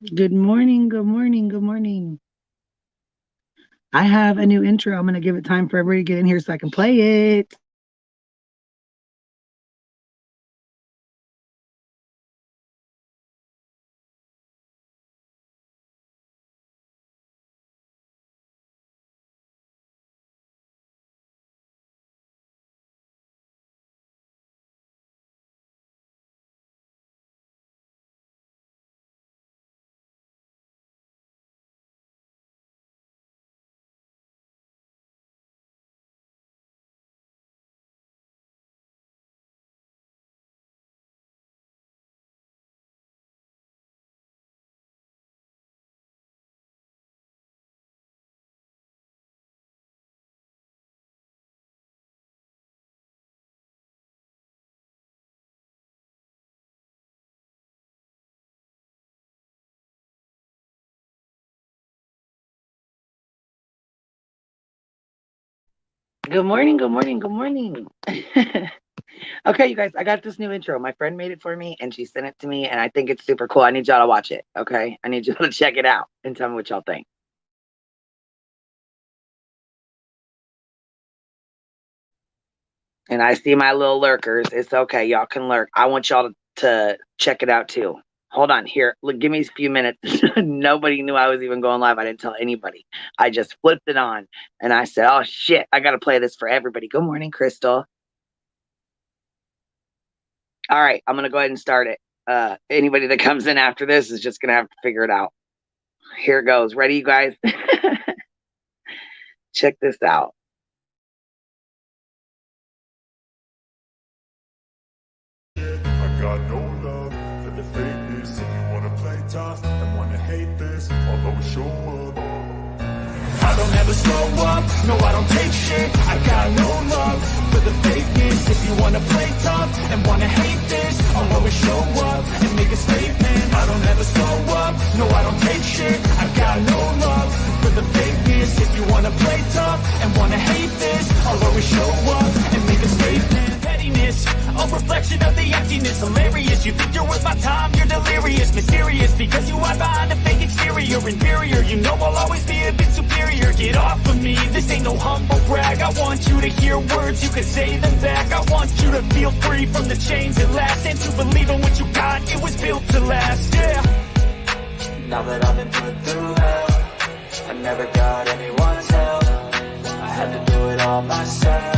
Good morning, good morning, good morning. I have a new intro. I'm going to give it time for everybody to get in here so I can play it. Good morning, good morning, good morning. Okay, you guys, I got this new intro. My friend made it for me and she sent it to me, and I think it's super cool. I need y'all to watch it, okay? I need y'all to check it out and tell me what y'all think. And I see my little lurkers. It's okay. Y'all can lurk. I want y'all to check it out too. Hold on here. Look, give me a few minutes. Nobody knew I was even going live. I didn't tell anybody. I just flipped it on and I said, oh shit, I got to play this for everybody. Good morning, Crystal. All right, I'm going to go ahead and start it. Anybody that comes in after this is just going to have to figure it out. Here it goes. Ready, you guys? Check this out. I got no love for the fakeness. If you wanna play tough and wanna hate this, I'll always show up. I don't ever slow up, no I don't take shit. I got no love for the fakeness. If you wanna play tough and wanna hate this, I'll always show up and make a statement. I don't ever slow up, no I don't take shit. I got no love for the fakeness. If you wanna play tough and wanna hate this, I'll always show up and make a statement. Pettiness, a reflection of the emptiness. Hilarious, you think you're worth my time, you're delirious. Mysterious, because you hide behind a fake exterior. Inferior, you know I'll always be a bit superior. Get off of me, this ain't no humble brag. I want you to hear words, you can say them back. I want you to feel free from the chains at last, and to believe in what you got, it was built to last, yeah. Now that I've been put through hell, I never got anyone's help. I had to do it all myself.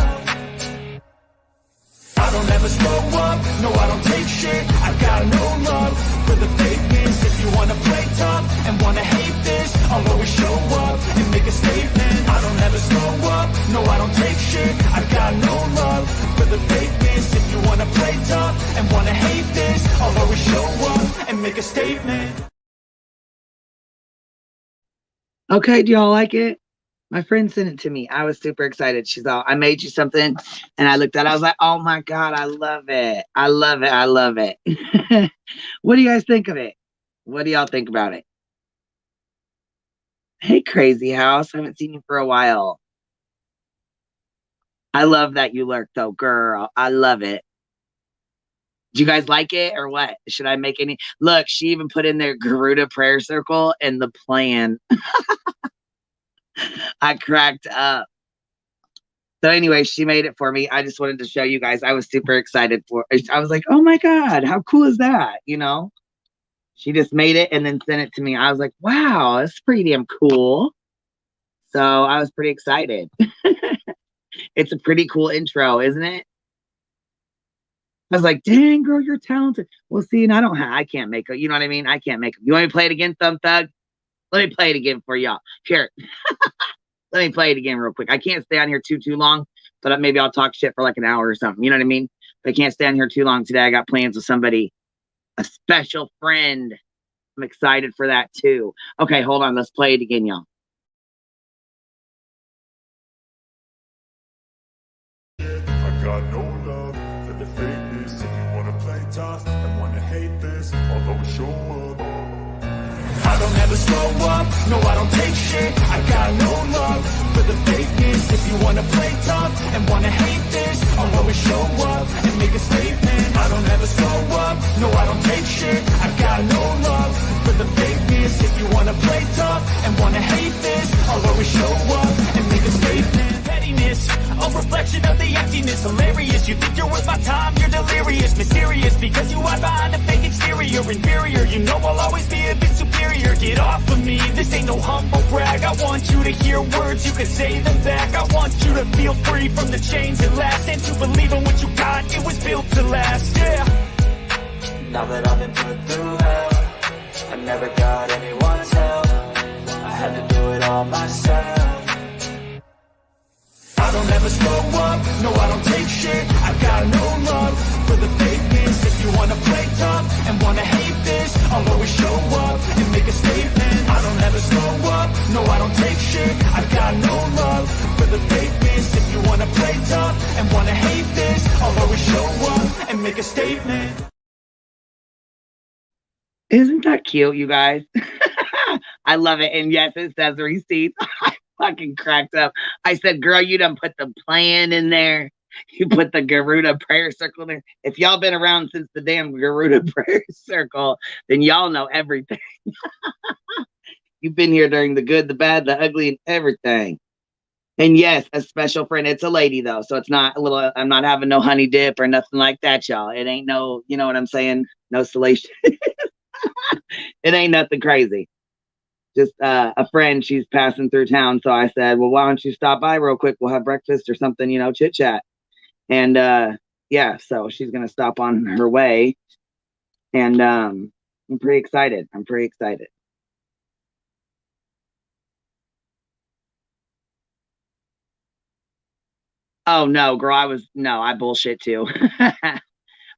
I don't ever slow up, no I don't take shit. I got no love for the fakeness. If you wanna play tough and wanna hate this, I'll always show up and make a statement. I don't ever slow up, no I don't take shit. I got no love for the fakeness. If you wanna play tough and wanna hate this, I'll always show up and make a statement. Okay, do y'all like it? My friend sent it to me. I was super excited. She's all, I made you something. And I looked at it. I was like, oh my God, I love it. I love it. I love it. What do you guys think of it? What do y'all think about it? Hey, Crazy House. I haven't seen you for a while. I love that you lurk though, girl. I love it. Do you guys like it or what? Should I make any? Look, she even put in their Garuda prayer circle and the plan. I cracked up. So anyway, she made it for me. I just wanted to show you guys. I was super excited for it. I was like, oh my God, how cool is that? You know, she just made it and then sent it to me. I was like, wow, that's pretty damn cool. So I was pretty excited. It's a pretty cool intro, isn't it? I was like, dang, girl, you're talented. Well, see, and I can't make it. You know what I mean? I can't make it. You want me to play it again, Thumb Thug? Let me play it again for y'all. Here. Let me play it again real quick. I can't stay on here too long, but maybe I'll talk shit for like an hour or something. You know what I mean? But I can't stay on here too long today. I got plans with somebody, a special friend. I'm excited for that too. Okay, hold on. Let's play it again, y'all. I got no love for the fakeness. If you wanna play tough and wanna hate this, I'll always show up. I don't ever slow up, no I don't take shit. I got no love for the fakeness. If you wanna play tough and wanna hate this, I'll always show up and make a statement. I don't ever slow up, no I don't take shit. I got no love for the fakeness. wanna hate this, I'll always show up and make a statement. Pettiness, a reflection of the emptiness. Hilarious, you think you're worth my time, you're delirious. Mysterious, because you hide behind a fake exterior. Inferior, you know I'll always be a bit superior. Get off of me, this ain't no humble brag. I want you to hear words, you can say them back. I want you to feel free from the chains that last, and to believe in what you got, it was built to last, yeah. Now that I've been put through hell, I never got anyone's help, I had to do it all myself. I don't ever slow up, no I don't take shit, I got no love for the fakeness. If you wanna play tough and wanna hate this, I'll always show up and make a statement. I don't ever slow up, no I don't take shit, I got no love for the fakeness. If you wanna play tough and wanna hate this, I'll always show up and make a statement. Isn't that cute, you guys? I love it. And yes, it says receipts. I fucking cracked up. I said, girl, you done put the plan in there. You put the Garuda prayer circle there. If y'all been around since the damn Garuda prayer circle, then y'all know everything. You've been here during the good, the bad, the ugly, and everything. And yes, a special friend. It's a lady, though. So it's not a little, I'm not having no honey dip or nothing like that, y'all. It ain't no, you know what I'm saying? No salation. It ain't nothing crazy. Just a friend, she's passing through town. So I said, well, why don't you stop by real quick? We'll have breakfast or something, you know, chit chat. And yeah, so she's going to stop on her way. And I'm pretty excited. I'm pretty excited. Oh, no, girl, I bullshit too.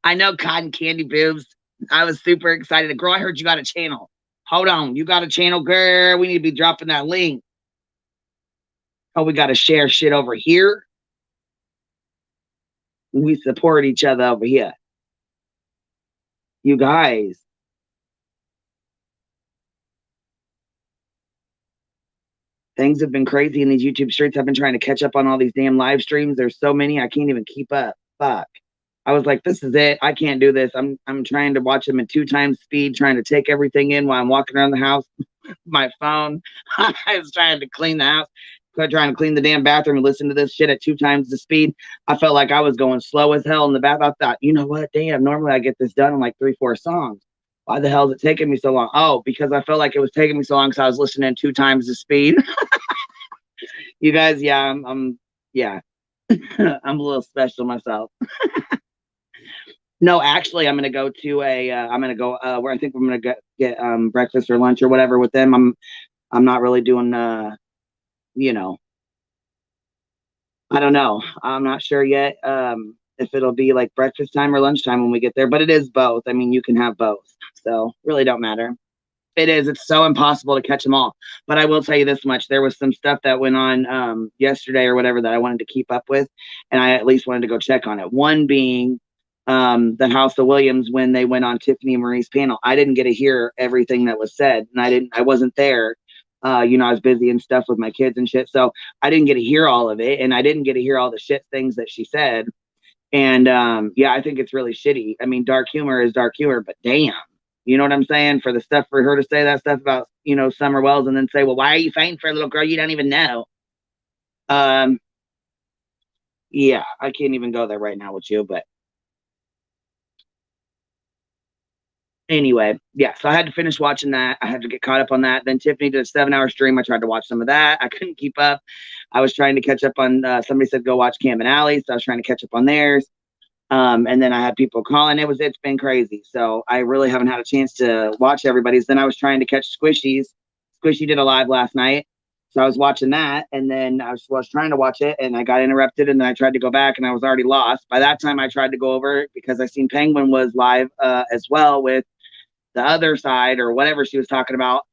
I know cotton candy boobs. I was super excited. Girl, I heard you got a channel. Hold on. You got a channel, girl. We need to be dropping that link. Oh, we got to share shit over here. We support each other over here. You guys. Things have been crazy in these YouTube streets. I've been trying to catch up on all these damn live streams. There's so many. I can't even keep up. Fuck. I was like, this is it. I can't do this. I'm trying to watch them at 2 times speed, trying to take everything in while I'm walking around the house. My phone. I was trying to clean the house, trying to clean the damn bathroom and listen to this shit at 2 times the speed. I felt like I was going slow as hell in the bathroom. I thought, you know what? Damn, normally I get this done in like 3-4 songs. Why the hell is it taking me so long? Oh, because I felt like it was taking me so long because I was listening 2 times the speed. You guys, yeah, I'm yeah. I'm a little special myself. No, actually, I'm gonna go to I'm gonna go where I think I'm gonna get breakfast or lunch or whatever with them. I'm not really doing you know, I don't know. I'm not sure yet if it'll be like breakfast time or lunchtime when we get there, but it is both. I mean, you can have both, so really don't matter. It is. It's so impossible to catch them all. But I will tell you this much: there was some stuff that went on yesterday or whatever that I wanted to keep up with, and I at least wanted to go check on it. One being the House of Williams when they went on Tiffany Marie's panel. I didn't get to hear everything that was said, and I wasn't there. You know, I was busy and stuff with my kids and shit, so I didn't get to hear all of it, and I didn't get to hear all the shit things that she said. And yeah, I think it's really shitty. I mean, dark humor is dark humor, but damn, you know what I'm saying? For the stuff for her to say that stuff about, you know, Summer Wells and then say, well, why are you fighting for a little girl you don't even know? Yeah, I can't even go there right now with you, but anyway, yeah, so I had to finish watching that. I had to get caught up on that. Then Tiffany did a 7-hour stream. I tried to watch some of that. I couldn't keep up. I was trying to catch up on somebody said go watch Cam and Alley, so I was trying to catch up on theirs. And then I had people calling. It's been crazy. So I really haven't had a chance to watch everybody's. Then I was trying to catch Squishy's. Squishy did a live last night. So I was watching that, and then I was trying to watch it, and I got interrupted, and then I tried to go back, and I was already lost. By that time, I tried to go over because I seen Penguin was live as well with the other side or whatever she was talking about.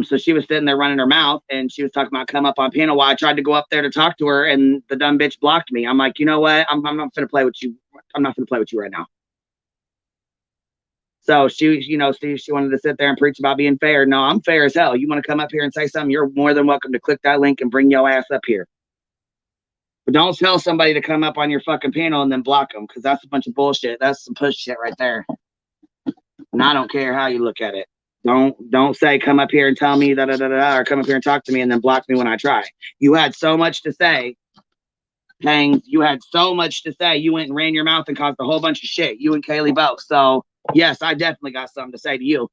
So she was sitting there running her mouth, and she was talking about come up on panel. While I tried to go up there to talk to her, and the dumb bitch blocked me. I'm like, you know what? I'm not gonna play with you. I'm not gonna play with you right now. So she, you know, she wanted to sit there and preach about being fair. No, I'm fair as hell. You want to come up here and say something? You're more than welcome to click that link and bring your ass up here. But don't tell somebody to come up on your fucking panel and then block them, because that's a bunch of bullshit. That's some push shit right there. And I don't care how you look at it. Don't say come up here and tell me da da da da or come up here and talk to me and then block me when I try. You had so much to say. Pangs, you had so much to say. You went and ran your mouth and caused a whole bunch of shit. You and Kaylee both. So yes, I definitely got something to say to you.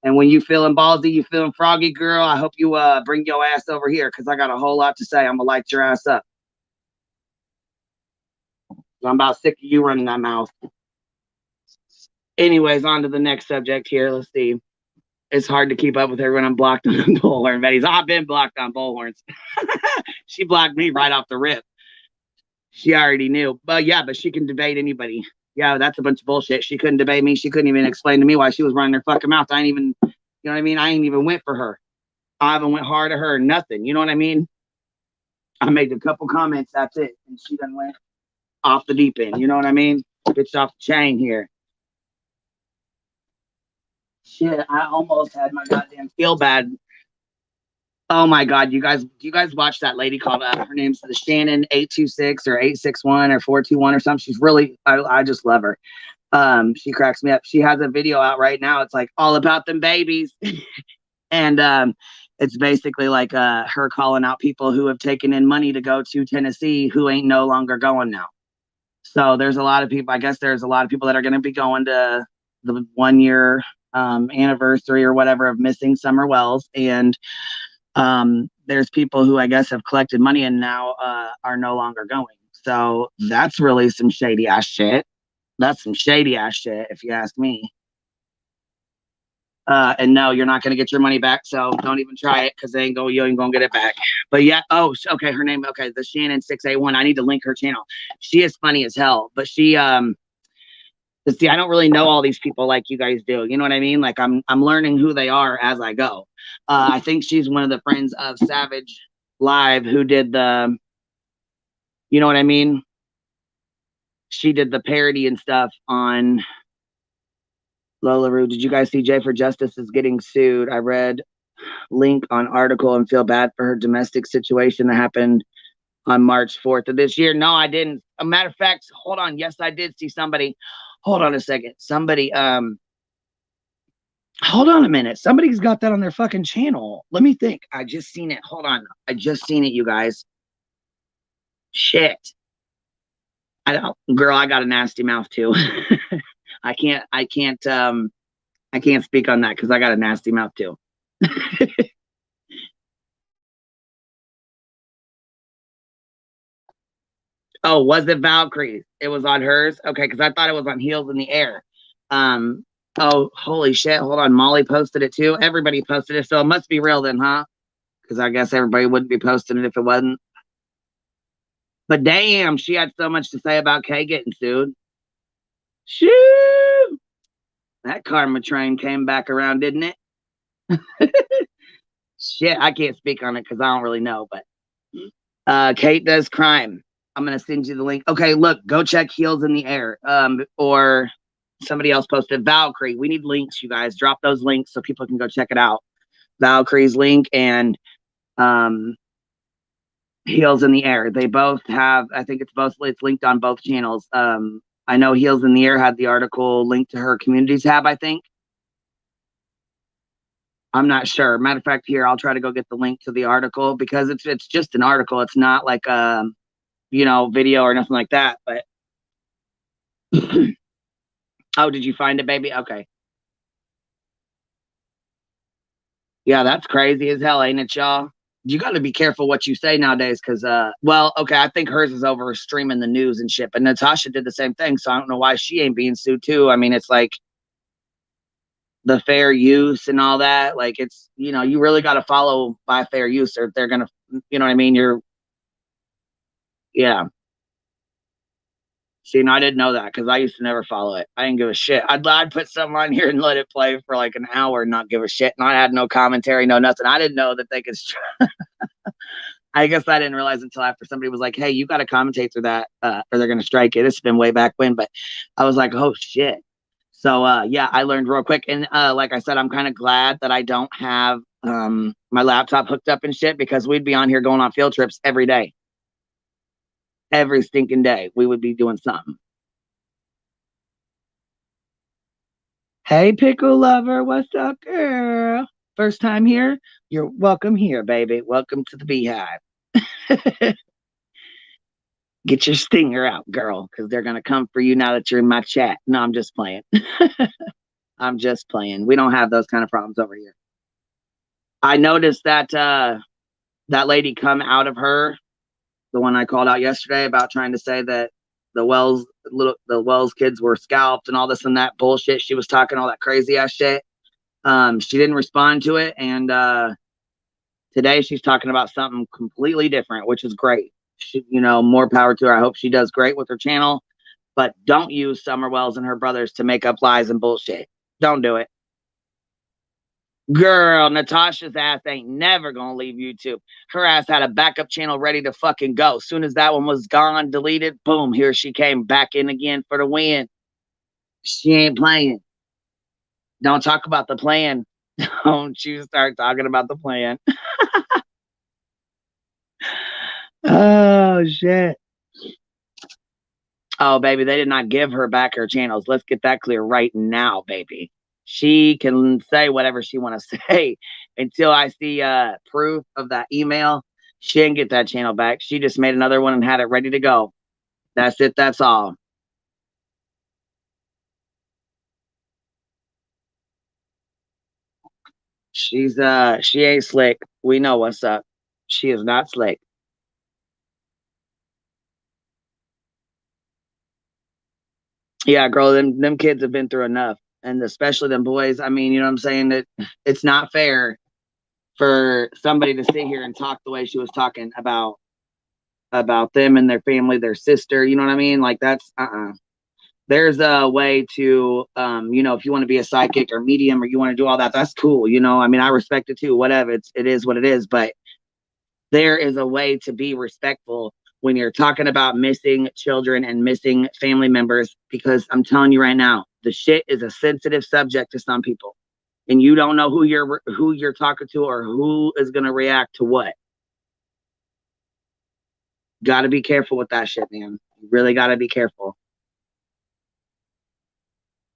And when you feeling ballsy, you feeling froggy, girl, I hope you bring your ass over here because I got a whole lot to say. I'm gonna light your ass up. I'm about sick of you running that mouth. Anyways, on to the next subject here. Let's see. It's hard to keep up with her when I'm blocked on Bullhorn. Betty's, I've been blocked on Bullhorns. She blocked me right off the rip. She already knew. But yeah, but she can debate anybody. Yeah, that's a bunch of bullshit. She couldn't debate me. She couldn't even explain to me why she was running her fucking mouth. I ain't even, you know what I mean? I ain't even went for her. I haven't went hard at her, nothing. You know what I mean? I made a couple comments, that's it. And she done went off the deep end. You know what I mean? Bitch off the chain here. Shit, I almost had my goddamn feel bad. Oh my god, you guys watch that lady called her name's the Shannon 826 or 861 or 421 or something. She's really I just love her. She cracks me up. She has a video out right now. It's like all about them babies. And it's basically like her calling out people who have taken in money to go to Tennessee who ain't no longer going now. So there's a lot of people, I guess there's a lot of people that are going to be going to the 1 year anniversary or whatever of missing Summer Wells. And there's people who I guess have collected money and now are no longer going. So that's really some shady ass shit. That's some shady ass shit, if you ask me. And no, you're not going to get your money back. So don't even try it because you ain't going to get it back. But yeah. Oh, okay. Her name. Okay. The Shannon 681. I need to link her channel. She is funny as hell, but see, I don't really know all these people like you guys do. You know what I mean? Like I'm learning who they are as I go. I think she's one of the friends of Savage Live who did the, you know what I mean? She did the parody and stuff on Lola Roo. Did you guys see Jay for Justice is getting sued? I read link on article and feel bad for her domestic situation that happened on March 4th of this year. No, I didn't. A matter of fact, hold on. Yes, I did see somebody. Hold on a second. Somebody, hold on a minute. Somebody's got that on their fucking channel. Let me think. I just seen it. Hold on. I just seen it, you guys. Shit. Girl, I got a nasty mouth too. I can't speak on that because I got a nasty mouth too. Oh, was it Valkyrie? It was on hers? Okay, because I thought it was on Heels in the Air. Oh, holy shit. Hold on. Molly posted it too. Everybody posted it, so it must be real then, huh? Because I guess everybody wouldn't be posting it if it wasn't. But damn, she had so much to say about Kay getting sued. Shoo! That karma train came back around, didn't it? Shit, I can't speak on it because I don't really know, but Kate does crime. I'm gonna send you the link. Okay, look, go check Heels in the Air. Or somebody else posted Valkyrie. We need links, you guys. Drop those links so people can go check it out. Valkyrie's link and Heels in the Air. They both have, I think it's linked on both channels. I know Heels in the Air had the article linked to her community tab, I think. I'm not sure. Matter of fact, here, I'll try to go get the link to the article because it's just an article. It's not like video or nothing like that. But oh, did you find it, baby? Okay. Yeah, that's crazy as hell, ain't it, y'all? You got to be careful what you say nowadays because, well, okay, I think hers is over streaming the news and shit, but Natasha did the same thing, so I don't know why she ain't being sued too. I mean, it's like the fair use and all that. Like, it's, you really got to follow by fair use or they're going to, you know what I mean? Yeah. See, I didn't know that because I used to never follow it. I didn't give a shit. I'd put something on here and let it play for like an hour and not give a shit. And I had no commentary, no nothing. I didn't know that they could. I guess I didn't realize until after somebody was like, "Hey, you got to commentate through that, or they're gonna strike it." It's been way back when, but I was like, "Oh shit!" So yeah, I learned real quick, and like I said, I'm kind of glad that I don't have my laptop hooked up and shit because we'd be on here going on field trips every day. Every stinking day, we would be doing something. Hey, pickle lover, what's up, girl? First time here? You're welcome here, baby. Welcome to the beehive. Get your stinger out, girl, because they're going to come for you now that you're in my chat. No, I'm just playing. I'm just playing. We don't have those kind of problems over here. I noticed that that lady come out of her, the one I called out yesterday about trying to say that the Wells kids were scalped and all this and that bullshit. She was talking all that crazy ass shit. She didn't respond to it, and today she's talking about something completely different, which is great. She, more power to her. I hope she does great with her channel, but don't use Summer Wells and her brothers to make up lies and bullshit. Don't do it. Girl, Natasha's ass ain't never gonna leave YouTube. Her ass had a backup channel ready to fucking go. Soon as that one was gone, deleted, boom, here she came back in again for the win. She ain't playing. Don't talk about the plan. Don't you start talking about the plan. Oh, shit. Oh, baby, they did not give her back her channels. Let's get that clear right now, baby. She can say whatever she want to say until I see proof of that email. She didn't get that channel back. She just made another one and had it ready to go. That's it. That's all. She ain't slick. We know what's up. She is not slick. Yeah, girl, them kids have been through enough. And especially them boys. I mean, you know what I'm saying? That it's not fair for somebody to sit here and talk the way she was talking about them and their family, their sister. You know what I mean? Like that's there's a way to if you want to be a psychic or medium or you want to do all that, that's cool. I mean, I respect it too. Whatever, it is what it is. But there is a way to be respectful when you're talking about missing children and missing family members, because I'm telling you right now, the shit is a sensitive subject to some people, and you don't know who you're talking to or who is going to react to what. Got to be careful with that shit, man. You really got to be careful.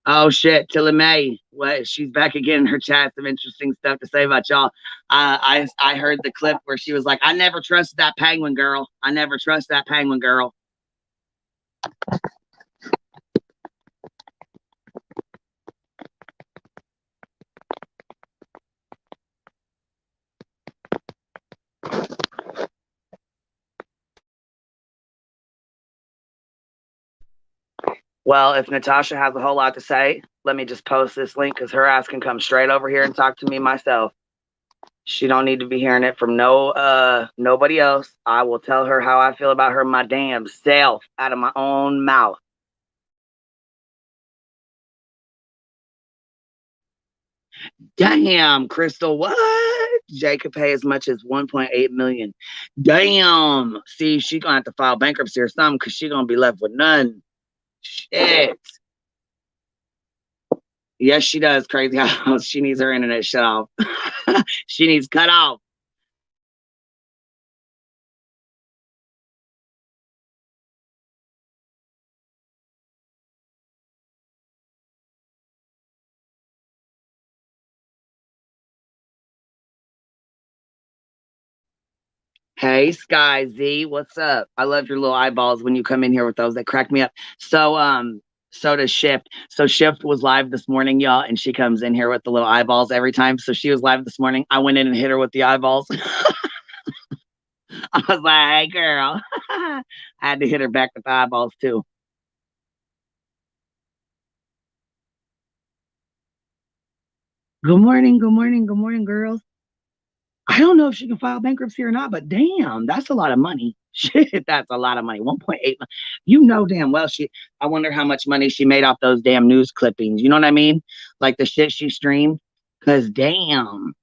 Oh shit, Tilla May. What? She's back again in her chat. Some interesting stuff to say about y'all. I heard the clip where she was like, "I never trusted that penguin girl. I never trust that penguin girl." Well, if Natasha has a whole lot to say, let me just post this link because her ass can come straight over here and talk to me myself. She don't need to be hearing it from nobody else. I will tell her how I feel about her my damn self out of my own mouth. Damn, Crystal, what? Jay could pay as much as 1.8 million. Damn. See, she gonna have to file bankruptcy or something because she gonna be left with none. Shit. Yes, she does, Crazy House. She needs her internet shut off. She needs cut off. Hey, Sky Z, what's up? I love your little eyeballs when you come in here with those. They crack me up. So does Shift. So Shift was live this morning, y'all, and she comes in here with the little eyeballs every time. So she was live this morning. I went in and hit her with the eyeballs. I was like, "Hey, girl," I had to hit her back with the eyeballs too. Good morning, good morning, good morning, girls. I don't know if she can file bankruptcy or not, but damn, that's a lot of money. Shit, that's a lot of money. 1.8. You know damn well I wonder how much money she made off those damn news clippings. You know what I mean? Like the shit she streamed. Cause damn,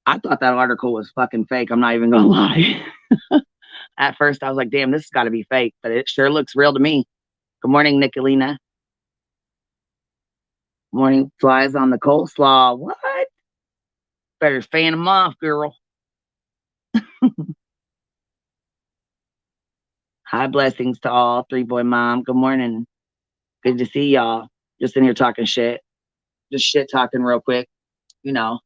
I thought that article was fucking fake. I'm not even gonna lie. At first I was like, damn, this has got to be fake, but it sure looks real to me. Good morning, Nicolina. Morning flies on the coleslaw. What? Better fan them off, girl. High blessings to all. Three boy mom. Good morning. Good to see y'all. Just in here talking shit. Just shit talking real quick. You know.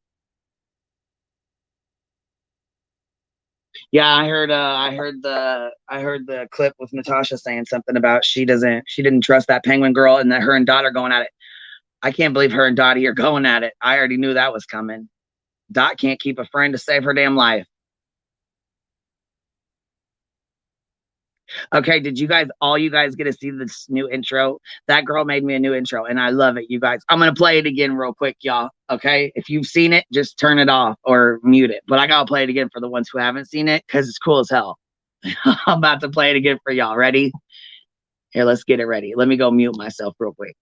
Yeah, I heard the clip with Natasha saying something about she didn't trust that penguin girl and that her and Dot are going at it. I can't believe her and Dottie are going at it. I already knew that was coming. Dot can't keep a friend to save her damn life. Okay, did all you guys get to see this new intro? That girl made me a new intro and I love it, you guys. I'm going to play it again real quick, y'all. Okay, if you've seen it, just turn it off or mute it. But I got to play it again for the ones who haven't seen it because it's cool as hell. I'm about to play it again for y'all. Ready? Here, let's get it ready. Let me go mute myself real quick.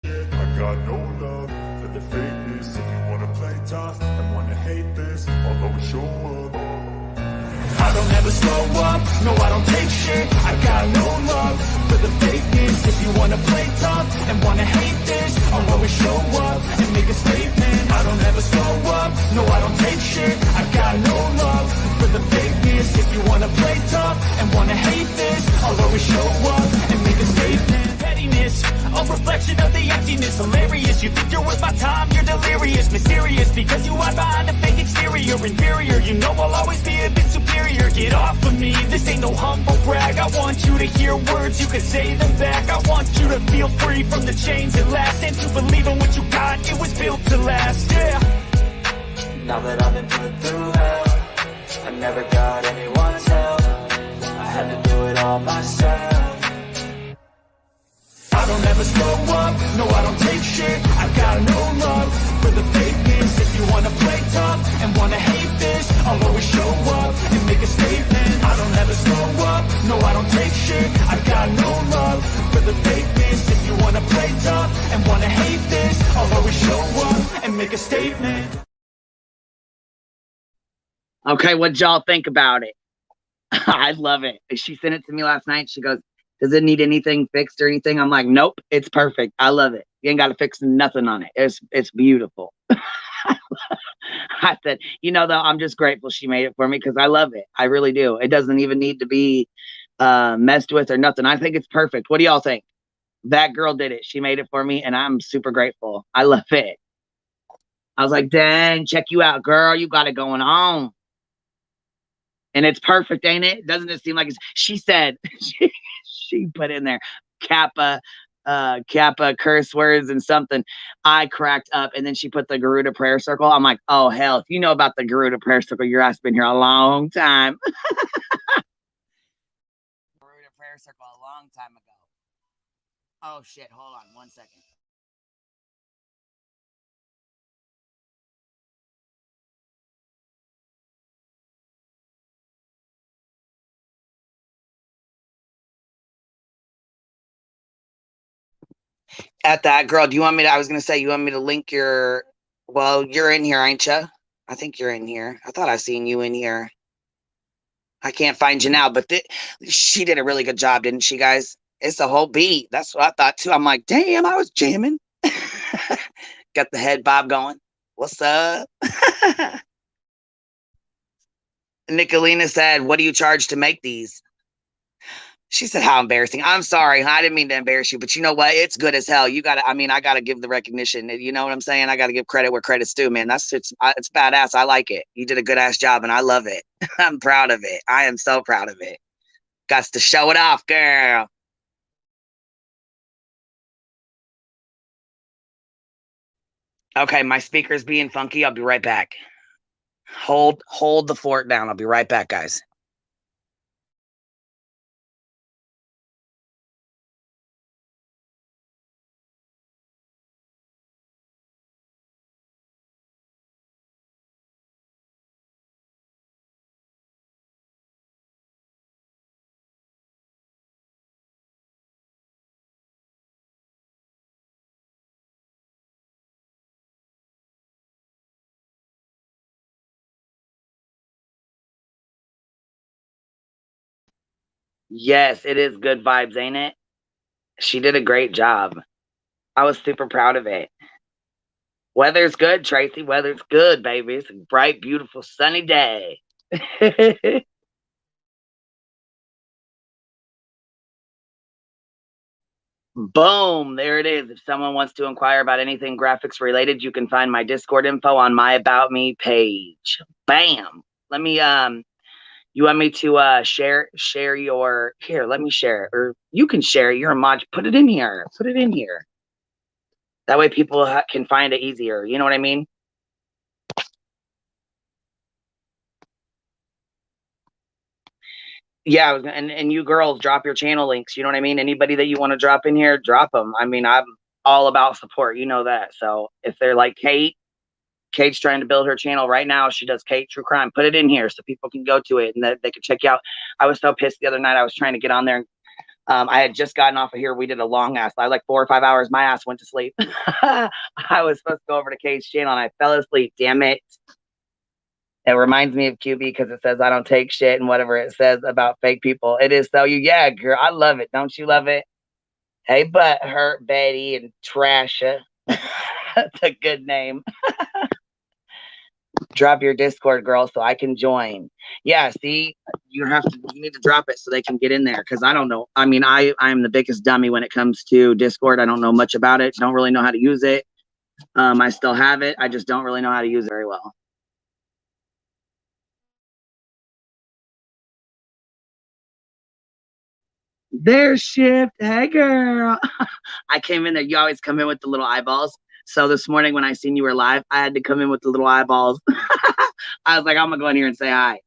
I got no love for the fakeness. If you wanna play tough and wanna hate this, I'll always show up. I don't ever slow up, no I don't take shit. I got no love for the fakeness. If you wanna play tough and wanna hate this, I'll always show up and make a statement. I don't ever slow up, no I don't take shit. I got no love for the fakeness. If you wanna play tough and wanna hate this, I'll always show up and make a statement. Pettiness, a reflection of the emptiness. Hilarious, you think you're worth my time, you're delirious. Mysterious, because you hide behind a fake exterior. Inferior, you know I'll always be a bit superior. Get off of me, this ain't no humble brag. I want you to hear words, you can say them back. I want you to feel free from the chains at last, and to believe in what you got, it was built to last, yeah. Now that I've been put through hell, I never got anyone's help. I had to do it all myself. I don't ever slow up, no I don't take shit. I got no love for the fakeness. If you wanna play tough and wanna hate this, I'll always show up and make a statement. I don't ever slow up, no I don't take shit. I got no love for the fakeness. If you wanna play tough and wanna hate this, I'll always show up and make a statement. Okay, what y'all think about it? I love it. She sent it to me last night. She goes, does it need anything fixed or anything? I'm like, nope, it's perfect. I love it. You ain't got to fix nothing on it. It's beautiful. I said, though, I'm just grateful she made it for me because I love it. I really do. It doesn't even need to be messed with or nothing. I think it's perfect. What do y'all think? That girl did it. She made it for me and I'm super grateful. I love it. I was like, dang, check you out, girl. You got it going on. And it's perfect, ain't it? Doesn't it seem like it's, she said, she put in there Kappa curse words and something. I cracked up, and then she put the Garuda prayer circle. I'm like, oh hell, if you know about the Garuda prayer circle, your ass been here a long time. Garuda prayer circle a long time ago. Oh shit, hold on 1 second. At that, girl, do you want me to, I was going to say, you want me to link your, well, you're in here, ain't you? I think you're in here. I thought I seen you in here. I can't find you now, but she did a really good job, didn't she, guys? It's a whole beat. That's what I thought too. I'm like, damn, I was jamming. Got the head bob going. What's up? Nicolina said, what do you charge to make these? She said, how embarrassing. I'm sorry. I didn't mean to embarrass you, but you know what? It's good as hell. You got to, I got to give the recognition. You know what I'm saying? I got to give credit where credit's due, man. It's badass. I like it. You did a good ass job and I love it. I'm proud of it. I am so proud of it. Got to show it off, girl. Okay, my speaker's being funky. I'll be right back. Hold the fort down. I'll be right back, guys. Yes, it is good vibes, ain't it? She did a great job. I was super proud of it. Weather's good, Tracy. Weather's good, baby. It's a bright, beautiful, sunny day. Boom, there it is. If someone wants to inquire about anything graphics related, you can find my Discord info on my About Me page. Bam. Let me you want me to share your here, let me share it. Or you can share it. You're a mod. Put it in here. Put it in here. That way people can find it easier. You know what I mean? Yeah, and you girls drop your channel links. You know what I mean? Anybody that you want to drop in here, drop them. I mean, I'm all about support. You know that. So if they're like Kate's trying to build her channel right now. She does Kate True Crime. Put it in here so people can go to it and that they can check you out. I was so pissed the other night. I was trying to get on there. I had just gotten off of here. We did a long ass. I like 4 or 5 hours. My ass went to sleep. I was supposed to go over to Kate's channel and I fell asleep. Damn it. It reminds me of QB because it says I don't take shit and whatever it says about fake people. It is so yeah, girl. I love it. Don't you love it? Hey, Butt Hurt Betty and Trasha. That's a good name. Drop your Discord, girl, so I can join. Yeah, see, you need to drop it so they can get in there because I don't know. I mean, I'm the biggest dummy when it comes to Discord. I don't know much about it. Don't really know how to use it. I still have it. I just don't really know how to use it very well. There's Shift. Hey, girl. I came in there. You always come in with the little eyeballs. So this morning when I seen you were live, I had to come in with the little eyeballs. I was like, I'm going to go in here and say hi.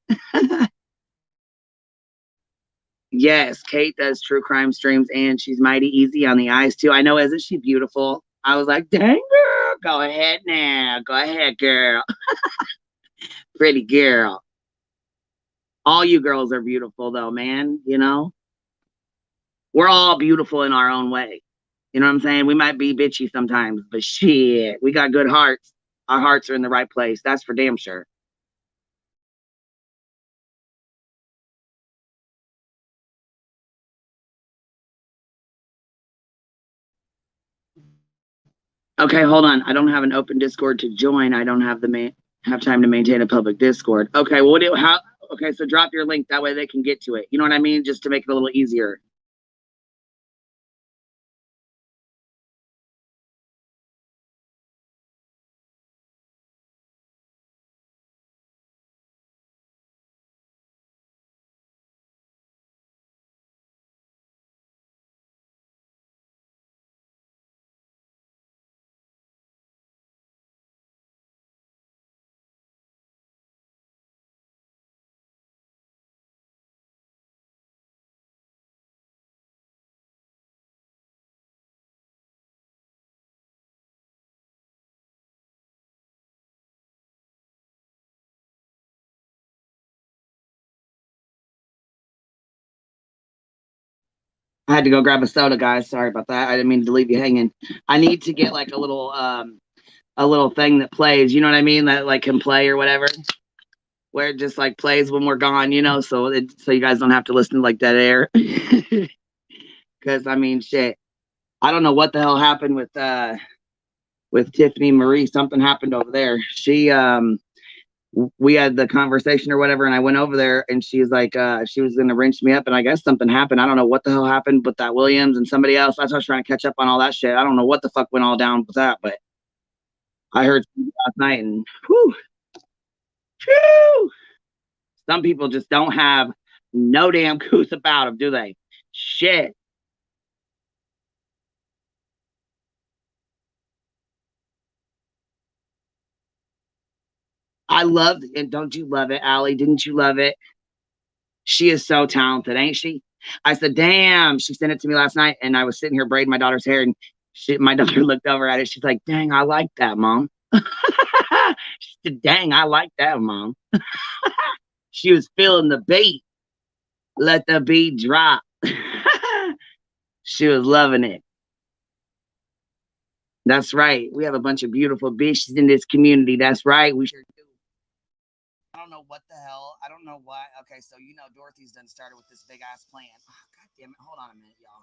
Yes, Kate does true crime streams and she's mighty easy on the eyes too. I know, isn't she beautiful? I was like, dang girl, go ahead now. Go ahead, girl. Pretty girl. All you girls are beautiful though, man. You know? We're all beautiful in our own way. You know what I'm saying? We might be bitchy sometimes, but shit, we got good hearts. Our hearts are in the right place. That's for damn sure. Okay, hold on. I don't have an open Discord to join. I don't have have time to maintain a public Discord. Okay, well, how? Okay, so drop your link that way they can get to it. You know what I mean? Just to make it a little easier. I had to go grab a soda, guys. Sorry about that. I didn't mean to leave you hanging. I need to get like a little thing that plays. You know what I mean? That like can play or whatever. Where it just like plays when we're gone, you know, so you guys don't have to listen to like dead air. Because I mean, shit, I don't know what the hell happened with Tiffany Marie. Something happened over there. We had the conversation or whatever, and I went over there, and she's like, she was gonna wrench me up, and I guess something happened. I don't know what the hell happened, but that Williams and somebody else. That's why I was trying to catch up on all that shit. I don't know what the fuck went all down with that, but I heard last night, and whew, whew, some people just don't have no damn goose about them, do they? Shit. I loved it. And don't you love it, Allie? Didn't you love it? She is so talented, ain't she? I said, damn. She sent it to me last night, and I was sitting here braiding my daughter's hair, and my daughter looked over at it. She's like, dang, I like that, Mom. She said, dang, I like that, Mom. She was feeling the beat. Let the beat drop. She was loving it. That's right. We have a bunch of beautiful bitches in this community. That's right. We sure do. I don't know what the hell. I don't know why. Okay, so you know Dorothy's done started with this big ass plan. Oh, God damn it. Hold on a minute, y'all.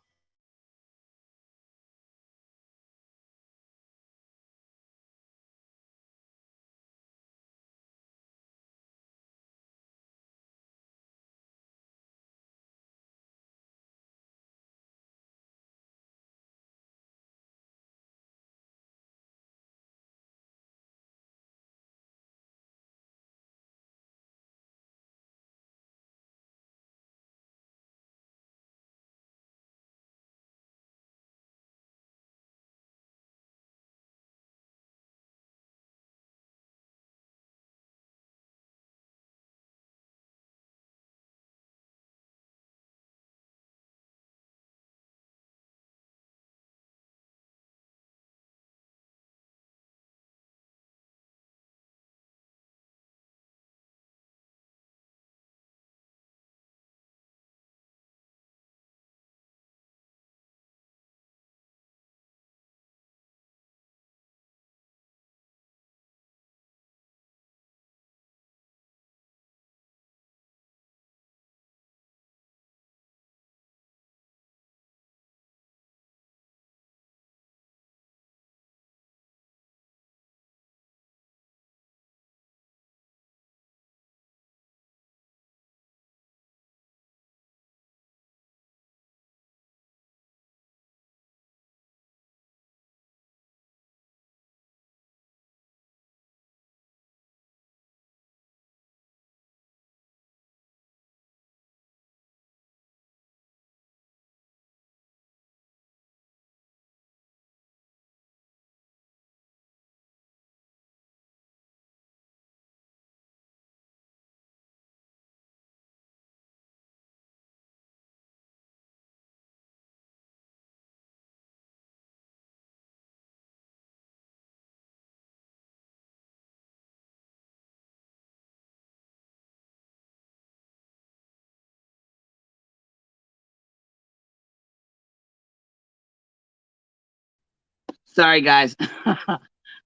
Sorry, guys.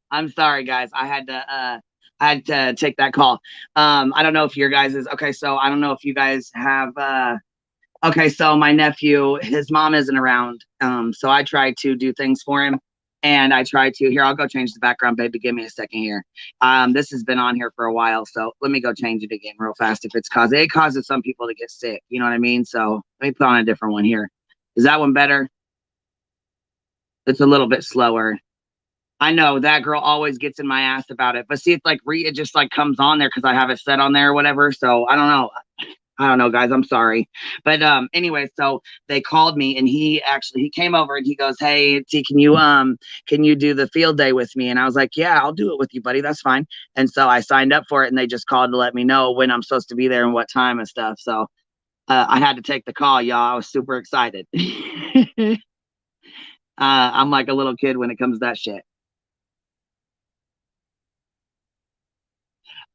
I'm sorry, guys. I had to take that call. I don't know if your guys is okay. So I don't know if you guys have. Okay, so my nephew, his mom isn't around. So I try to do things for him, and I try to. Here, I'll go change the background, baby. Give me a second here. This has been on here for a while, so let me go change it again real fast. If it causes some people to get sick. You know what I mean? So let me put on a different one here. Is that one better? It's a little bit slower. I know that girl always gets in my ass about it, but see, it's like it just like comes on there because I have it set on there or whatever. So I don't know. I don't know, guys. I'm sorry, but anyway, so they called me and he came over and he goes, "Hey, T, can you do the field day with me?" And I was like, "Yeah, I'll do it with you, buddy. That's fine." And so I signed up for it, and they just called to let me know when I'm supposed to be there and what time and stuff. So I had to take the call, y'all. I was super excited. I'm like a little kid when it comes to that shit.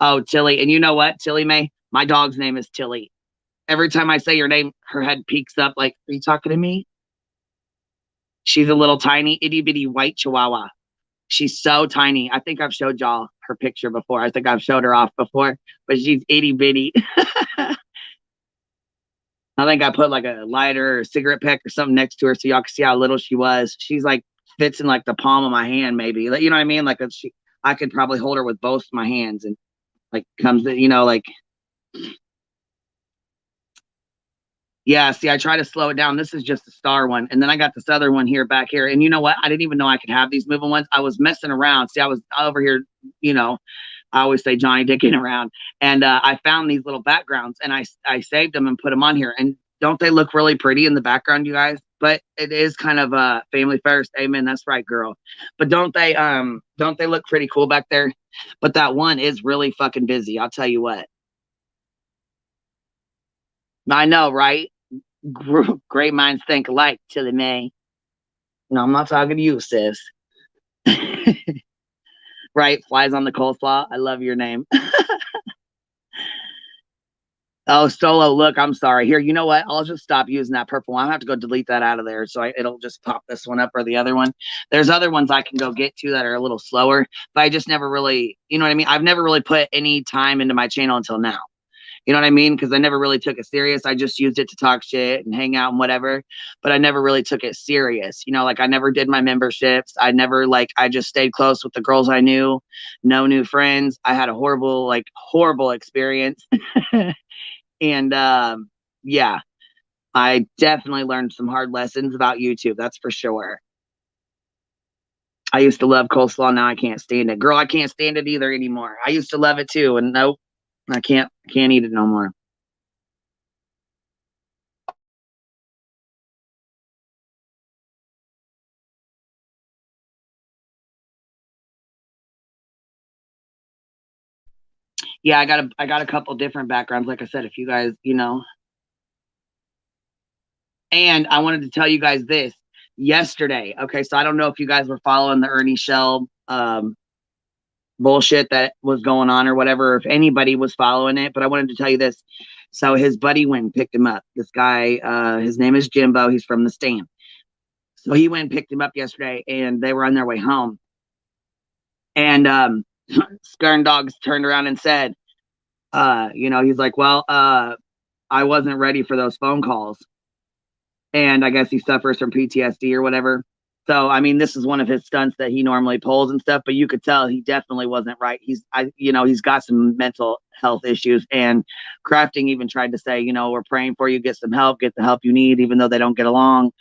Oh, Tilly. And you know what, Tilly May? My dog's name is Tilly. Every time I say your name, her head peeks up like, are you talking to me? She's a little tiny, itty bitty white chihuahua. She's so tiny. I think I've showed y'all her picture before. I think I've showed her off before, but she's itty bitty. I think I put like a lighter or a cigarette pack or something next to her so y'all can see how little she was. She's like fits in like the palm of my hand, maybe. Like, you know what I mean? Like I could probably hold her with both my hands and like comes, like. Yeah, see, I try to slow it down. This is just the star one. And then I got this other one here back here. And you know what? I didn't even know I could have these moving ones. I was messing around. See, I was over here, I always say Johnny dicking around. And I found these little backgrounds and I saved them and put them on here. And don't they look really pretty in the background, you guys? But it is kind of family first. Amen. That's right, girl. But don't they look pretty cool back there? But that one is really fucking busy. I'll tell you what. I know, right? Great minds think alike, Tilly May. No, I'm not talking to you, sis. Right? Flies on the coleslaw. I love your name. Oh, Solo, look, I'm sorry. Here, you know what? I'll just stop using that purple one. I have to go delete that out of there. So it'll just pop this one up or the other one. There's other ones I can go get to that are a little slower, but I just never really, you know what I mean? I've never really put any time into my channel until now. You know what I mean? Because I never really took it serious. I just used it to talk shit and hang out and whatever. But I never really took it serious. Like I never did my memberships. I just stayed close with the girls I knew. No new friends. I had a horrible experience. And yeah, I definitely learned some hard lessons about YouTube. That's for sure. I used to love coleslaw. Now I can't stand it. Girl, I can't stand it either anymore. I used to love it too. And nope. I can't eat it no more. Yeah, I got a couple different backgrounds. Like I said, if you guys, and I wanted to tell you guys this yesterday. Okay, so I don't know if you guys were following the Ernie Shell bullshit that was going on or whatever, if anybody was following it, but I wanted to tell you this. So his buddy went and picked him up. This guy, his name is Jimbo. He's from the stand. So he went and picked him up yesterday, and they were on their way home. And Skern Dogs turned around and said, he's like, well, I wasn't ready for those phone calls. And I guess he suffers from PTSD or whatever. So, I mean, this is one of his stunts that he normally pulls and stuff, but you could tell he definitely wasn't right. He's got some mental health issues, and Crafting even tried to say, we're praying for you, get some help, get the help you need, even though they don't get along.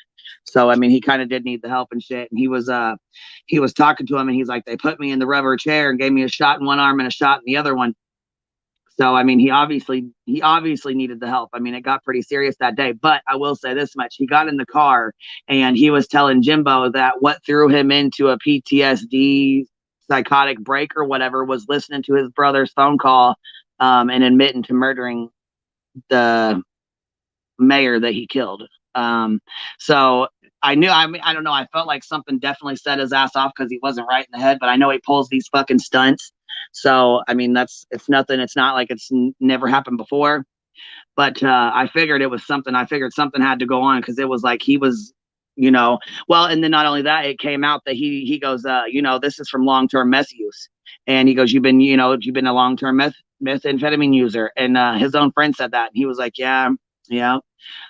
So, I mean, he kind of did need the help and shit. And he was talking to him, and he's like, they put me in the rubber chair and gave me a shot in one arm and a shot in the other one. So, I mean, he obviously needed the help. I mean, it got pretty serious that day, but I will say this much. He got in the car and he was telling Jimbo that what threw him into a PTSD psychotic break or whatever was listening to his brother's phone call and admitting to murdering the mayor that he killed. So I don't know. I felt like something definitely set his ass off because he wasn't right in the head, but I know he pulls these fucking stunts. So, I mean, it's nothing. It's not like it's never happened before, but I figured it was something. I figured something had to go on because it was like he was you know. Well, and then not only that, it came out that he goes, you know, this is from long-term meth use. And he goes, you've been a long-term methamphetamine user. And his own friend said that. And he was like, yeah, yeah.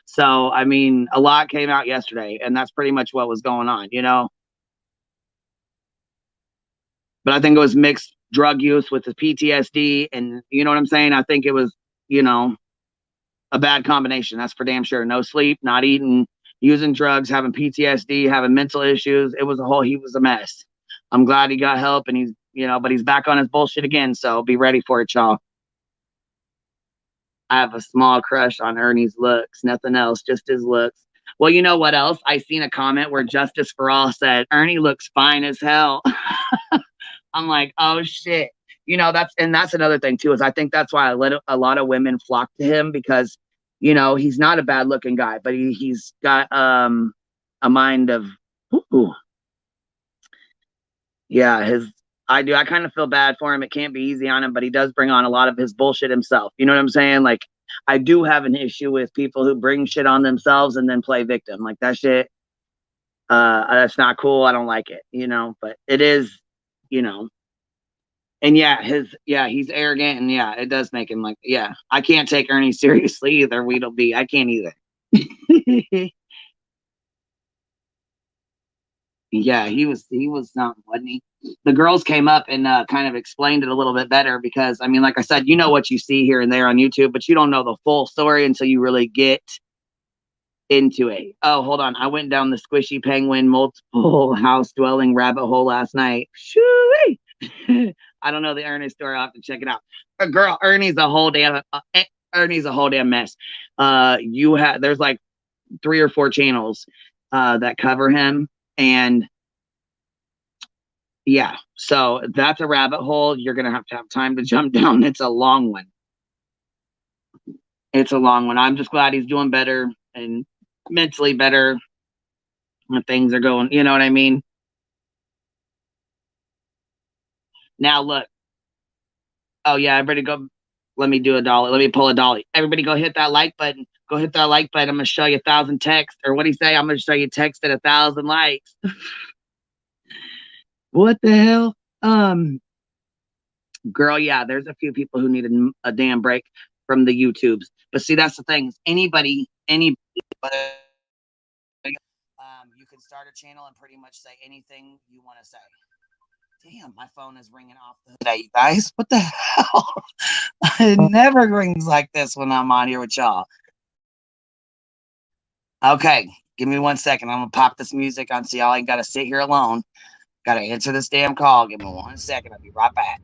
So, I mean, a lot came out yesterday, and that's pretty much what was going on, you know. But I think it was mixed drug use with the PTSD, and you know what I'm saying? I think it was, you know, a bad combination. That's for damn sure. No sleep, not eating, using drugs, having PTSD, having mental issues. He was a mess. I'm glad he got help, and he's, you know, but he's back on his bullshit again. So be ready for it, y'all. I have a small crush on Ernie's looks, nothing else, just his looks. Well, you know what else? I seen a comment where Justice for All said, Ernie looks fine as hell. I'm like, oh shit. You know, that's another thing too, is I think that's why a lot of women flock to him, because, you know, he's not a bad looking guy, but he's got a mind of, ooh, yeah, I kind of feel bad for him. It can't be easy on him, but he does bring on a lot of his bullshit himself. You know what I'm saying? Like, I do have an issue with people who bring shit on themselves and then play victim. Like, that shit, that's not cool. I don't like it, you know, but it is, you know. And yeah, he's arrogant, and yeah, it does make him like, yeah, I can't take Ernie seriously either. I can't either. Yeah, he was something, wasn't he? The girls came up and kind of explained it a little bit better, because I mean, like I said, you know what you see here and there on YouTube, but you don't know the full story until you really get into it. Oh, hold on. I went down the squishy penguin multiple house dwelling rabbit hole last night. Shoo-wee! I don't know the Ernie story. I'll have to check it out. Girl, Ernie's a whole damn mess. There's like 3 or 4 channels that cover him, and yeah, so that's a rabbit hole. You're gonna have to have time to jump down. It's a long one. I'm just glad he's doing better and mentally better when things are going, you know what I mean? Now look. Oh yeah, everybody go. Let me do a dolly. Let me pull a dolly. Everybody go hit that like button. Go hit that like button. I'm gonna show you 1,000 texts. Or what do you say? I'm gonna show you text at 1,000 likes. What the hell? Girl, yeah, there's a few people who need a damn break from the YouTubes. But see, that's the thing. Anybody, you can start a channel and pretty much say anything you want to say. Damn, my phone is ringing off the hook today, you guys. What the hell? It never rings like this when I'm on here with y'all. Okay, give me 1 second. I'm gonna pop this music on, so y'all ain't gotta sit here alone. Gotta answer this damn call. Give me 1 second. I'll be right back.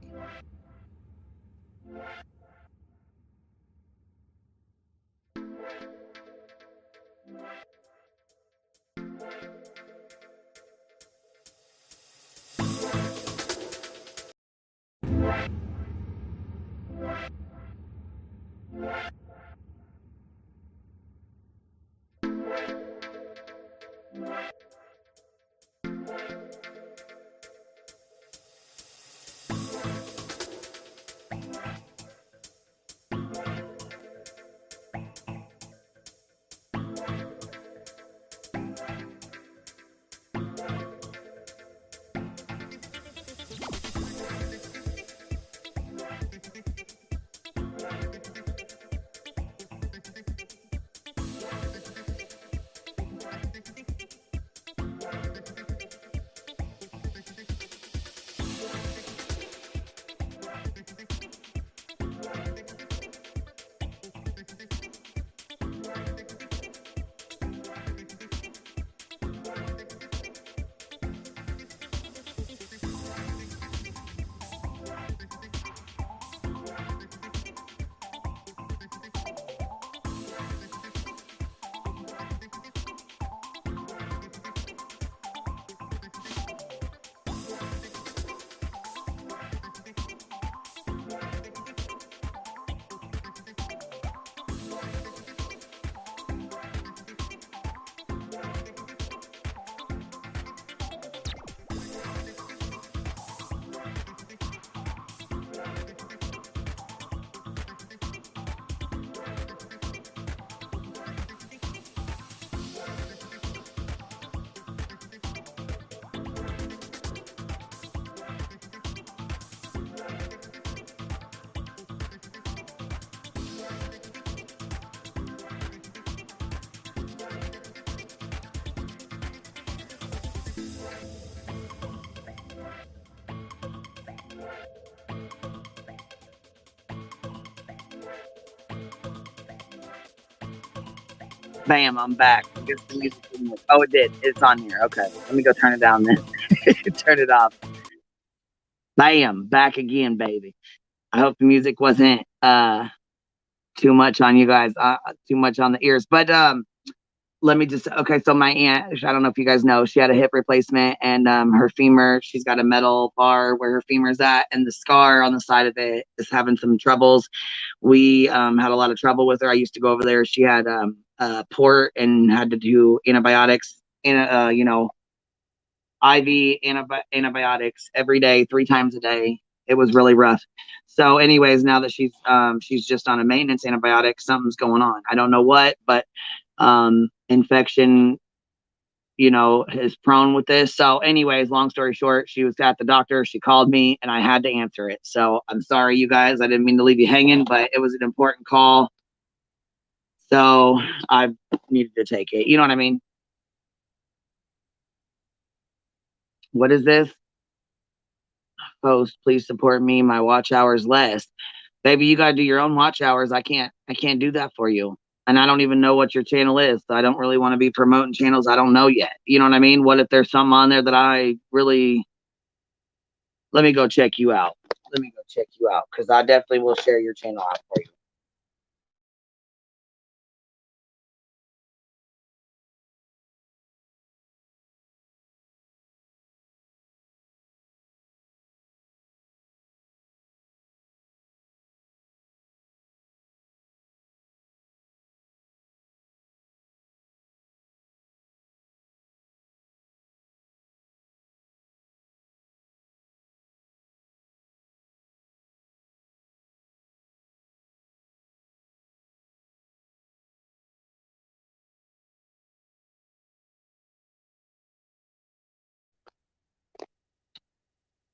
Bam, I'm back. I guess the music didn't work. Oh, it did. It's on here. Okay. Let me go turn it down then. Turn it off. Bam, back again, baby. I hope the music wasn't too much on you guys, too much on the ears. But let me just, okay, so my aunt, I don't know if you guys know, she had a hip replacement, and her femur, she's got a metal bar where her femur's at, and the scar on the side of it is having some troubles. We had a lot of trouble with her. I used to go over there. She had port and had to do antibiotics, and you know, IV antibiotics every day, 3 times a day. It was really rough. So anyways, now that she's just on a maintenance antibiotic, something's going on. I don't know what, but infection, you know, is prone with this. So anyways, long story short, she was at the doctor. She called me and I had to answer it. So I'm sorry, you guys. I didn't mean to leave you hanging, but it was an important call. So I needed to take it. You know what I mean? What is this? Post, please support me. My watch hours less. Baby, you gotta do your own watch hours. I can't do that for you. And I don't even know what your channel is. So I don't really want to be promoting channels I don't know yet. You know what I mean? What if there's something on there that I really... Let me go check you out. Let me go check you out, because I definitely will share your channel out for you.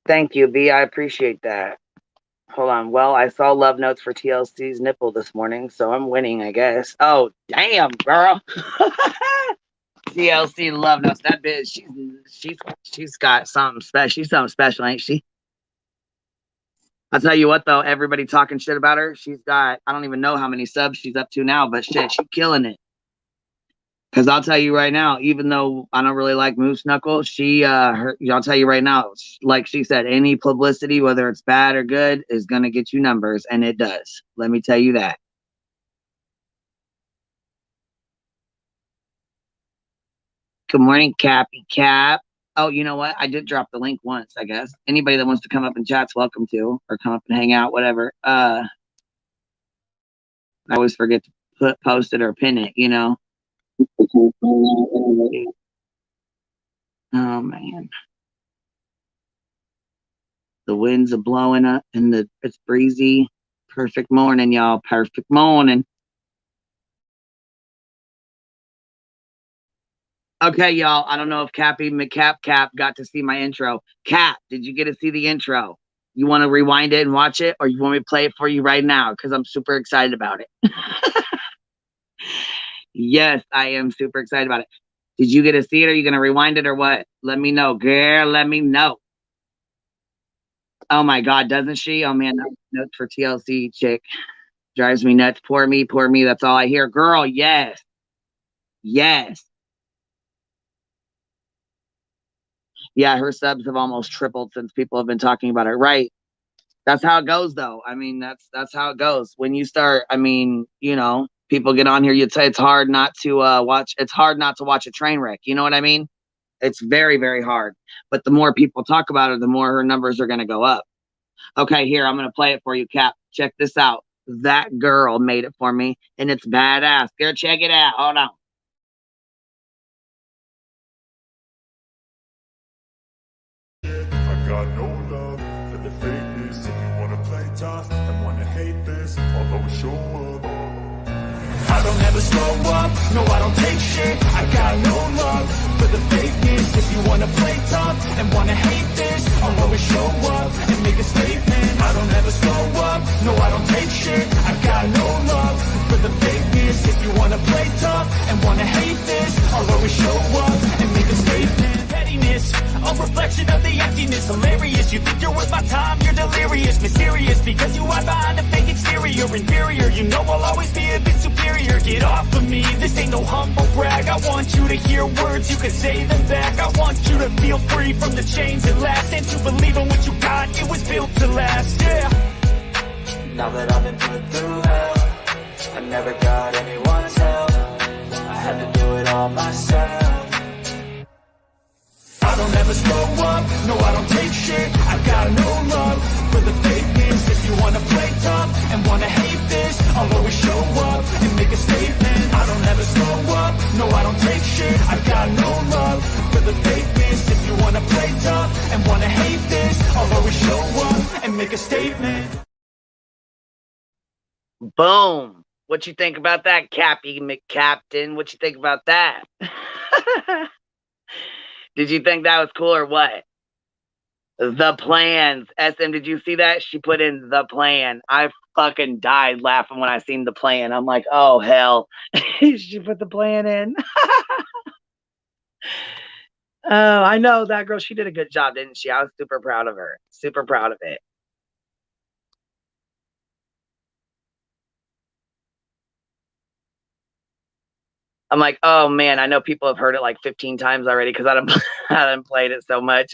Thank you, B. I appreciate that. Hold on. Well, I saw love notes for TLC's nipple this morning, so I'm winning, I guess. Oh, damn, girl. TLC love notes. That bitch, she's got something special. She's something special, ain't she? I'll tell you what, though, everybody talking shit about her. She's got, I don't even know how many subs she's up to now, but shit, she's killing it. Because I'll tell you right now, even though I don't really like Moose Knuckle, I'll tell you right now, like she said, any publicity, whether it's bad or good, is going to get you numbers, and it does. Let me tell you that. Good morning, Cappy Cap. Oh, you know what? I did drop the link once, I guess. Anybody that wants to come up and chat's welcome to, or come up and hang out, whatever. I always forget to post it or pin it, you know? Oh man, the winds are blowing up and it's breezy. Perfect morning, y'all. Perfect morning. Okay, y'all. I don't know if Cappy McCap got to see my intro. Cap, did you get to see the intro? You want to rewind it and watch it, or you want me to play it for you right now? Because I'm super excited about it. Yes, I am super excited about it. Did you get to see it? Are you going to rewind it or what? Let me know, girl. Let me know. Oh my God, doesn't she? Oh man, notes for TLC chick. Drives me nuts. Poor me, poor me. That's all I hear. Girl, yes. Yes. Yeah, her subs have almost tripled since people have been talking about it. Right. That's how it goes, though. I mean, that's how it goes. When you start, I mean, you know, people get on here, you'd say it's hard not to watch. It's hard not to watch a train wreck. You know what I mean? It's very, very hard. But the more people talk about it, the more her numbers are going to go up. Okay, here, I'm going to play it for you, Cap. Check this out. That girl made it for me, and it's badass. Go check it out. Hold on. I got no love for the fakeness. If you wanna play tough and wanna hate this, I'll always show up. I don't ever slow up, no I don't take shit. I got no love for the fakeness. If you wanna play tough and wanna hate this, I'll always show up and make a statement. I don't ever slow up, no I don't take shit. I got no love for the fakeness. If you wanna play tough and wanna hate this, I'll always show up and make a statement. Pettiness, I'll reflection of the emptiness. Hilarious, you think you're worth my time, you're delirious. Mysterious, because you hide behind a fake exterior. Inferior, you know I'll always be a bit superior. Get off of me, this ain't no humble brag. I want you to hear words, you can say them back. I want you to feel free from the chains that last, and to believe in what you got, it was built to last, yeah. Now that I've been put through hell, I never got anyone's help. I had to do it all myself. I don't ever slow up, no I don't take shit. I got no love for the fakeness. If you wanna play tough and wanna hate this, I'll always show up and make a statement. I don't ever slow up, no I don't take shit. I got no love for the fakeness. If you wanna play tough and wanna hate this, I'll always show up and make a statement. Boom. What you think about that, Cappy McCaptain? What you think about that? Did you think that was cool or what? The plans. SM, did you see that? She put in the plan. I fucking died laughing when I seen the plan. I'm like, oh, hell. She put the plan in. Oh, I know that girl. She did a good job, didn't she? I was super proud of her. Super proud of it. I'm like, oh man, I know people have heard it like 15 times already because I done played it so much.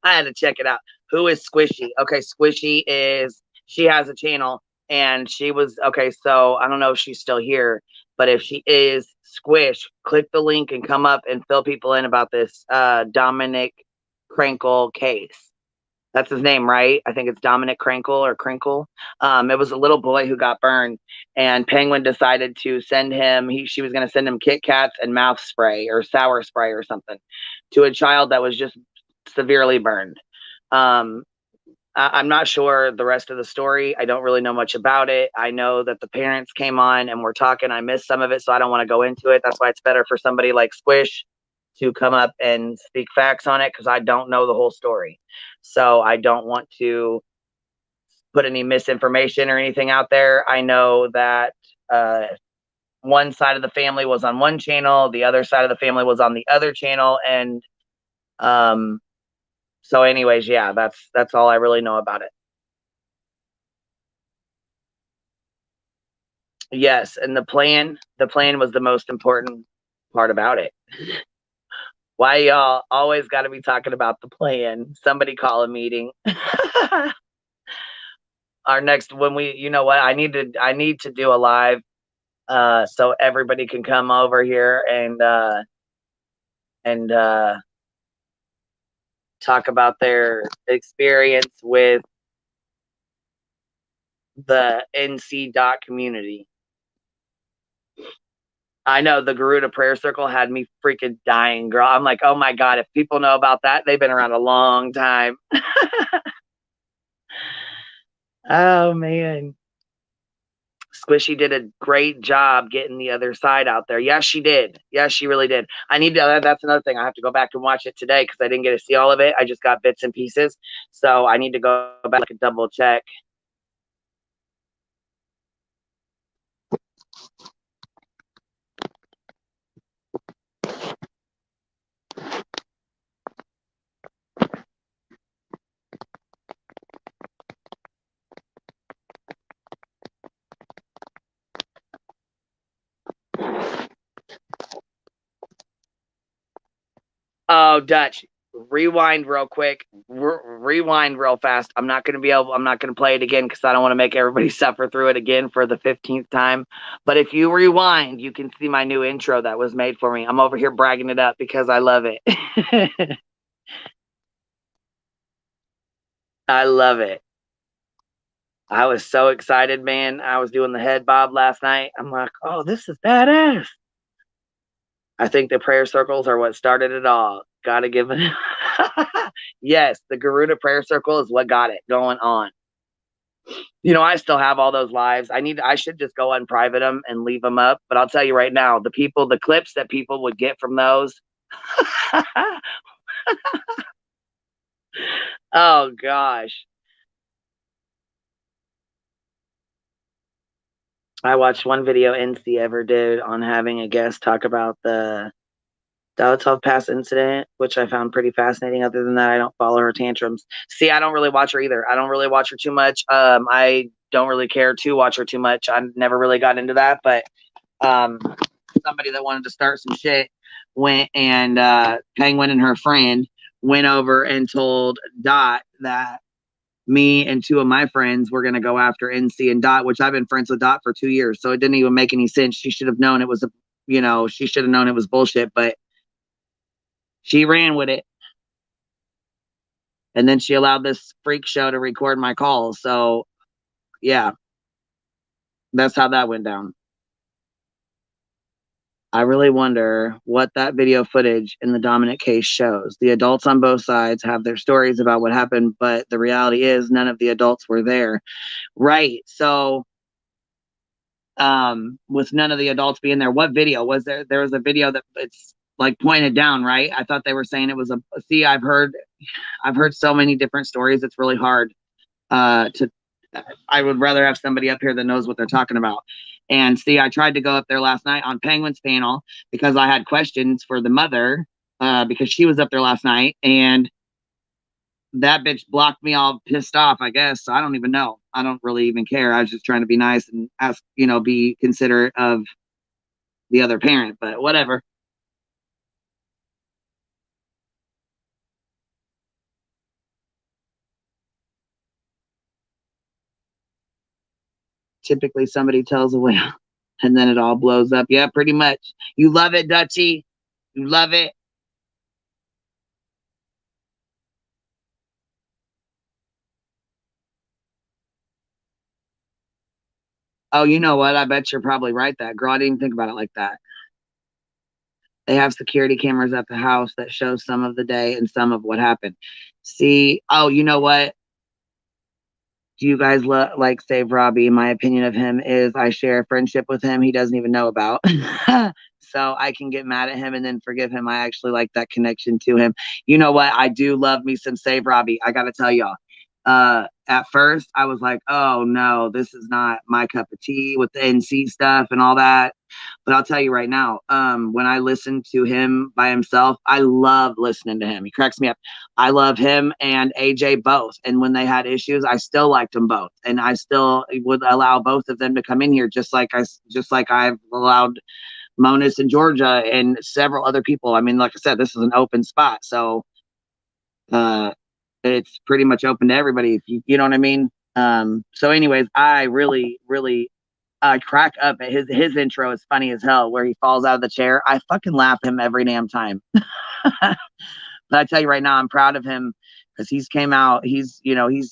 I had to check it out. Who is Squishy? Okay, Squishy is, she has a channel and she was, okay, so I don't know if she's still here, but if she is, Squish, click the link and come up and fill people in about this Dominic Krankle case. That's his name, right? I think it's Dominic Krankle or Crinkle. It was a little boy who got burned, and Penguin decided to send him, she was going to send him Kit Kats and mouth spray or sour spray or something to a child that was just severely burned. I'm not sure the rest of the story. I don't really know much about it. I know that the parents came on and were talking. I missed some of it, so I don't want to go into it. That's why it's better for somebody like Squish to come up and speak facts on it, because I don't know the whole story. So I don't want to put any misinformation or anything out there. I know that one side of the family was on one channel, the other side of the family was on the other channel, and so anyways, yeah, that's all I really know about it. Yes, and the plan was the most important part about it. Why y'all always got to be talking about the plan? Somebody call a meeting. Our next, when we, you know what, I need to do a live so everybody can come over here and talk about their experience with the NC dot community. I know the Garuda Prayer Circle had me freaking dying, girl. I'm like, oh my God, if people know about that, they've been around a long time. Oh man. Squishy did a great job getting the other side out there. Yes, she did. Yes, she really did. I need to, that's another thing. I have to go back and watch it today because I didn't get to see all of it. I just got bits and pieces. So I need to go back and double check. Oh, Dutch, rewind real quick. Rewind real fast. I'm not going to play it again because I don't want to make everybody suffer through it again for the 15th time. But if you rewind, you can see my new intro that was made for me. I'm over here bragging it up because I love it. I love it. I was so excited, man. I was doing the head bob last night. I'm like, oh, this is badass. I think the prayer circles are what started it all. Gotta give it. Yes, the Garuda Prayer Circle is what got it going on. You know, I still have all those lives. I should just go unprivate them and leave them up. But I'll tell you right now, the clips that people would get from those. Oh gosh. I watched one video NC ever did on having a guest talk about the Delative Pass incident, which I found pretty fascinating. Other than that, I don't follow her tantrums. See, I don't really watch her either. I don't really watch her too much. I don't really care to watch her too much. I never really got into that, but somebody that wanted to start some shit went and Penguin and her friend went over and told Dot that me and two of my friends were going to go after NC and Dot, which I've been friends with Dot for 2 years. So it didn't even make any sense. She should have known it was she should have known it was bullshit, but she ran with it. And then she allowed this freak show to record my calls. So yeah, that's how that went down. I really wonder what that video footage in the Dominic case shows. The adults on both sides have their stories about what happened, but the reality is none of the adults were there. Right. So with none of the adults being there, what video was there? There was a video that it's like pointed down, right? I thought they were saying it was a see, I've heard so many different stories. It's really hard to I would rather have somebody up here that knows what they're talking about. And see, I tried to go up there last night on Penguin's panel because I had questions for the mother because she was up there last night, and that bitch blocked me all pissed off, I guess. So I don't even know. I don't really even care. I was just trying to be nice and ask, be considerate of the other parent, but whatever. Typically somebody tells a whale and then it all blows up. Yeah, pretty much. You love it, Dutchie. You love it. Oh, you know what? I bet you're probably right, that girl. I didn't even think about it like that. They have security cameras at the house that show some of the day and some of what happened. See, oh, you know what? Do you guys like Save Robbie? My opinion of him is I share a friendship with him he doesn't even know about. So I can get mad at him and then forgive him. I actually like that connection to him. You know what? I do love me some Save Robbie. I got to tell y'all. At first, I was like, oh no, this is not my cup of tea with the NC stuff and all that. But I'll tell you right now, when I listen to him by himself, I love listening to him. He cracks me up. I love him and AJ both. And when they had issues, I still liked them both. And I still would allow both of them to come in here, just like I've allowed Monis and Georgia and several other people. I mean, like I said, this is an open spot. So uh it's pretty much open to everybody, if you know what I mean. So anyways, I really, really crack up at his intro is funny as hell, where he falls out of the chair. I fucking laugh at him every damn time. But I tell you right now, I'm proud of him because he's came out. He's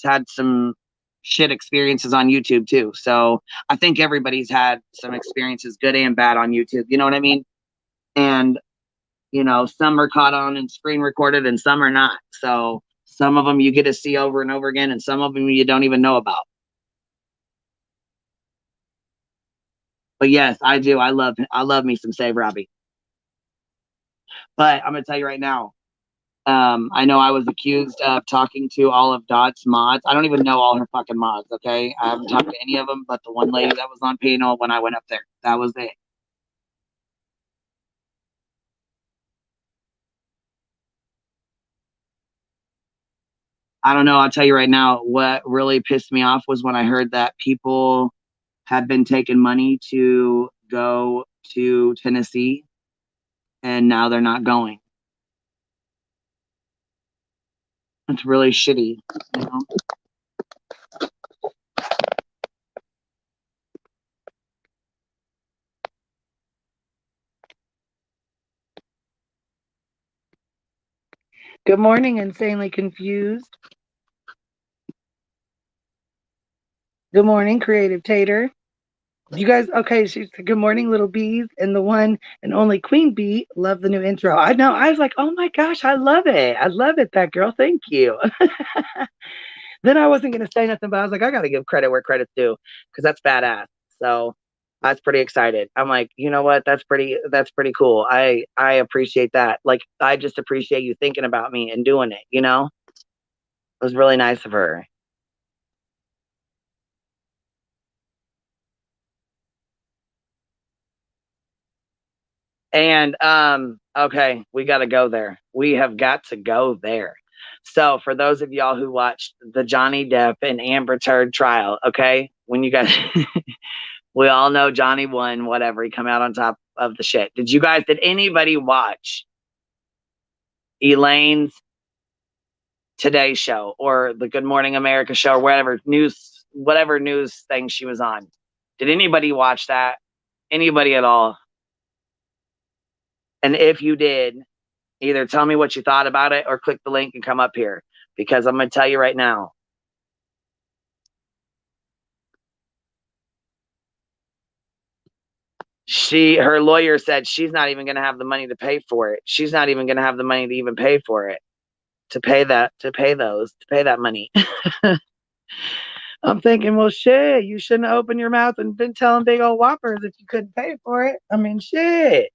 had some shit experiences on YouTube too. So I think everybody's had some experiences, good and bad, on YouTube. You know what I mean? And some are caught on and screen recorded, and some are not. So some of them you get to see over and over again, and some of them you don't even know about. But yes, I do. I love me some Save Robbie. But I'm gonna tell you right now, I know I was accused of talking to all of Dot's mods. I don't even know all her fucking mods, okay? I haven't talked to any of them but the one lady that was on panel when I went up there. That was it. I don't know. I'll tell you right now, what really pissed me off was when I heard that people had been taking money to go to Tennessee and now they're not going. It's really shitty, you know? Good morning, Insanely Confused. Good morning, Creative Tater. You guys, okay, she's good morning, little bees, and the one and only Queen Bee. Love the new intro. I know. I was like, oh my gosh, I love it. I love it, that girl. Thank you. Then I wasn't gonna say nothing, but I was like, I gotta give credit where credit's due because that's badass. So I was pretty excited. I'm like, you know what? That's pretty cool. I appreciate that. Like, I just appreciate you thinking about me and doing it, you know? It was really nice of her. And Okay, we got to go there. We have got to go there. So, for those of y'all who watched the Johnny Depp and Amber Heard trial, okay, when you guys, we all know Johnny won, whatever, he come out on top of the shit. Did anybody watch Elaine's Today show or the Good Morning America show or whatever news thing she was on? Did anybody watch that? Anybody at all? And if you did, either tell me what you thought about it or click the link and come up here, because I'm going to tell you right now. Her lawyer said she's not even going to have the money to pay for it. She's not even going to have the money to even pay for it, to pay that money. I'm thinking, well, shit, you shouldn't have opened your mouth and been telling big old whoppers if you couldn't pay for it. I mean, shit.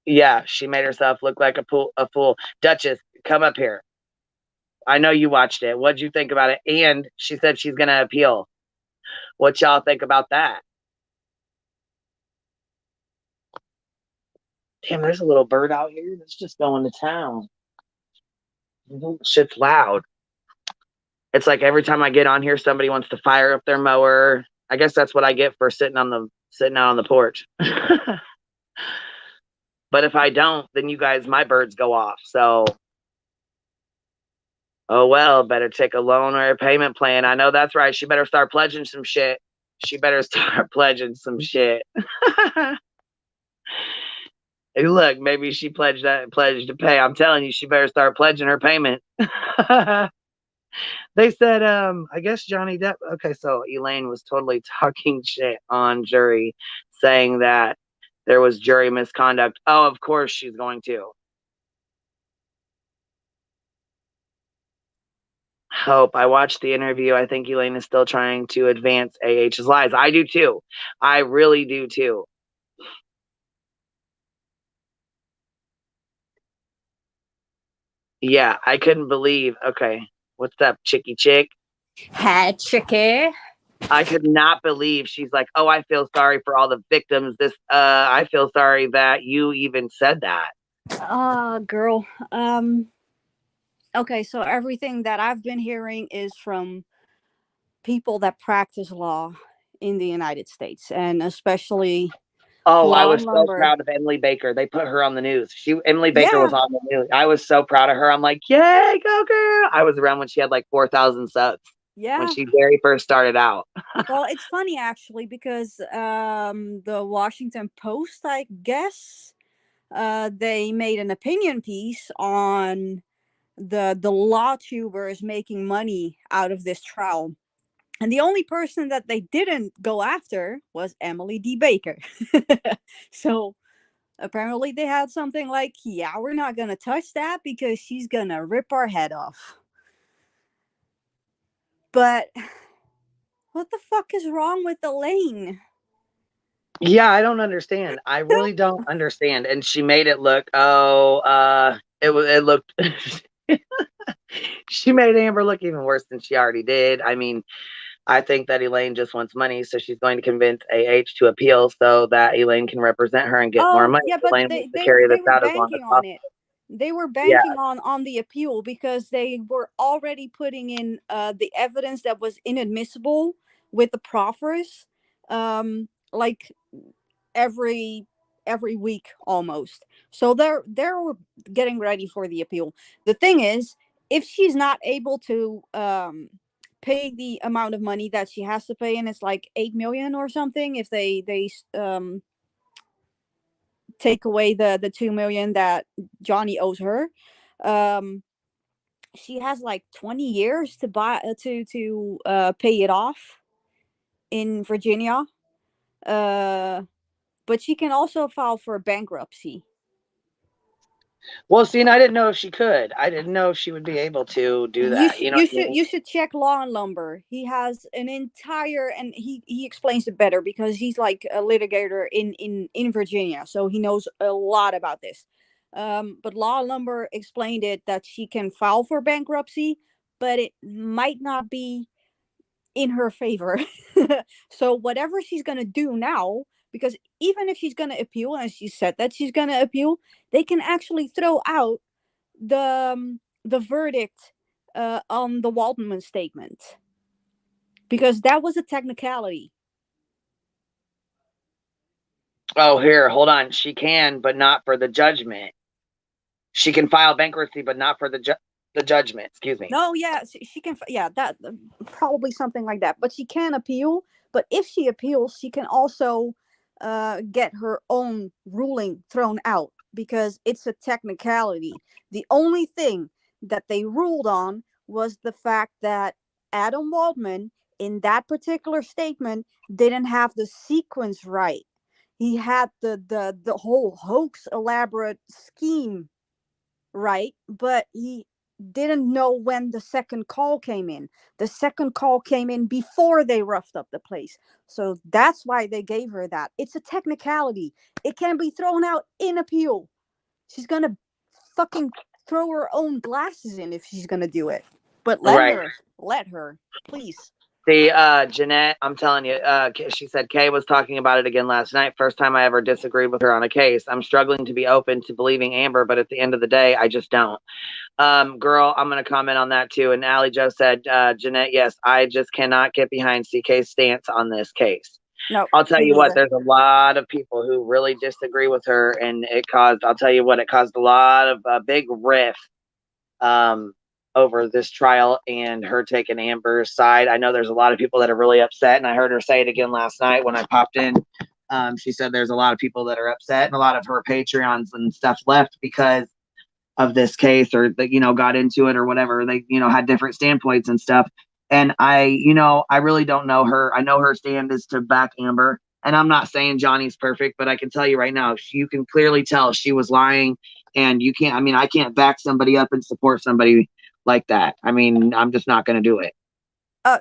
Yeah, she made herself look like a fool. Duchess, come up here. I know you watched it. What'd you think about it? And she said she's going to appeal. What y'all think about that? Damn, there's a little bird out here that's just going to town. Shit's loud. It's like every time I get on here, somebody wants to fire up their mower. I guess that's what I get for sitting out on the porch. But if I don't, then my birds go off. So, oh well, better take a loan or a payment plan. I know that's right. She better start pledging some shit. Hey, look, maybe she pledged to pay. I'm telling you, she better start pledging her payment. They said, I guess Johnny Depp. Okay, so Elaine was totally talking shit on jury, saying that there was jury misconduct. Oh, of course she's going to. Hope. I watched the interview. I think Elaine is still trying to advance AH's lies. I do too. I really do too. Yeah, I couldn't believe. Okay, what's up, chicky chick? Hi, chicky. I could not believe she's like, oh, I feel sorry for all the victims. I feel sorry that you even said that. Girl. Okay, so everything that I've been hearing is from people that practice law in the United States, and especially I was so proud of Emily Baker. They put her on the news. Emily Baker was on the news. I was so proud of her. I'm like, yay, go girl. I was around when she had like 4,000 subs. Yeah. When she very first started out. Well, it's funny actually because the Washington Post, I guess, they made an opinion piece on the Lawtubers making money out of this trial. And the only person that they didn't go after was Emily D. Baker. So apparently they had something like, yeah, we're not going to touch that because she's going to rip our head off. But what the fuck is wrong with Elaine? Yeah, I don't understand. I really don't understand. And she made it look, it looked, she made Amber look even worse than she already did. I mean, I think that Elaine just wants money, so she's going to convince AH to appeal so that Elaine can represent her and get more money. Yeah, but they were banking on it. They were banking on the appeal because they were already putting in the evidence that was inadmissible with the proffers, like every week almost. So they're getting ready for the appeal. The thing is, if she's not able to pay the amount of money that she has to pay, and it's like 8 million or something, if they take away the 2 million that Johnny owes her, she has like 20 years to pay it off in Virginia. But she can also file for bankruptcy. Well, see, and I didn't know if she could. I didn't know if she would be able to do that. You should check Law and Lumber. He has an entire, and he explains it better because he's like a litigator in Virginia, so he knows a lot about this. But Law and Lumber explained it that she can file for bankruptcy, but it might not be in her favor. So whatever she's going to do now, because even if she's going to appeal, and she said that she's going to appeal, they can actually throw out the verdict on the Waldman statement, because that was a technicality. Oh, here, hold on. She can, but not for the judgment. She can file bankruptcy, but not for the judgment. Excuse me. No, yeah, she can. Yeah, that probably something like that. But she can appeal. But if she appeals, she can also get her own ruling thrown out, because it's a technicality. The only thing that they ruled on was the fact that Adam Waldman, in that particular statement, didn't have the sequence right. He had the whole hoax elaborate scheme right, but he didn't know when the second call came in. The second call came in before they roughed up the place. So that's why they gave her that. It's a technicality. It can be thrown out in appeal. She's going to fucking throw her own glasses in if she's going to do it. But let her, please. See, Jeanette, I'm telling you, she said Kay was talking about it again last night. First time I ever disagreed with her on a case. I'm struggling to be open to believing Amber, but at the end of the day, I just don't. Girl, I'm going to comment on that too. And Allie Joe said, Jeanette, yes, I just cannot get behind CK's stance on this case. No, I'll tell you what, there's a lot of people who really disagree with her, and it caused a lot of big riff over this trial and her taking Amber's side. I know there's a lot of people that are really upset, and I heard her say it again last night when I popped in. She said there's a lot of people that are upset, and a lot of her Patreons and stuff left because of this case, or that, got into it or whatever. They, had different standpoints and stuff. And I really don't know her. I know her stand is to back Amber. And I'm not saying Johnny's perfect, but I can tell you right now, you can clearly tell she was lying. And I can't back somebody up and support somebody like that. I'm just not going to do it.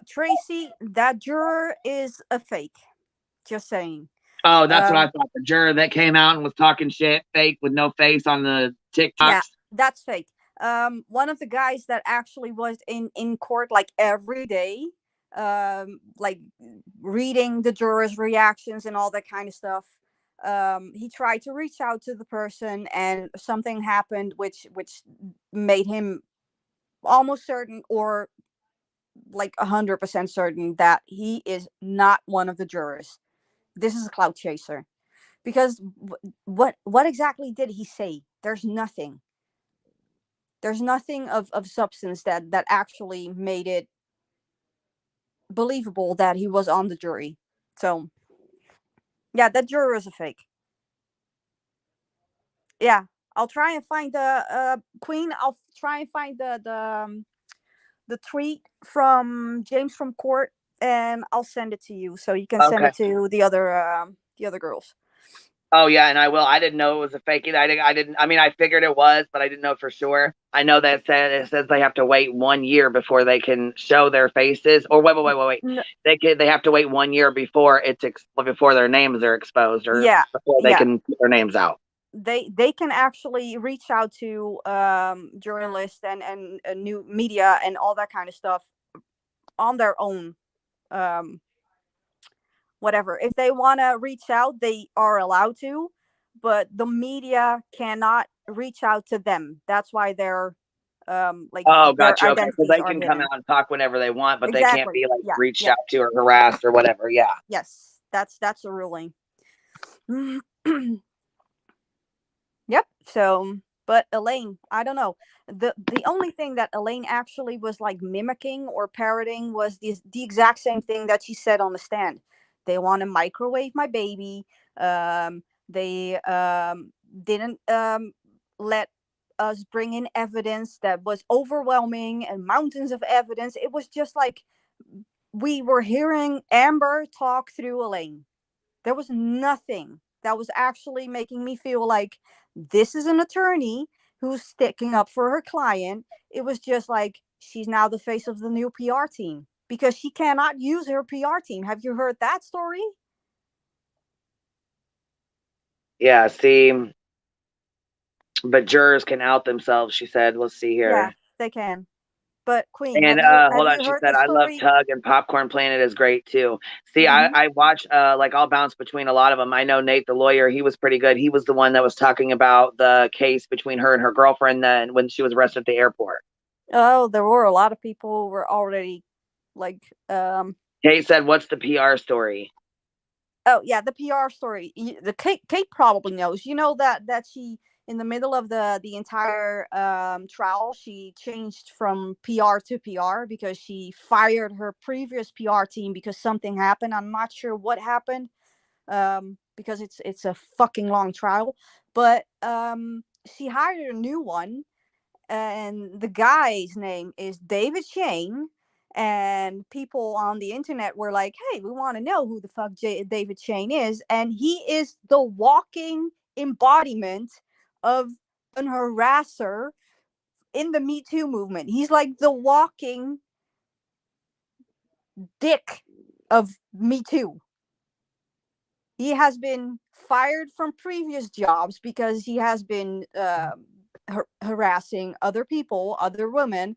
Tracy, that juror is a fake. Just saying. Oh, that's what I thought. The juror that came out and was talking shit, fake with no face on the TikToks. Yeah, that's fake. One of the guys that actually was in court like every day, like reading the jurors' reactions and all that kind of stuff. He tried to reach out to the person, and something happened which made him almost certain, or like 100% certain, that he is not one of the jurors. This is a clout chaser. Because what exactly did he say? There's nothing of substance that actually made it believable that he was on the jury. So yeah, that juror is a fake. Yeah, I'll try and find the Queen. I'll try and find the tweet from James from court, and I'll send it to you so you can send it to the other girls. Oh yeah, and I will. I didn't know it was a fake. I figured it was, but I didn't know for sure. I know that it says they have to wait 1 year before they can show their faces. Or wait. No. They have to wait 1 year before before their names are exposed, or before they can put their names out. They can actually reach out to journalists and new media and all that kind of stuff on their own. Whatever. If they want to reach out, they are allowed to, but the media cannot reach out to them. That's why they're gotcha. Okay. So they can come out and talk whenever they want, but they can't be reached out to or harassed or whatever. Yeah. Yes, that's a ruling. Yep. So, but Elaine, I don't know. The only thing that Elaine actually was like mimicking or parroting was the exact same thing that she said on the stand. They want to microwave my baby. They didn't let us bring in evidence that was overwhelming and mountains of evidence. It was just like we were hearing Amber talk through Elaine. There was nothing that was actually making me feel like this is an attorney who's sticking up for her client. It was just like she's now the face of the new PR team because she cannot use her PR team. Have you heard that story? Yeah, see, but jurors can out themselves, she said. Let's see here. Yeah, they can. But Queen, And have hold on, you she heard said, the I love story? Tug and Popcorn Planet is great too. See, Mm-hmm. I watch like I'll bounce between a lot of them. I know Nate the lawyer, he was pretty good. He was the one that was talking about the case between her and her girlfriend then when she was arrested at the airport. Oh, there were a lot of people who were already like Kate said, what's the PR story? oh yeah, the PR story. The Kate probably knows. You know that she in the middle of the entire trial, she changed from PR to PR because she fired her previous PR team because something happened. I'm not sure what happened because it's a fucking long trial, but she hired a new one, and the guy's name is David Shane. And people on the internet were like, hey, we want to know who the fuck David Shane is. And he is the walking embodiment of an harasser in the Me Too movement. He's like the walking dick of Me Too. He has been fired from previous jobs because he has been harassing other people, other women.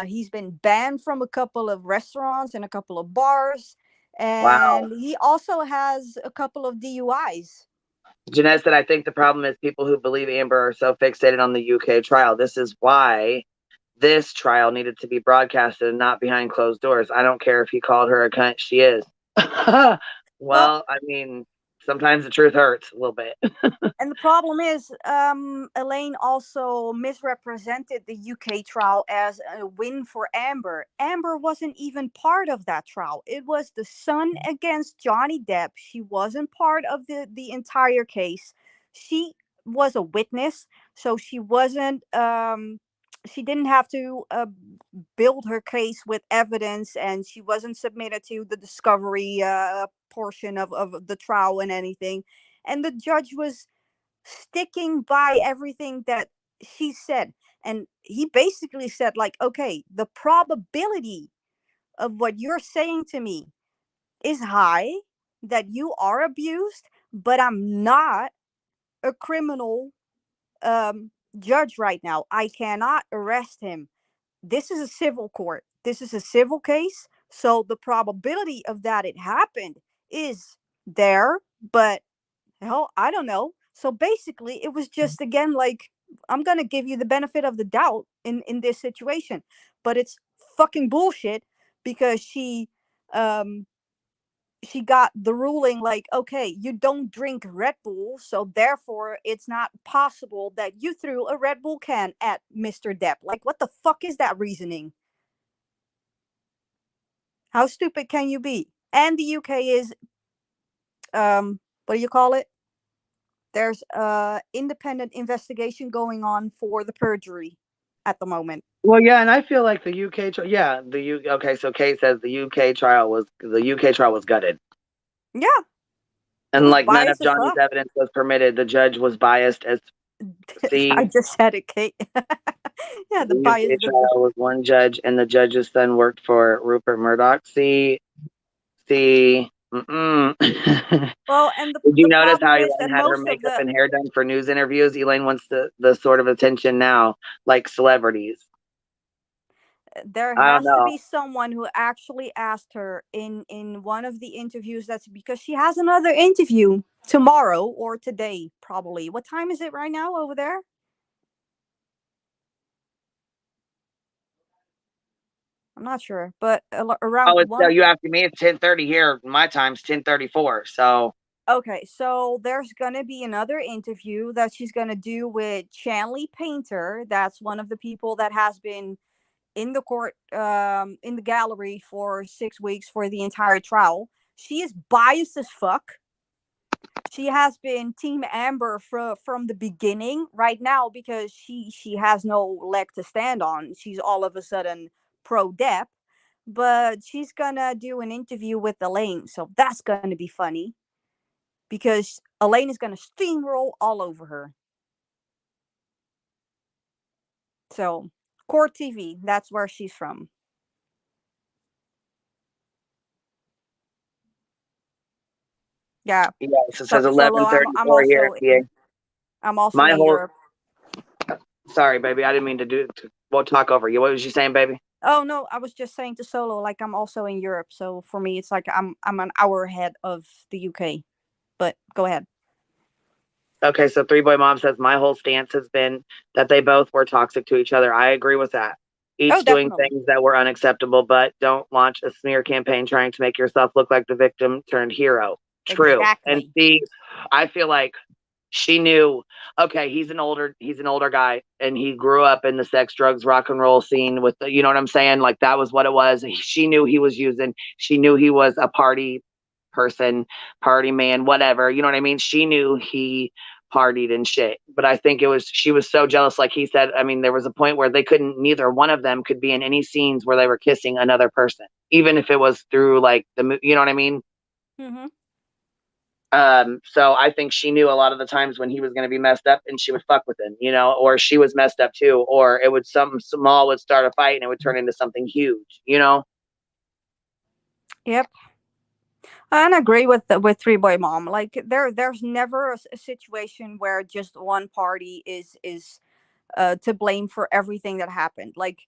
He's been banned from a couple of restaurants and a couple of bars. Wow. And he also has a couple of DUIs. Jeanette said, I think the problem is people who believe Amber are so fixated on the UK trial. This is why this trial needed to be broadcasted and not behind closed doors. I don't care if he called her a cunt. She is. Well, I mean, sometimes the truth hurts a little bit. And the problem is, Elaine also misrepresented the UK trial as a win for Amber. Amber wasn't even part of that trial. It was the son against Johnny Depp. She wasn't part of the entire case. She was a witness, so she wasn't. She didn't have to build her case with evidence, and she wasn't submitted to the discovery portion of the trial and anything. And the judge was sticking by everything that she said. And he basically said, like, okay, the probability of what you're saying to me is high that you are abused, but I'm not a criminal judge right now. I cannot arrest him. This is a civil court. This is a civil case. So the probability of that it happened is there, but hell, I don't know. So basically, it was just again like, I'm gonna give you the benefit of the doubt in this situation, but it's fucking bullshit because she got the ruling like, okay, you don't drink Red Bull, so therefore it's not possible that you threw a Red Bull can at Mr. Depp. Like, what the fuck is that reasoning? How stupid can you be? And the UK is what do you call it? There's a independent investigation going on for the perjury at the moment. Well, yeah, and I feel like the UK trial, yeah, okay, so Kate says the UK trial was gutted. Yeah. And like none of Johnny's evidence was permitted. The judge was biased as I just said it, Kate. Yeah, the bias. UK trial was one judge, and the judge's son worked for Rupert Murdoch. Well, and did you notice how Elaine had her makeup and hair done for news interviews? Elaine wants the sort of attention now, like celebrities. There has to be someone who actually asked her in one of the interviews. That's because she has another interview tomorrow or today, probably. What time is it right now over there? I'm not sure, but around. Oh, so you asking me? It's 10:30 here. My time's 10:34. So okay, so there's gonna be another interview that she's gonna do with Chanley Painter. That's one of the people that has been in the court, in the gallery for 6 weeks for the entire trial. She is biased as fuck. She has been Team Amber from the beginning. Right now, because she has no leg to stand on, she's all of a sudden pro Depp. But she's gonna do an interview with Elaine, so that's gonna be funny because Elaine is gonna steamroll all over her. So, Court TV, that's where she's from. Yeah. Yeah, so it says 11:34 here. I'm also in Europe. Sorry, baby. I didn't mean to we'll talk over you. What was you saying, baby? Oh no, I was just saying to Solo, like I'm also in Europe, so for me it's like I'm an hour ahead of the UK. But go ahead. Okay, so Three Boy Mom says my whole stance has been that they both were toxic to each other. I agree with that. Oh, Each doing definitely. things that were unacceptable, but don't launch a smear campaign trying to make yourself look like the victim turned hero. True. And Exactly. see, I feel like she knew, okay, he's an older guy and he grew up in the sex, drugs, rock and roll scene with the, you know what I'm saying? Like that was what it was. She knew he was using, she knew he was a party person, party man, whatever. You know what I mean? She knew he partied and shit. But I think it was, she was so jealous. Like he said, I mean, there was a point where they couldn't, neither one of them could be in any scenes where they were kissing another person, even if it was through like the, you know what I mean? Mm-hmm. So I think she knew a lot of the times when he was going to be messed up and she would fuck with him, you know, or she was messed up too, or it would, something small would start a fight and it would turn into something huge, you know? Yep. And I agree with Three Boy Mom. Like there's never a situation where just one party is to blame for everything that happened. Like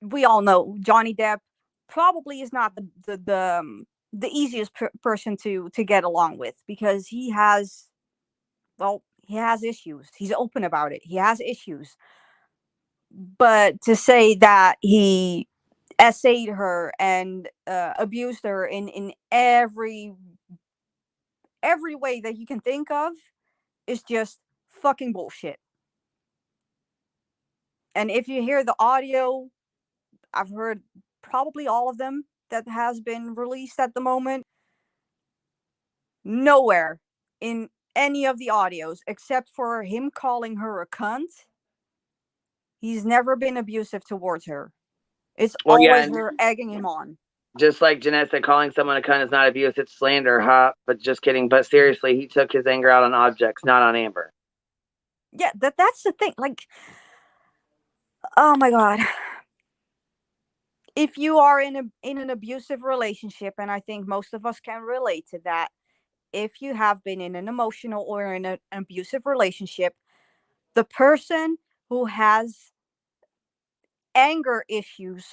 we all know Johnny Depp probably is not the easiest person to get along with, because he has, well, he has issues. He's open about it. He has issues. But to say that he essayed her and abused her in every way that you can think of is just fucking bullshit. And if you hear the audio, I've heard probably all of them that has been released at the moment. Nowhere in any of the audios, except for him calling her a cunt, he's never been abusive towards her. It's Well, yeah. always And her egging him on. just like Jeanette said, calling someone a cunt is not abuse, it's slander, huh? But just kidding. But seriously, he took his anger out on objects, not on Amber. Yeah, that's the thing. Like, oh my god. If you are in an abusive relationship, and I think most of us can relate to that, if you have been in an emotional or in an abusive relationship, the person who has anger issues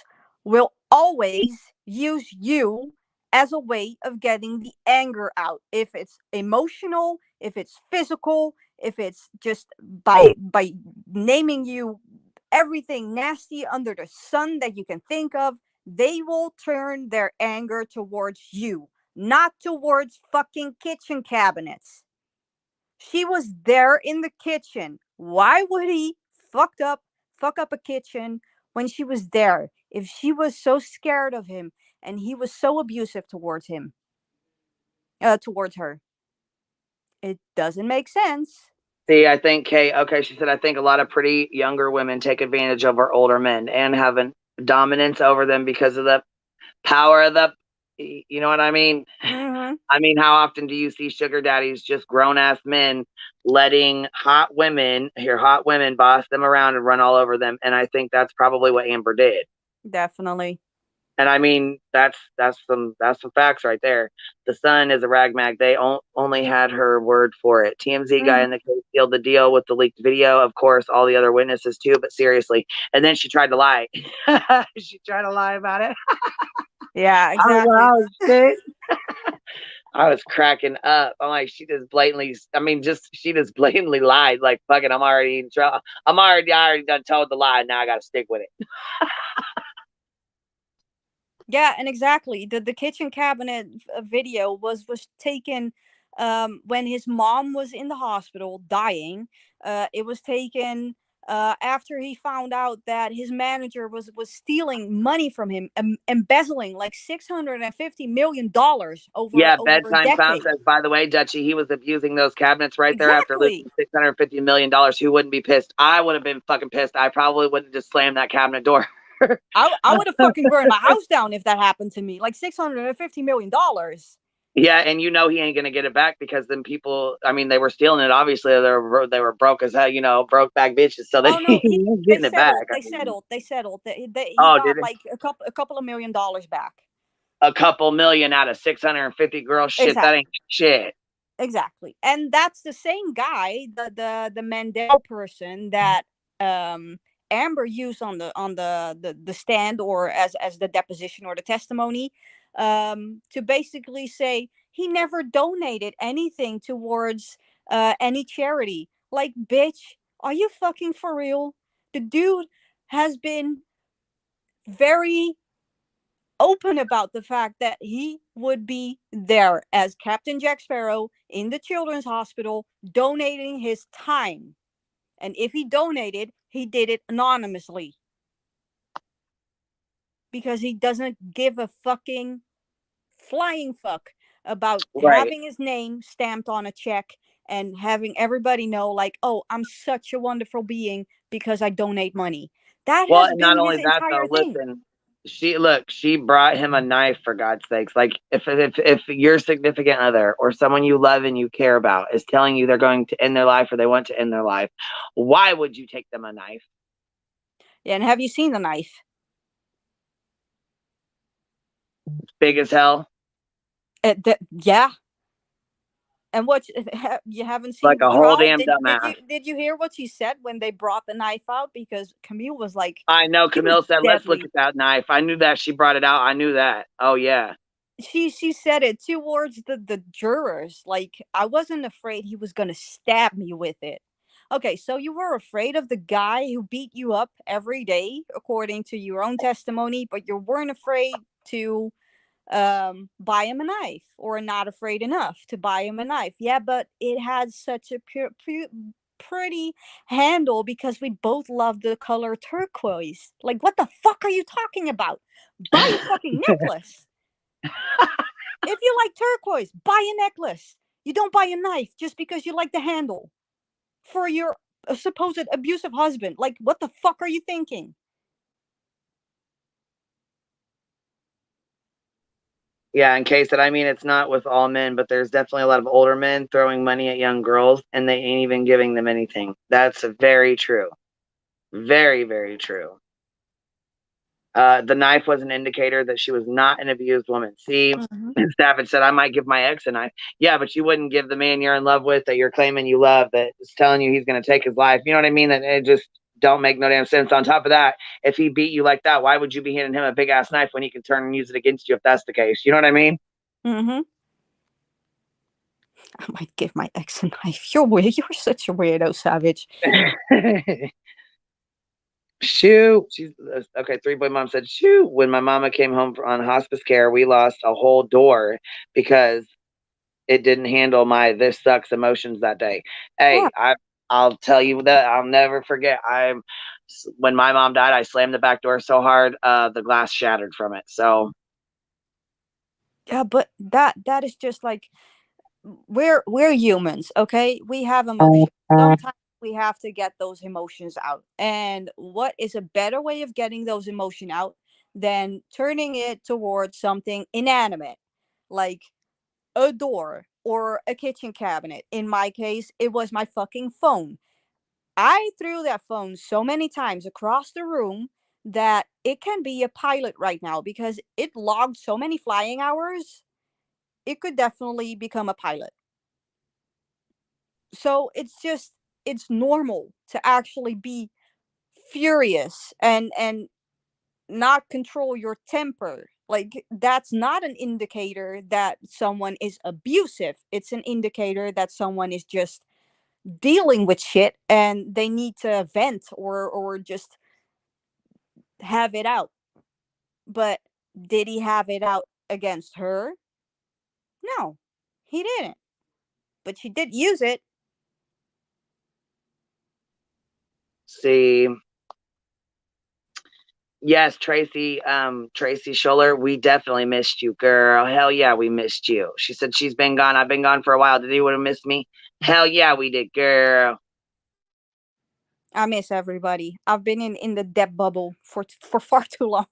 will always use you as a way of getting the anger out. If it's emotional, if it's physical, if it's just by naming you everything nasty under the sun that you can think of, they will turn their anger towards you, not towards fucking kitchen cabinets. She was there in the kitchen. Why would he fuck up a kitchen when she was there? If she was so scared of him and he was so abusive towards towards her, it doesn't make sense. See, I think Kay, okay, she said, I think a lot of pretty younger women take advantage of our older men and have a dominance over them because of the power of the, you know what I mean? Mm-hmm. I mean, how often do you see sugar daddies, just grown ass men, letting hot women boss them around and run all over them? And I think that's probably what Amber did. Definitely. And I mean, that's some facts right there. The Sun is a rag mag. They only had her word for it. TMZ guy Mm-hmm. in the case sealed the deal with the leaked video. Of course, all the other witnesses too. But seriously, and then she tried to lie. She tried to lie about it. Yeah, I was exactly. like, oh shit. I was cracking up. I'm like, she just blatantly. I mean, she just blatantly lied. Like, fucking, I'm already in trouble. I already done told the lie. Now I got to stick with it. Yeah, and exactly. The kitchen cabinet video was taken when his mom was in the hospital dying. It was taken after he found out that his manager was stealing money from him, embezzling like $650 million Yeah, over a Bedtime Clown decade. says, by the way, Dutchy, he was abusing those cabinets right there after Exactly. losing $650 million. Who wouldn't be pissed? I would have been fucking pissed. I probably wouldn't have just slammed that cabinet door. I would have fucking burned my house down if that happened to me. Like $650 million. Yeah, and you know he ain't gonna get it back because then people, I mean, they were stealing it. Obviously, they were broke as hell, you know, broke back bitches. So Oh no, he ain't they getting it back. settled. I They mean, settled. They settled. He oh, got did it? like a couple of $1 million back. A couple million out of 650 girls? Shit, that Exactly. ain't shit. Exactly. And that's the same guy, the Mandel person that Amber used on the stand, or as the deposition or the testimony, to basically say he never donated anything towards any charity. Like, bitch, are you fucking for real? The dude has been very open about the fact that he would be there as Captain Jack Sparrow in the children's hospital, donating his time. And if he donated, he did it anonymously, because he doesn't give a fucking flying fuck about having his name stamped on a check and having everybody know, like, oh, I'm such a wonderful being because I donate money. That has been not only his that, entire though, thing. listen, she brought him a knife, for God's sakes. Like, if your significant other or someone you love and you care about is telling you they're going to end their life or they want to end their life, why would you take them a knife? Yeah, and have you seen the knife? It's big as hell. Yeah. And what you haven't seen Like the a whole trial? damn dumbass. Did you hear what she said when they brought the knife out? Because Camille was like, I know. Camille said, "Let's look deadly. at that knife." I knew that. She brought it out. I knew that. Oh yeah. She said it towards the jurors, like, I wasn't afraid he was gonna stab me with it. Okay, so you were afraid of the guy who beat you up every day, according to your own testimony, but you weren't afraid to buy him a knife, or not afraid enough to buy him a knife. Yeah, but it had such a pretty handle because we both love the color turquoise. Like, what the fuck are you talking about? Buy a fucking necklace. If you like turquoise, buy a necklace. You don't buy a knife just because you like the handle for your supposed abusive husband. Like, what the fuck are you thinking? Yeah, in case that, I mean, it's not with all men, but there's definitely a lot of older men throwing money at young girls and they ain't even giving them anything. That's very true. Very, very true. The knife was an indicator that she was not an abused woman. See, Savage said, I might give my ex a knife. Yeah, but you wouldn't give the man you're in love with, that you're claiming you love, that is telling you he's going to take his life. You know what I mean? That it just don't make no damn sense. On top of that, if he beat you like that, why would you be handing him a big ass knife when he can turn and use it against you if that's the case? You know what I mean? Mm-hmm. I might give my ex a knife. You're weird. You're such a weirdo, Savage. Shoot. She's okay. 3 Boy Mom said, shoot. When my mama came home on hospice care, we lost a whole door because it didn't handle my this sucks emotions that day. Hey, I'll tell you that I'll never forget. When my mom died, I slammed the back door so hard, the glass shattered from it. So yeah, but that is just like, we're humans, okay? We have emotions. Sometimes we have to get those emotions out. And what is a better way of getting those emotions out than turning it towards something inanimate, like a door or a kitchen cabinet? In my case, it was my fucking phone. I threw that phone so many times across the room that it can be a pilot right now, because it logged so many flying hours. It could definitely become a pilot. So it's normal to actually be furious and not control your temper. Like, that's not an indicator that someone is abusive. It's an indicator that someone is just dealing with shit and they need to vent, or just have it out. But did he have it out against her? No, he didn't. But she did use it. see. Yes, Tracy Scholler, we definitely missed you, girl. Hell yeah, we missed you. She said she's been gone. I've been gone for a while. Did anyone miss me? Hell yeah, we did, girl. I miss everybody. I've been in the Depp bubble for far too long.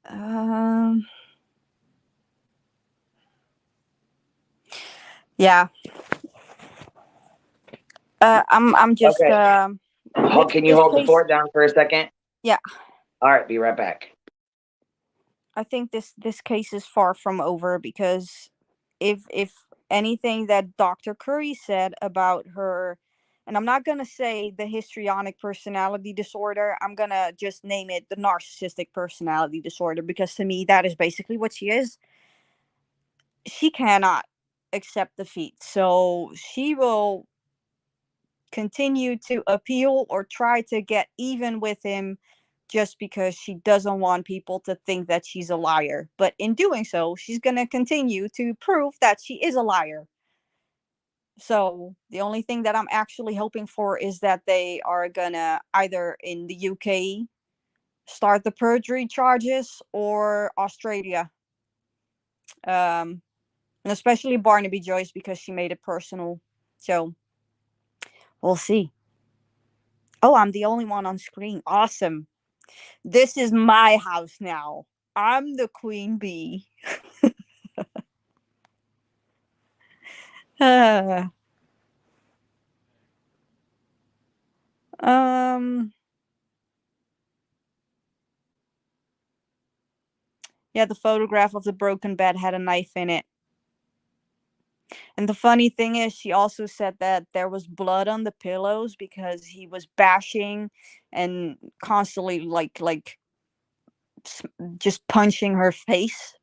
um, yeah. I'm just Okay. Can you hold the fort down for a second? Yeah. All right, be right back. I think this case is far from over, because if anything that Dr. Curry said about her, and I'm not going to say the histrionic personality disorder, I'm going to just name it the narcissistic personality disorder, because to me, that is basically what she is. She cannot accept defeat. So she will continue to appeal or try to get even with him just because she doesn't want people to think that she's a liar. But in doing so, she's going to continue to prove that she is a liar. So the only thing that I'm actually hoping for is that they are going to either in the UK start the perjury charges, or Australia. And especially Barnaby Joyce, because she made it personal. So we'll see. Oh, I'm the only one on screen. Awesome. This is my house now. I'm the queen bee. um yeah, the photograph of the broken bed had a knife in it. And the funny thing is, she also said that there was blood on the pillows because he was bashing and constantly like just punching her face.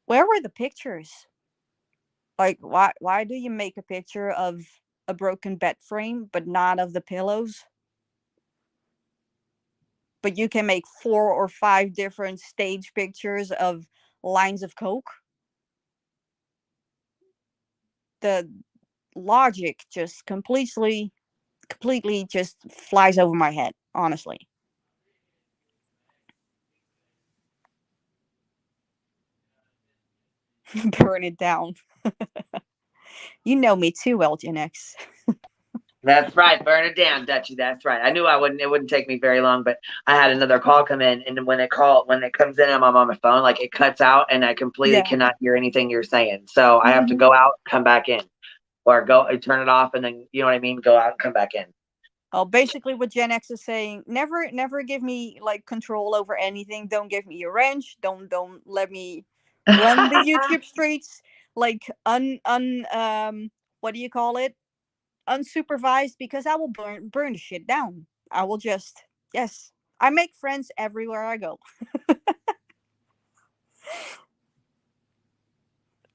Where were the pictures? Like, why do you make a picture of a broken bed frame but not of the pillows? But you can make 4 or 5 different stage pictures of lines of coke. The logic just completely just flies over my head, honestly. Burn it down. You know me too well, Gen X. That's right. Burn it down, Dutchy. That's right. I knew it wouldn't take me very long, but I had another call come in, and when it comes in, I'm on my phone, like it cuts out and I completely cannot hear anything you're saying. So I have to go out, come back in, or go turn it off, and then, you know what I mean? Go out and come back in. Oh, basically what Gen X is saying, never give me like control over anything. Don't give me a wrench. Don't let me run the YouTube streets like what do you call it? Unsupervised, because I will burn the shit down. I will just, yes. I make friends everywhere I go.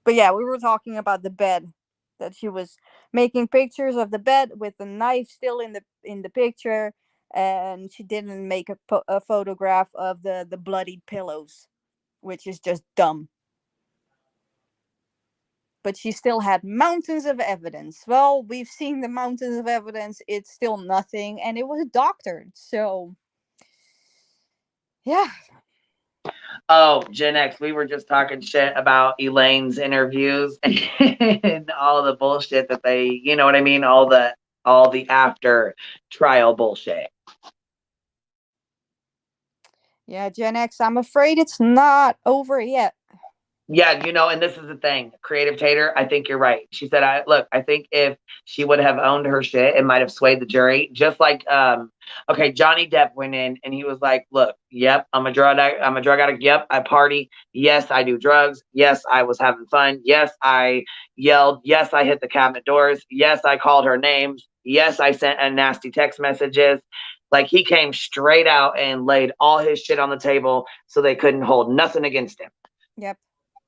But yeah, we were talking about the bed, that she was making pictures of the bed with the knife still in the picture, and she didn't make a photograph of the bloodied pillows, which is just dumb. But she still had mountains of evidence. Well, we've seen the mountains of evidence. It's still nothing, and it was doctored. So yeah. Oh, Gen X, we were just talking shit about Elaine's interviews and all the bullshit that they, you know what I mean? All the after trial bullshit. Yeah, Gen X, I'm afraid it's not over yet. Yeah, and this is the thing, Creative Tater, I think you're right. She said, I think if she would have owned her shit, it might have swayed the jury. Just like, okay, Johnny Depp went in and he was like, look, yep, I'm a drug addict. Yep, I party. Yes, I do drugs. Yes, I was having fun. Yes, I yelled. Yes, I hit the cabinet doors. Yes, I called her names. Yes, I sent nasty text messages. Like, he came straight out and laid all his shit on the table so they couldn't hold nothing against him. Yep.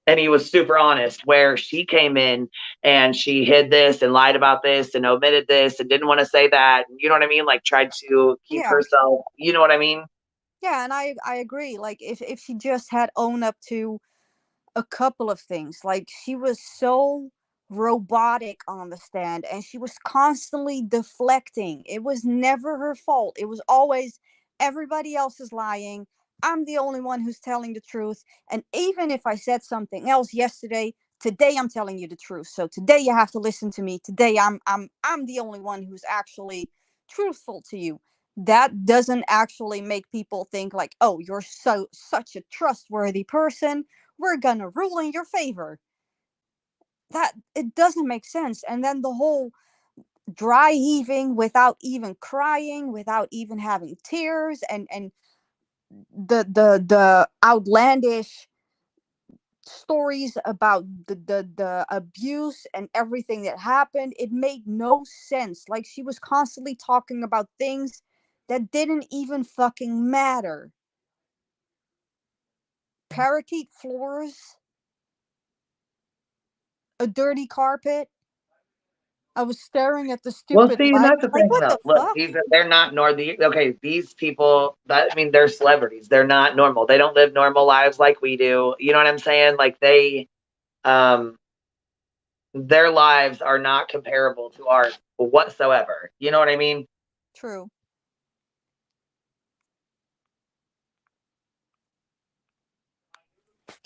And he was super honest, where she came in and she hid this and lied about this and omitted this and didn't want to say that. You know what I mean? Like, tried to keep herself, you know what I mean? Yeah, and I agree. Like, if she just had owned up to a couple of things. Like, she was so robotic on the stand, and she was constantly deflecting. It was never her fault. It was always everybody else is lying. I'm the only one who's telling the truth. And even if I said something else yesterday, today I'm telling you the truth. So today you have to listen to me. Today I'm the only one who's actually truthful to you. That doesn't actually make people think like, oh, you're such a trustworthy person, we're gonna rule in your favor. That it doesn't make sense. And then the whole dry heaving without even crying, without even having tears, and the outlandish stories about the abuse and everything that happened. It made no sense. Like, she was constantly talking about things that didn't even fucking matter. Parakeet floors, a dirty carpet. I was staring at the Well, stupid see, and light. that's the Like, thing, what though. the Look, fuck? they're not okay, these people, that, I mean, they're celebrities. They're not normal. They don't live normal lives like we do. You know what I'm saying? Like, um, their lives are not comparable to ours whatsoever. You know what I mean? True.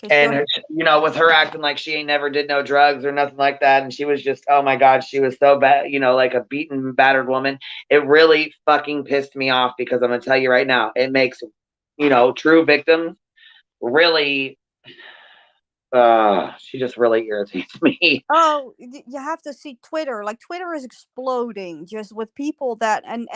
And you know, with her acting like she ain't never did no drugs or nothing like that, and she was just, oh my god, she was so bad, you know, like a beaten, battered woman. It really fucking pissed me off, because I'm gonna tell you right now, it makes, you know, true victims really. She just really irritates me. Oh, you have to see Twitter. Like, Twitter is exploding just with people that, and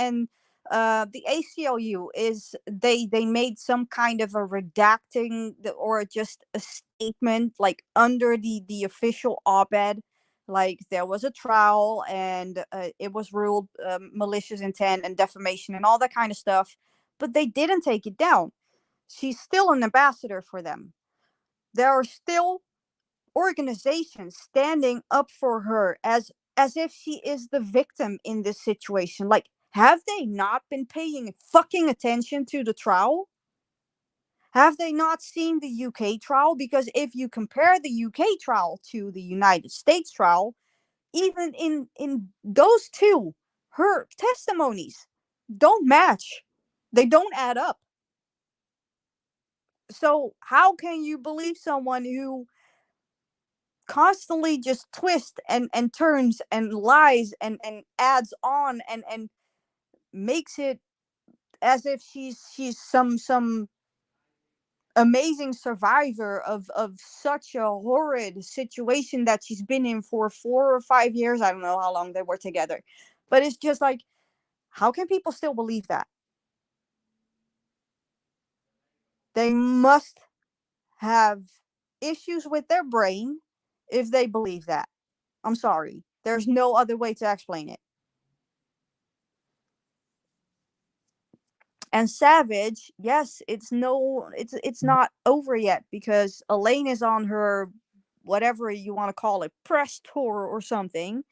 the ACLU is, they made some kind of a redacting or just a statement, like, under the official op-ed. Like, there was a trial, and it was ruled malicious intent and defamation and all that kind of stuff, but they didn't take it down. She's still an ambassador for them. There are still organizations standing up for her as if she is the victim in this situation. Like, have they not been paying fucking attention to the trial? Have they not seen the UK trial? Because if you compare the UK trial to the United States trial, even in those two, her testimonies don't match. They don't add up. So how can you believe someone who constantly just twists and turns and lies and adds on and makes it as if she's some amazing survivor of such a horrid situation that she's been in for 4 or 5 years? I don't know how long they were together, but it's just like, how can people still believe that? They must have issues with their brain if they believe that. I'm sorry, there's no other way to explain it. And Savage, yes, it's not over yet, because Elaine is on her, whatever you want to call it, press tour or something.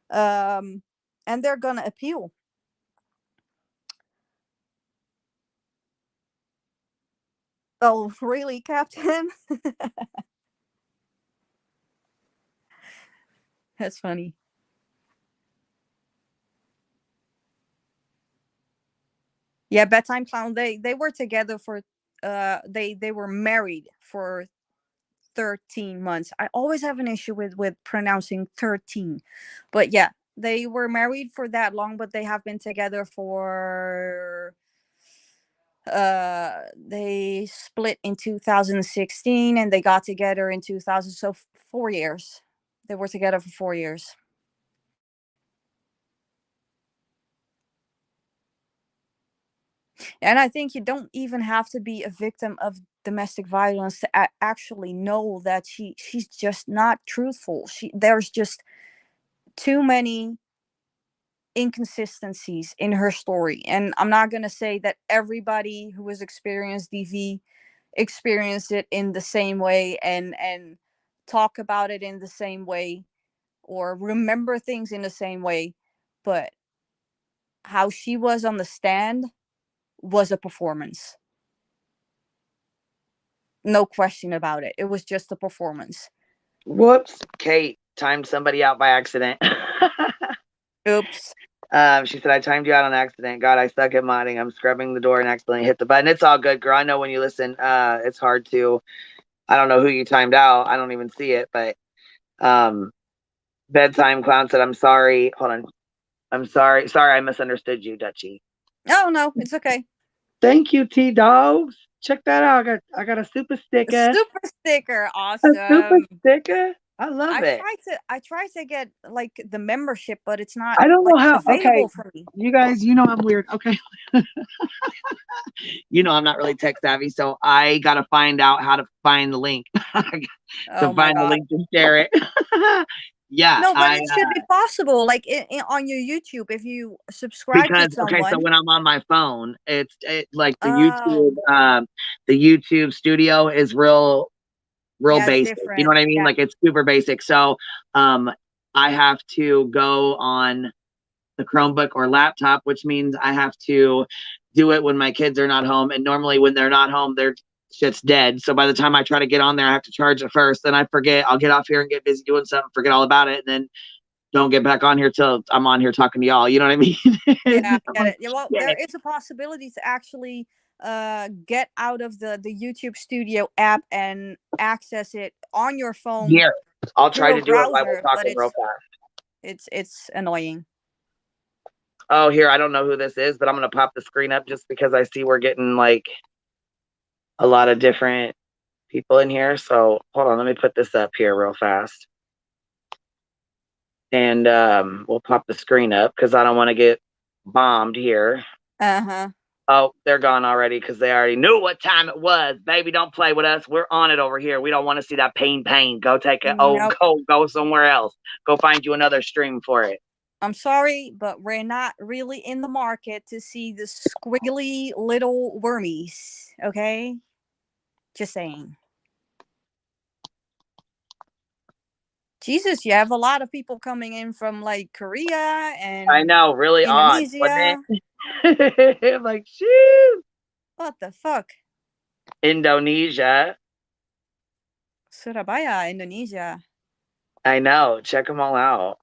And they're gonna appeal. Oh, really, Captain? That's funny. Yeah, Bedtime Clown, they were together for they were married for 13 months. I always have an issue with pronouncing 13. But yeah, they were married for that long, but they have been together for they split in 2016 and they got together in 2000, so 4 years. They were together for 4 years. And I think you don't even have to be a victim of domestic violence to actually know that she's just not truthful. There's just too many inconsistencies in her story. And I'm not going to say that everybody who has experienced DV experienced it in the same way and talk about it in the same way or remember things in the same way, but how she was on the stand was a performance. No question about it. It was just a performance. Whoops, Kate timed somebody out by accident. Oops. She said, I timed you out on accident. God, I suck at modding. I'm scrubbing the door and accidentally hit the button. It's all good, girl. I know when you listen, it's hard to, I don't know who you timed out. I don't even see it, but Bedtime Clown said, I'm sorry. Hold on. I'm sorry. Sorry, I misunderstood you, Dutchie. Oh, no, it's okay. Thank you, T-Dogs. Check that out. I got a super sticker. A super sticker. Awesome. A super sticker. I love it. I tried to get like the membership, but it's not. I don't know how. Available Okay, for me. you guys, you know I'm weird. Okay, you know I'm not really tech savvy, so I gotta find out how to find the link. to find the link to share it. Yeah, no, but it should be possible, like on your YouTube, if you subscribe to someone. Okay, so when I'm on my phone, it's like the YouTube studio is real basic. You know what I mean? Like it's super basic. So I have to go on the Chromebook or laptop, which means I have to do it when my kids are not home. And normally when they're not home, their shit's dead. So by the time I try to get on there, I have to charge it first. Then I forget. I'll get off here and get busy doing something, forget all about it, and then don't get back on here till I'm on here talking to y'all. You know what I mean? Yeah, I get it. Yeah, well, there is a possibility to actually get out of the YouTube Studio app and access it on your phone. Here, I'll try to do it while we're talking real fast. It's annoying. Oh, here, I don't know who this is, but I'm gonna pop the screen up just because I see we're getting like a lot of different people in here. So hold on, let me put this up here real fast. And we'll pop the screen up because I don't want to get bombed here. Oh, they're gone already because they already knew what time it was. Baby, don't play with us. We're on it over here. We don't want to see that pain. Go take it. Oh, go somewhere else. Go find you another stream for it. I'm sorry, but we're not really in the market to see the squiggly little wormies. Okay? Just saying. Jesus, you have a lot of people coming in from like Korea and I know, really Indonesia. Odd, I'm like, shoot. What the fuck? Indonesia. Surabaya, Indonesia. I know. Check them all out.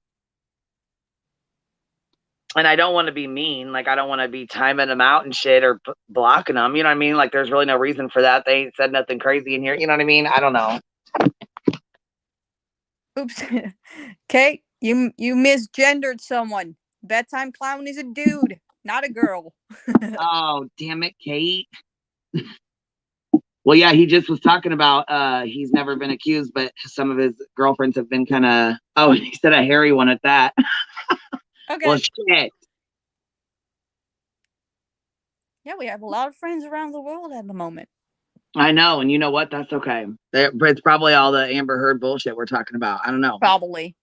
And I don't want to be mean. Like, I don't want to be timing them out and shit or blocking them. You know what I mean? Like, there's really no reason for that. They ain't said nothing crazy in here. You know what I mean? I don't know. Oops. Kate, you misgendered someone. Bedtime clown is a dude, not a girl. Oh, damn it, Kate. Well, yeah, he just was talking about he's never been accused, but some of his girlfriends have been kind of, oh, he said a hairy one at that. Okay. Well, shit. Yeah, we have a lot of friends around the world at the moment. I know, and you know what? That's okay. It's probably all the Amber Heard bullshit we're talking about. I don't know. Probably.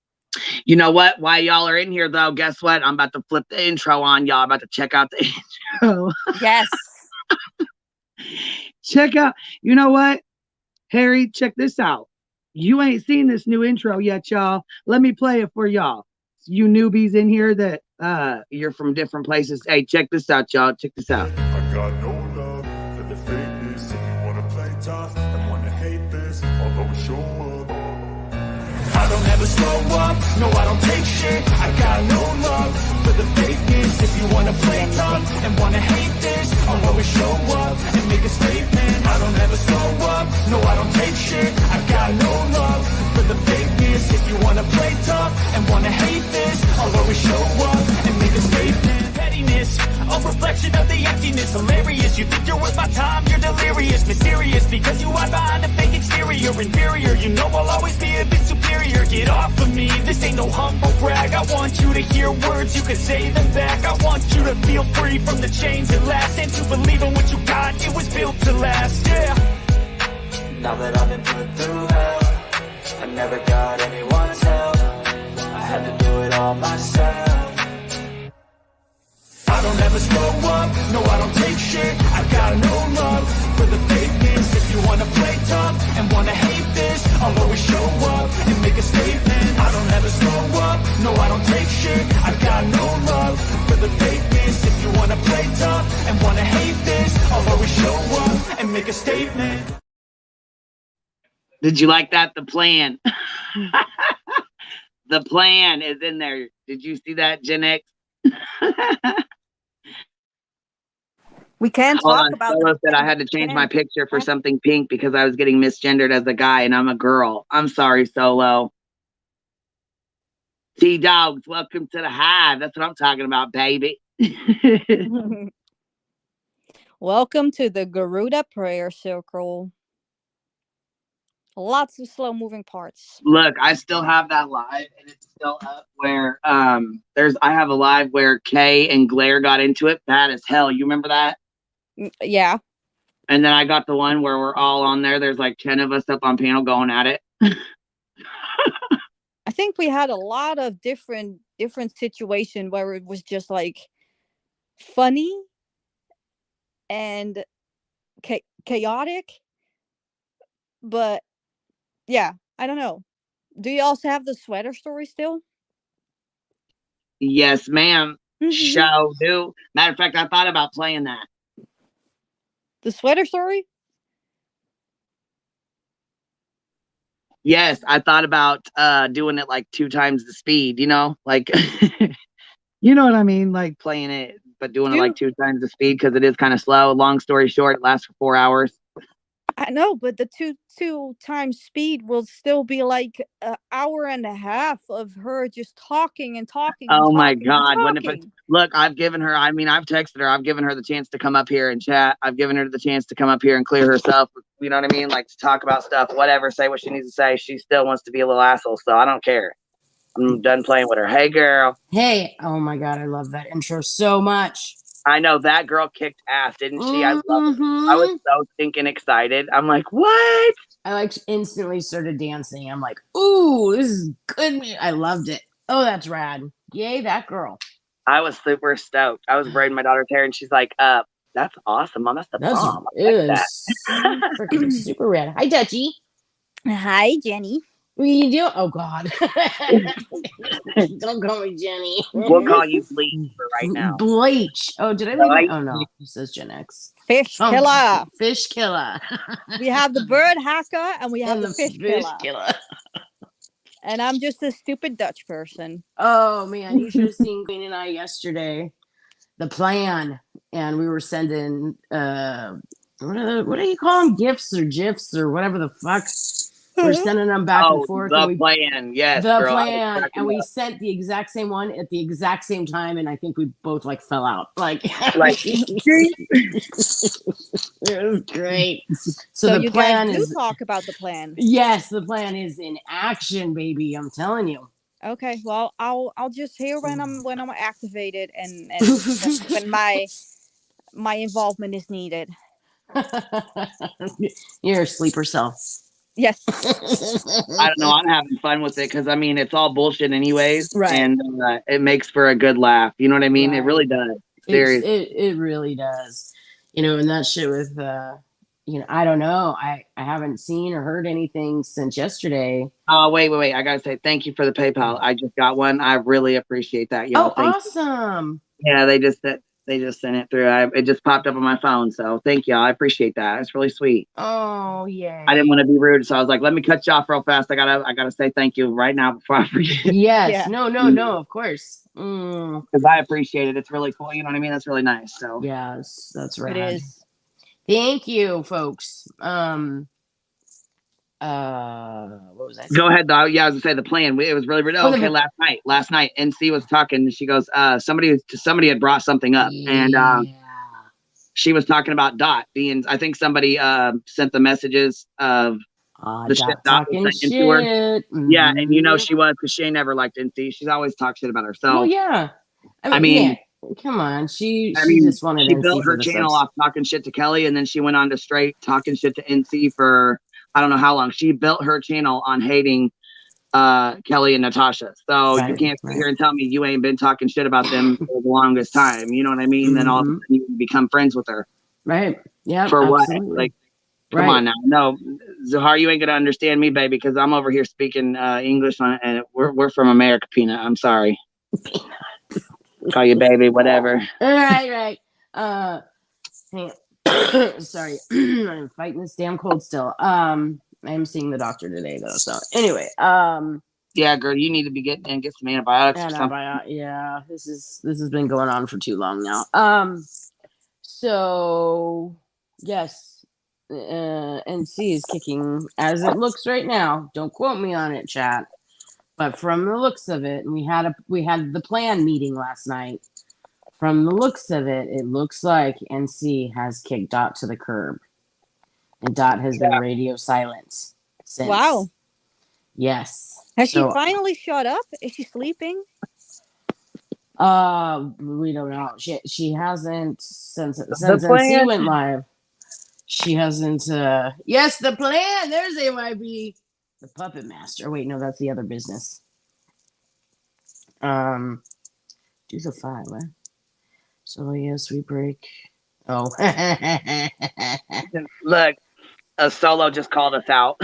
You know what? While y'all are in here, though, guess what? I'm about to flip the intro on y'all. I'm about to check out the intro. Yes. Check out. You know what? Harry, check this out. You ain't seen this new intro yet, y'all. Let me play it for y'all. You newbies in here that you're from different places. Hey, check this out, y'all. Check this out. I got no love for the fakeness. If you wanna play tough and wanna hate this, I'll always show up. I don't ever slow up, no I don't take shit. I got no love for the fakeness. If you wanna play tough and wanna hate this, I'll always show up and make a statement. I don't ever slow up, no I don't take shit. I got no love for the fakeness. If you wanna play tough and wanna hate this, I'll always show up and make a statement. Pettiness, a reflection of the emptiness. Hilarious, you think you're worth my time, you're delirious. Mysterious, because you hide behind a fake exterior. Inferior, you know I'll always be a bit superior. Get off of me, this ain't no humble brag. I want you to hear words, you can say them back. I want you to feel free from the chains that last, and to believe in what you got, it was built to last, yeah. Now that I've been put through hell, I never got anyone's help. I had to do it all myself. I don't ever slow up, no I don't take shit. I got no love for the fakeness. If you wanna play tough and wanna hate this, I'll always show up and make a statement. I don't ever slow up, no I don't take shit. I got no love for the fakeness. If you wanna play tough and wanna hate this, I'll always show up and make a statement. Did you like that? The plan. The plan is in there. Did you see that, Gen X? We can't talk about Solo said I had to change my picture for something pink because I was getting misgendered as a guy and I'm a girl. I'm sorry, Solo. T-Dogs, welcome to the hive. That's what I'm talking about, baby. Welcome to the Garuda Prayer Circle. Lots of slow moving parts. Look, I still have that live and it's still up where I have a live where Kay and Glare got into it bad as hell. You remember that? Yeah. And then I got the one where we're all on there. There's like 10 of us up on panel going at it. I think we had a lot of different situations where it was just like funny and chaotic. But yeah, I don't know. Do you also have the sweater story still? Yes, ma'am. Shall do. Matter of fact, I thought about playing that. The sweater story? Yes, I thought about doing it like 2 times the speed, you know? Like you know what I mean? Like playing it, but doing it like 2 times the speed because it is kind of slow. Long story short, it lasts for 4 hours. I know, but the two times speed will still be like an hour and a half of her just talking and talking. Oh and my talking God. and talking. Look, I've given her, I mean, I've texted her, I've given her the chance to come up here and chat. I've given her the chance to come up here and clear herself. You know what I mean? Like to talk about stuff, whatever, say what she needs to say. She still wants to be a little asshole. So I don't care. I'm done playing with her. Hey, girl. Hey. Oh my God. I love that intro so much. I know that girl kicked ass, didn't she? I love it. I was so stinking excited. I'm like, what? I like instantly started dancing. I'm like, ooh, this is good. I loved it. Oh, that's rad. Yay, that girl. I was super stoked. I was braiding my daughter's hair and she's like, that's awesome, Mom. That's the bomb. I like that. Freaking super rad. Hi, Dutchie. Hi, Jenny. What are you doing? Oh God. Don't call me Jenny. We'll call you Bleach for right now. Bleach. Oh, did I leave it? Oh no. It says Gen X. Fish killer. Fish killer. We have the bird hacker and we have the fish killer. And I'm just a stupid Dutch person. Oh man, you should have seen Queen and I yesterday. The plan. And we were sending what do you call them? Gifts or GIFs or whatever the fuck. We're sending them back and forth. The plan, yes. The plan. And we sent the exact same one at the exact same time, and I think we both like fell out. Like it was great. So the plan is talk about the plan. Yes, the plan is in action, baby. I'm telling you. Okay, well, I'll just hear when I'm activated and when my involvement is needed. You're a sleeper cell. Yes. I don't know. I'm having fun with it because I mean it's all bullshit anyways, right? And it makes for a good laugh. You know what I mean? Right. It really does. Seriously, it really does. You know, and that shit with you know, I don't know. I haven't seen or heard anything since yesterday. Oh wait! I gotta say thank you for the PayPal. I just got one. I really appreciate that, y'all. Oh, awesome! Yeah, they just sent it through. It just popped up on my phone. So thank y'all. I appreciate that. It's really sweet. Oh yeah. I didn't want to be rude, so I was like, let me cut you off real fast. I gotta say thank you right now before I forget. Yes. Yeah. No. Of course. Because I appreciate it. It's really cool. You know what I mean? That's really nice. So yes, that's right. It is. Thank you, folks. What was I saying? Go ahead, though. Yeah, I was gonna say the plan. It was really okay. Last night, NC was talking. She goes, somebody had brought something up, and she was talking about Dot being. I think somebody sent the messages of the shit Dot was saying to her. Mm-hmm. Yeah, and you know she was because she ain't never liked NC. She's always talked shit about herself. Well, yeah. I mean yeah. Come on, she just wanted. She built her channel off talking shit to Kelly, and then she went on to straight talking shit to NC for I don't know how long. She built her channel on hating Kelly and Natasha. So you can't sit here and tell me you ain't been talking shit about them for the longest time. You know what I mean? Mm-hmm. Then all of a sudden you become friends with her. Right. Yeah. For absolutely. What? Like, come on now. No, Zahar, you ain't gonna understand me, baby, because I'm over here speaking English, and we're from America, Peanut. I'm sorry. Call you baby, whatever. Right. Hang on. Sorry, I'm fighting this damn cold still. I'm seeing the doctor today though. So anyway, yeah, girl, you need to be get some antibiotics. Yeah, this has been going on for too long now. So yes, NC is kicking as it looks right now. Don't quote me on it, chat. But from the looks of it, and we had the plan meeting last night. From the looks of it, it looks like NC has kicked Dot to the curb, and Dot has been radio silent since. Wow. Yes. Has she finally shut up? Is she sleeping? We don't know. She hasn't since NC went live. She hasn't. Yes, the plan. There's AYB, the puppet master. Wait, no, that's the other business. Do the 5. Huh? So yes, we break. Oh, Look, a solo just called us out.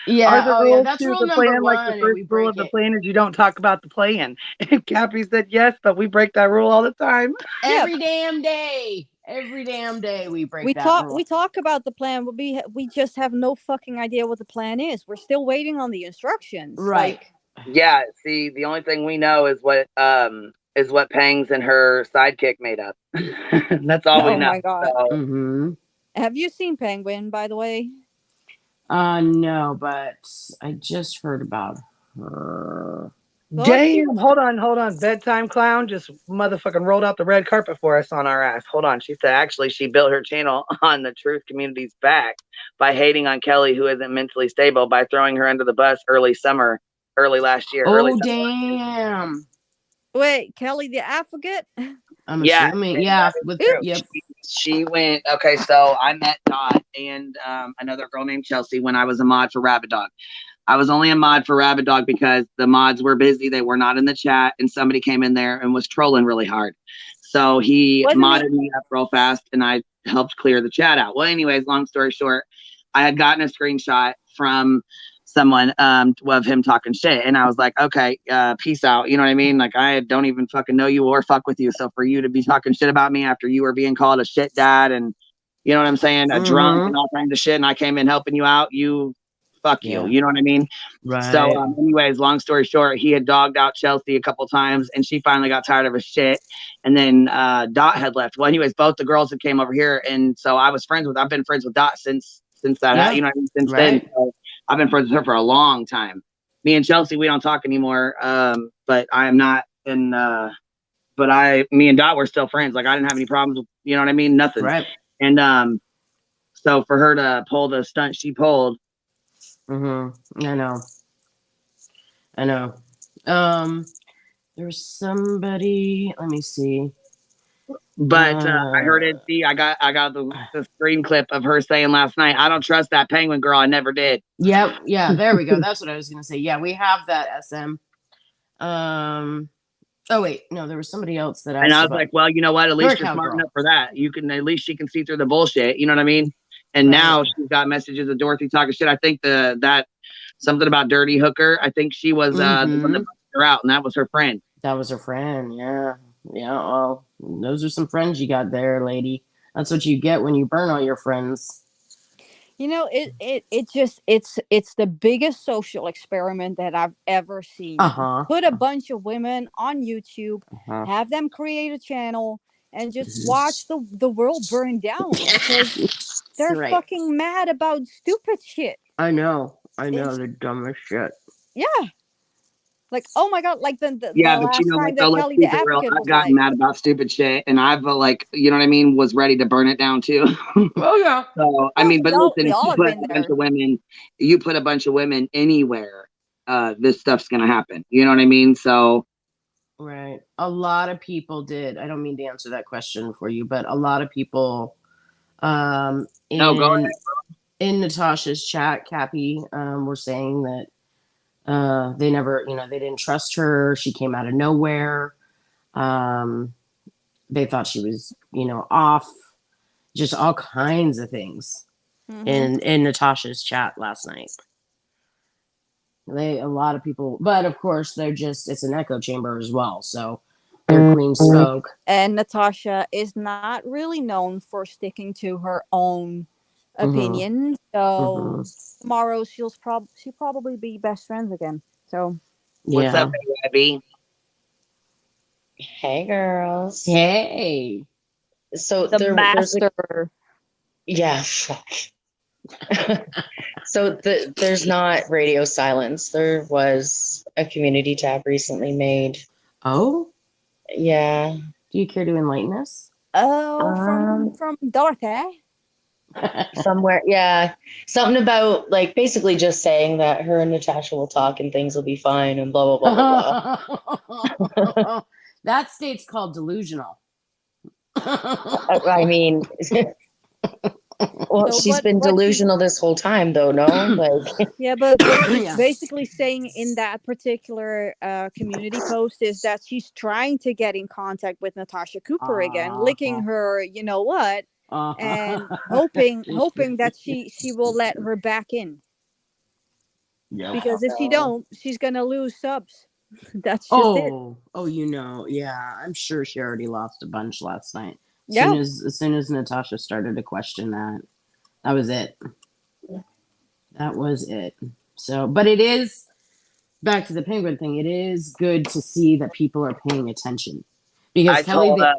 yeah. Are the rules That's to rule the number plan like the 1, and first we rule break of the it plan is you don't talk about the plan? And Cappy said yes, but we break that rule all the time. every damn day. Every damn day we break We that rule. we talk about the plan, but we just have no fucking idea what the plan is. We're still waiting on the instructions. Right. Yeah, see, the only thing we know is what Pangs and her sidekick made up. That's all we Oh know. my God. So, Mm-hmm. Have you seen Penguin, by the way? No, but I just heard about her. damn, hold on. Bedtime Clown just motherfucking rolled out the red carpet for us on our ass. Hold on. She said actually she built her channel on the truth community's back by hating on Kelly, who isn't mentally stable, by throwing her under the bus early last year. Oh, damn. Wait, Kelly the Advocate? I'm assuming, yeah. Yep. She went, okay, so I met Dot and another girl named Chelsea when I was a mod for Rabbit Dog. I was only a mod for Rabbit Dog because the mods were busy. They were not in the chat, and somebody came in there and was trolling really hard. So he modded me up real fast, and I helped clear the chat out. Well, anyways, long story short, I had gotten a screenshot from someone of him talking shit, and I was like, okay, peace out. You know what I mean? Like, I don't even fucking know you or fuck with you. So for you to be talking shit about me after you were being called a shit dad and, you know what I'm saying, a drunk and all kinds of shit, and I came in helping you out, fuck you. You know what I mean? Right. So anyways, long story short, he had dogged out Chelsea a couple times, and she finally got tired of his shit. And then Dot had left. Well, anyways, both the girls had came over here, and so I've been friends with Dot since that, you know what I mean? Since then. So I've been friends with her for a long time. Me and Chelsea, we don't talk anymore. But I am not in me and Dot were still friends. Like, I didn't have any problems with, you know what I mean? Nothing. Right. And so for her to pull the stunt she pulled. Mm-hmm. I know. There's somebody. Let me see. But I heard it. See, I got the screen clip of her saying last night, "I don't trust that penguin girl. I never did." Yep. Yeah. There we go. That's what I was gonna say. Yeah, we have that SM. Oh wait, no, there was somebody else that asked. And I was like, well, you know what? At least you're smart enough for that. At least she can see through the bullshit. You know what I mean? And now she's got messages of Dorothy talking shit. I think that something about Dirty Hooker. I think she was the one that busted her out, and that was her friend. That was her friend. Yeah. Well, those are some friends you got there, lady. That's what you get when you burn all your friends. You know, it's the biggest social experiment that I've ever seen. Put a bunch of women on YouTube, have them create a channel, and just watch the world burn down because they're fucking mad about stupid shit. I know. They're dumb as shit. Yeah. Like, oh my God, like the but last you know time what, that Kelly the Advocate I've gotten mad about stupid shit, and I've you know what I mean, was ready to burn it down too. Oh yeah. So I mean, but listen, you put a bunch of women anywhere, this stuff's gonna happen. You know what I mean? So right, a lot of people did. I don't mean to answer that question for you, but a lot of people, go ahead. In Natasha's chat, Cappy, were saying that. They never, they didn't trust her. She came out of nowhere. They thought she was, off. Just all kinds of things in Natasha's chat last night. A lot of people, but of course it's an echo chamber as well. So their queen spoke. And Natasha is not really known for sticking to her own opinion. So tomorrow she'll probably be best friends again. So what's up, baby? Hey girls. Hey. So master. Yeah. So there's not radio silence. There was a community tab recently made. Oh? Yeah. Do you care to enlighten us? Oh, from Dorothy. Somewhere, yeah, something about like basically just saying that her and Natasha will talk and things will be fine and blah blah blah blah. That state's called delusional. I mean, Well, So, she's but been what she's delusional this whole time, though. No, like yeah, but what she's Yeah. basically saying in that particular community post is that she's trying to get in contact with Natasha Cooper again, licking her, you know what, and hoping that she will let her back in. Yep. Because if she don't, she's gonna lose subs. That's just it. Oh, yeah. I'm sure she already lost a bunch last night. Yeah. As soon as Natasha started to question that was it. That was it. So, but it is back to the penguin thing. It is good to see that people are paying attention because I told them,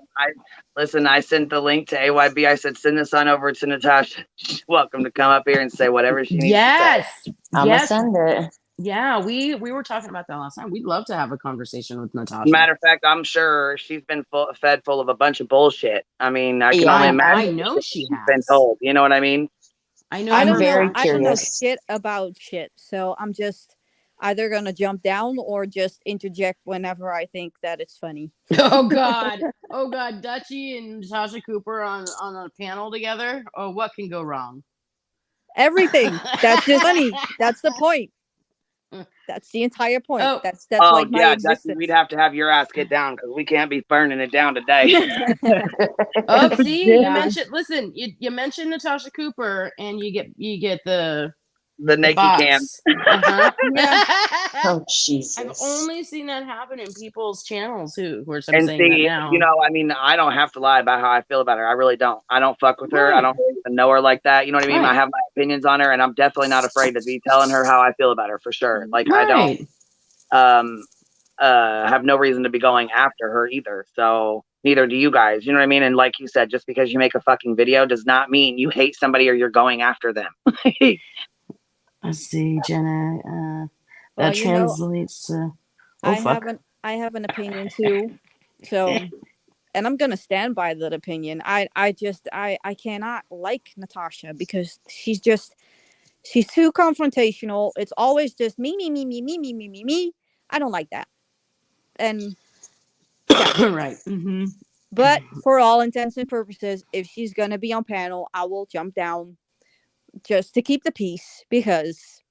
I sent the link to AYB. I said, send this on over to Natasha. She's welcome to come up here and say whatever she needs to say. I'm gonna send it. Yeah, we were talking about that last time. We'd love to have a conversation with Natasha. Matter of fact, I'm sure she's been fed full of a bunch of bullshit. I mean, I can only imagine. I know she's been told. You know what I mean? I know. I don't very know. I don't know curious. shit about shit. So I'm just either gonna jump down or just interject whenever I think that it's funny. Oh God, Dutchie and Natasha Cooper on a panel together. Oh, what can go wrong? Everything. That's just funny. That's the point. That's the entire point. Oh. That's like my existence. We'd have to have your ass get down because we can't be burning it down today. Oh, see, Yeah. you mentioned. Listen, you mentioned Natasha Cooper, and you get the naked box. cam. Uh-huh. Yeah. Oh Jesus! I've only seen that happen in people's channels who are And saying see, that now. you know, I mean, I don't have to lie about how I feel about her. I really don't. I don't fuck with her. I don't really even know her like that. You know what I mean? Right. I have my opinions on her, and I'm definitely not afraid to be telling her how I feel about her for sure. Like I don't have no reason to be going after her either. So neither do you guys. You know what I mean? And like you said, just because you make a fucking video does not mean you hate somebody or you're going after them. Let's see, Jenna. Well, That translates to. I have an opinion too. So, and I'm gonna stand by that opinion. I cannot like Natasha because she's too confrontational. It's always just me. I don't like that. And yeah. Right. Mm-hmm. But for all intents and purposes, if she's gonna be on panel, I will jump down just to keep the peace because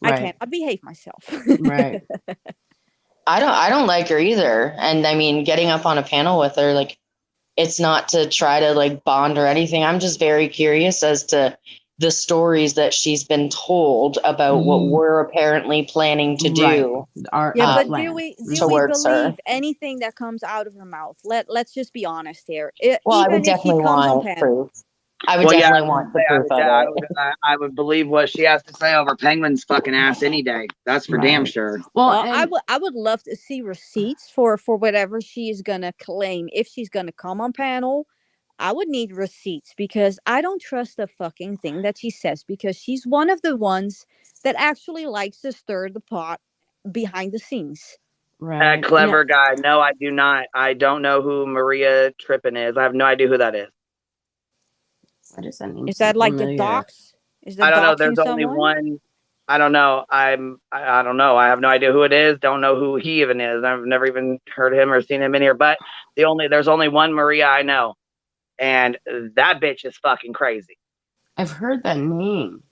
I cannot behave myself. Right. I don't like her either. And I mean, getting up on a panel with her, like, it's not to try to like bond or anything. I'm just very curious as to the stories that she's been told about what we're apparently planning to do. But do we towards believe her. anything that comes out of her mouth? Let's just be honest here. Well, I Even would if she definitely comes on want panel, proof. I would definitely want the proof of it. I would believe what she has to say over Penguin's fucking ass any day. That's for damn sure. Well, I would love to see receipts for whatever she is gonna claim. If she's gonna come on panel, I would need receipts because I don't trust the fucking thing that she says because she's one of the ones that actually likes to stir the pot behind the scenes. Right. That clever guy. No, I do not. I don't know who Maria Trippin is. I have no idea who that is. What does that mean? Is that like the docs? I don't know. There's only one. I don't know. I don't know. I have no idea who it is. Don't know who he even is. I've never even heard him or seen him in here. But there's only one Maria I know, and that bitch is fucking crazy. I've heard that name.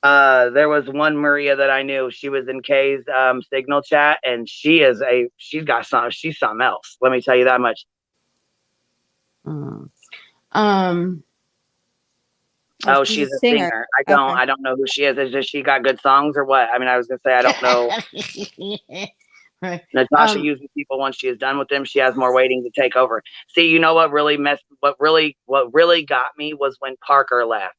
There was one Maria that I knew. She was in Kay's signal chat, and she's something else. Let me tell you that much. Oh, she's a singer. I don't know who she is. Is she got good songs or what? I mean, I was gonna say I don't know. Right. Natasha uses people once she is done with them. She has more waiting to take over. See, you know what really got me was when Parker left.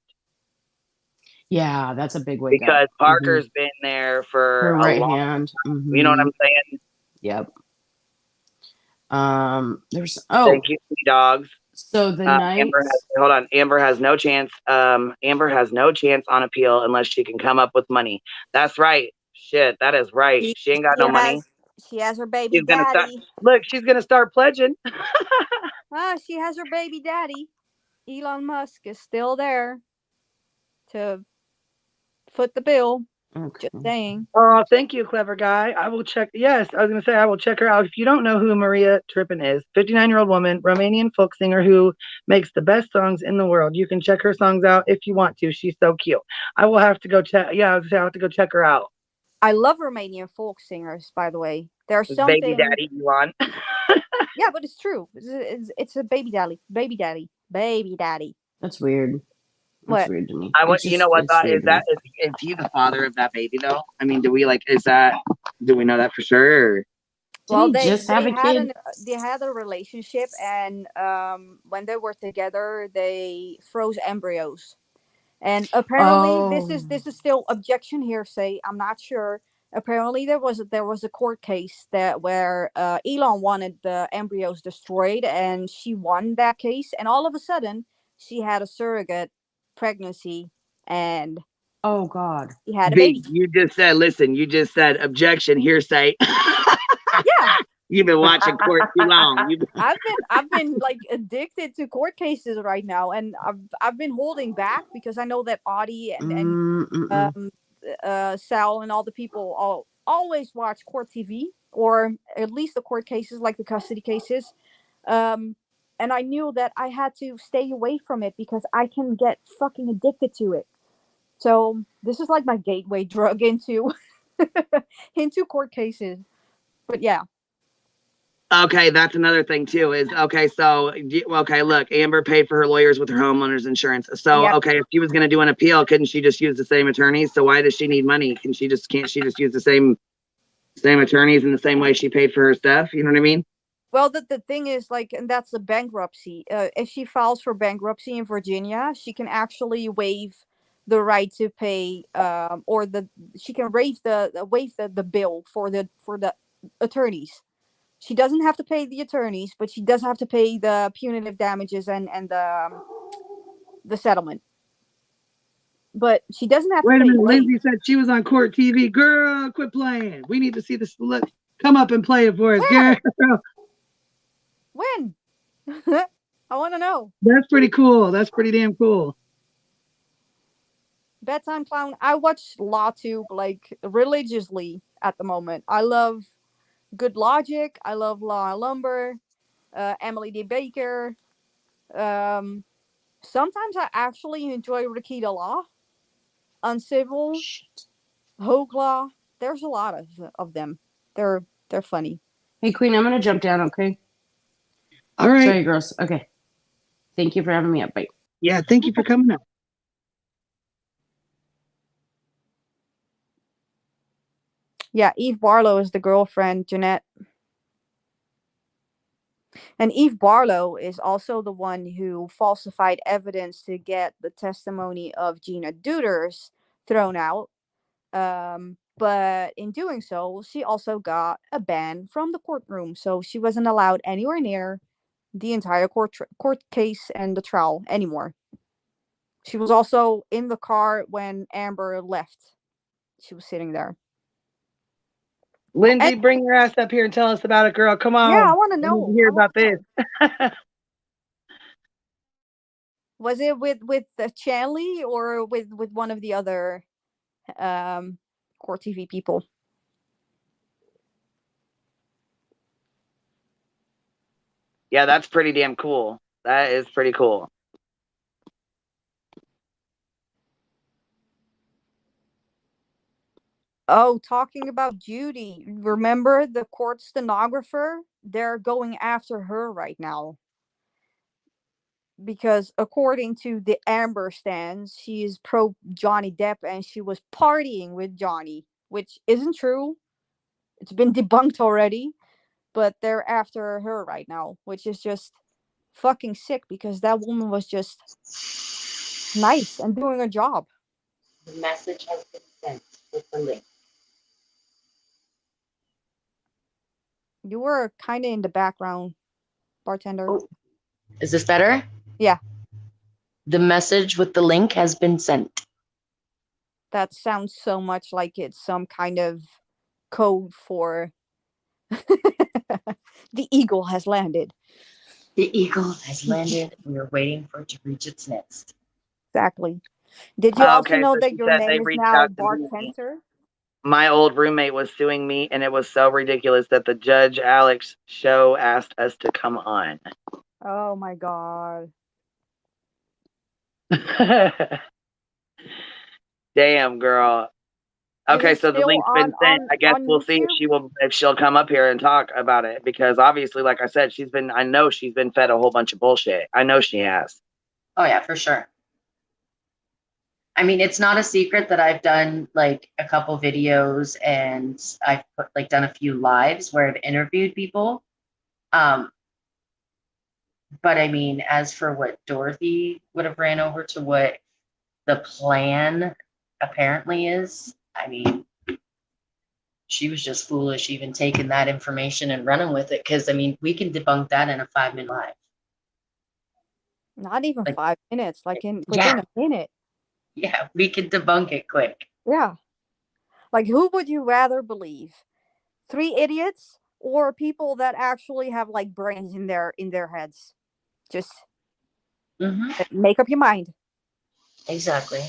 Yeah, that's a big way. Because Parker's been there for right a long hand. time. You know what I'm saying? Yep. Thank you, dogs. So the night. Amber has no chance. Amber has no chance on appeal unless she can come up with money. That's right. Shit, that is right. She ain't got no money. She has her baby daddy. She's gonna start pledging. She has her baby daddy. Elon Musk is still there to foot the bill. Okay. Just saying. Oh, thank you, clever guy. I will check. Yes, I was going to say I will check her out. If you don't know who Maria Trippin is, 59-year-old woman, Romanian folk singer who makes the best songs in the world. You can check her songs out if you want to. She's so cute. I will have to go check. Yeah, I was gonna say I have to go check her out. I love Romanian folk singers, by the way. There's Baby something. daddy, you on? Yeah, but it's true. It's a baby daddy. Baby daddy. Baby daddy. That's weird. That's What? weird to me. I want It's you just- know what it's thought weird is to me. that is he the father of that baby though? I mean, do we know that for sure? Or? Well, Did he just have a kid? They had a relationship, and when they were together, they froze embryos. And apparently, this is still objection hearsay. I'm not sure. Apparently, there was a court case where Elon wanted the embryos destroyed, and she won that case. And all of a sudden, she had a surrogate pregnancy, and Oh God. he had a B, baby. you just said objection hearsay. Yeah. You've been watching court too long. I've been like addicted to court cases right now, and I've been holding back because I know that Audie and Sal and all the people always watch court TV, or at least the court cases, like the custody cases. And I knew that I had to stay away from it because I can get fucking addicted to it. So this is like my gateway drug into into court cases. But yeah. Okay, that's another thing too. Look, Amber paid for her lawyers with her homeowner's insurance. So Yep. okay, if she was going to do an appeal, couldn't she just use the same attorneys? So why does she need money? Can't she just use the same attorneys in the same way she paid for her stuff? You know what I mean? Well, the thing is, like, and that's the bankruptcy. If she files for bankruptcy in Virginia, she can actually waive the right to pay, she can waive the bill for the attorneys. She doesn't have to pay the attorneys, but she does have to pay the punitive damages and the settlement. But she doesn't have Wait to a pay. minute. Lindsay said she was on court TV. Girl, quit playing. We need to see this. Come up and play it for us, Where? girl. When? I want to know. That's pretty cool. That's pretty damn cool. Bedtime Clown. I watch Lawtube like religiously at the moment. I love Good Logic. I love Law and Lumber. Emily D. Baker. Sometimes I actually enjoy Rakita Law. Uncivil. Hoax Law. There's a lot of them. They're funny. Hey Queen, I'm gonna jump down, okay? All right. Sorry, girls. Okay. Thank you for having me up. Bye. Yeah, thank you for coming up. Yeah, Eve Barlow is the girlfriend, Jeanette. And Eve Barlow is also the one who falsified evidence to get the testimony of Gina Duders thrown out. But in doing so, she also got a ban from the courtroom. So she wasn't allowed anywhere near the entire court case and the trial anymore. She was also in the car when Amber left. She was sitting there. Lindsay, bring your ass up here and tell us about it, girl. Come on. Yeah, I want to know. I need to hear about this. Was it with Chanley or with one of the other court TV people? Yeah, that's pretty damn cool. That is pretty cool. Oh, talking about Judy, remember the court stenographer? They're going after her right now. Because according to the Amber stands, she is pro Johnny Depp and she was partying with Johnny, which isn't true. It's been debunked already, but they're after her right now, which is just fucking sick because that woman was just nice and doing her job. The message has been sent with the link. You were kind of in the background, bartender. Oh. Is this better? Yeah. The message with the link has been sent. That sounds so much like it's some kind of code for the eagle has landed. The eagle has landed and we're waiting for it to reach its nest. Exactly. Did you also Okay, know so that she your said name they is reached now out to me. Bartender? My old roommate was suing me, and it was so ridiculous that the Judge Alex show asked us to come on. Oh my God. Damn, girl. Is Okay, it so the still link's been sent. I guess on we'll see YouTube? if she'll come up here and talk about it, because obviously, like I said, I know she's been fed a whole bunch of bullshit. I know she has. Oh yeah, for sure. I mean, it's not a secret that I've done like a couple videos and I've done a few lives where I've interviewed people. But I mean, as for what Dorothy would have ran over to what the plan apparently is, I mean, she was just foolish even taking that information and running with it. Because I mean, we can debunk that in a 5-minute live. Not even Like, 5 minutes, like yeah, within a minute. yeah, we can debunk it quick. Yeah. Like, who would you rather believe? 3 idiots or people that actually have like brains in their heads? Just make up your mind. Exactly.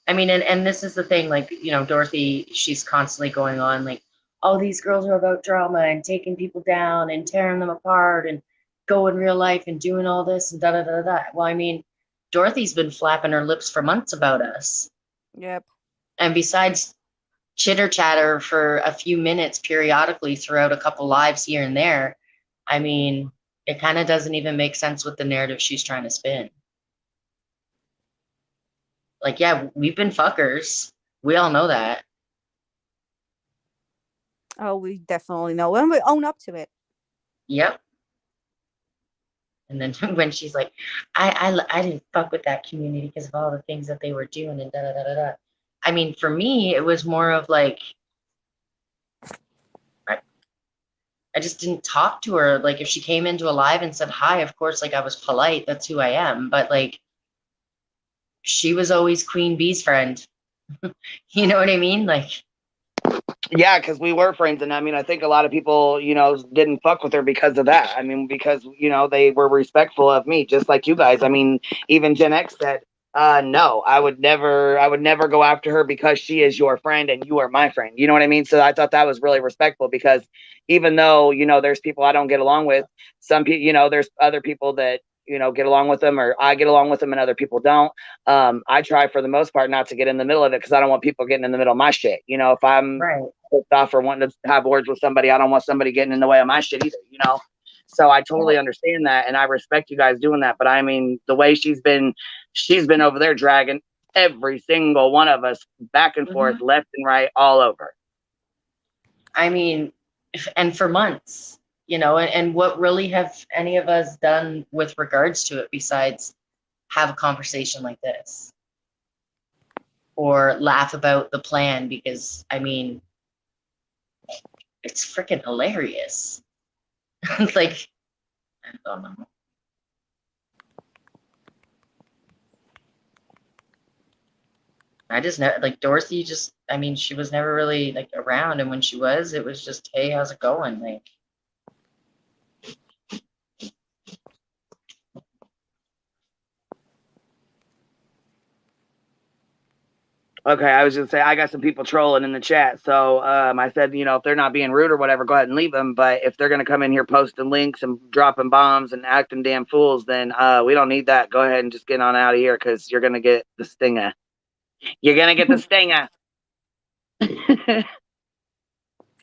I mean, and this is the thing, like, you know, Dorothy, she's constantly going on like, oh, these girls are about drama and taking people down and tearing them apart and go in real life and doing all this and da da da da. Well, I mean, Dorothy's been flapping her lips for months about us. Yep. And besides chitter chatter for a few minutes periodically throughout a couple lives here and there, I mean, it kind of doesn't even make sense with the narrative she's trying to spin. Like, yeah, we've been fuckers. We all know that. Oh, we definitely know, and we own up to it. Yep. And then when she's like, I didn't fuck with that community because of all the things that they were doing and da da da da da. I mean, for me, it was more of like, I just didn't talk to her. Like, if she came into a live and said hi, of course, like, I was polite. That's who I am. But like, she was always Queen Bee's friend. You know what I mean? Like, yeah, because we were friends, and I mean, I think a lot of people, you know, didn't fuck with her because of that. I mean, because, you know, they were respectful of me, just like you guys. I mean, even Gen X said, no, I would never go after her because she is your friend and you are my friend. You know what I mean? So I thought that was really respectful, because even though, you know, there's people I don't get along with, some people, you know, there's other people that, you know, get along with them, or I get along with them and other people don't. I try for the most part not to get in the middle of it, because I don't want people getting in the middle of my shit. You know, if I'm pissed off or wanting to have words with somebody, I don't want somebody getting in the way of my shit either, you know? So I totally understand that, and I respect you guys doing that. But I mean, the way she's been over there dragging every single one of us back and forth, left and right, all over. I mean, and for months. You know, and what really have any of us done with regards to it besides have a conversation like this or laugh about the plan? Because I mean, it's freaking hilarious. Like, I don't know. I just never, like, Dorothy just, I mean, she was never really like around, and when she was, it was just, hey, how's it going? Like, okay, I was just saying, I got some people trolling in the chat. So I said, you know, if they're not being rude or whatever, go ahead and leave them. But if they're going to come in here posting links and dropping bombs and acting damn fools, then we don't need that. Go ahead and just get on out of here, because you're going to get the stinger. You're going to get the stinger.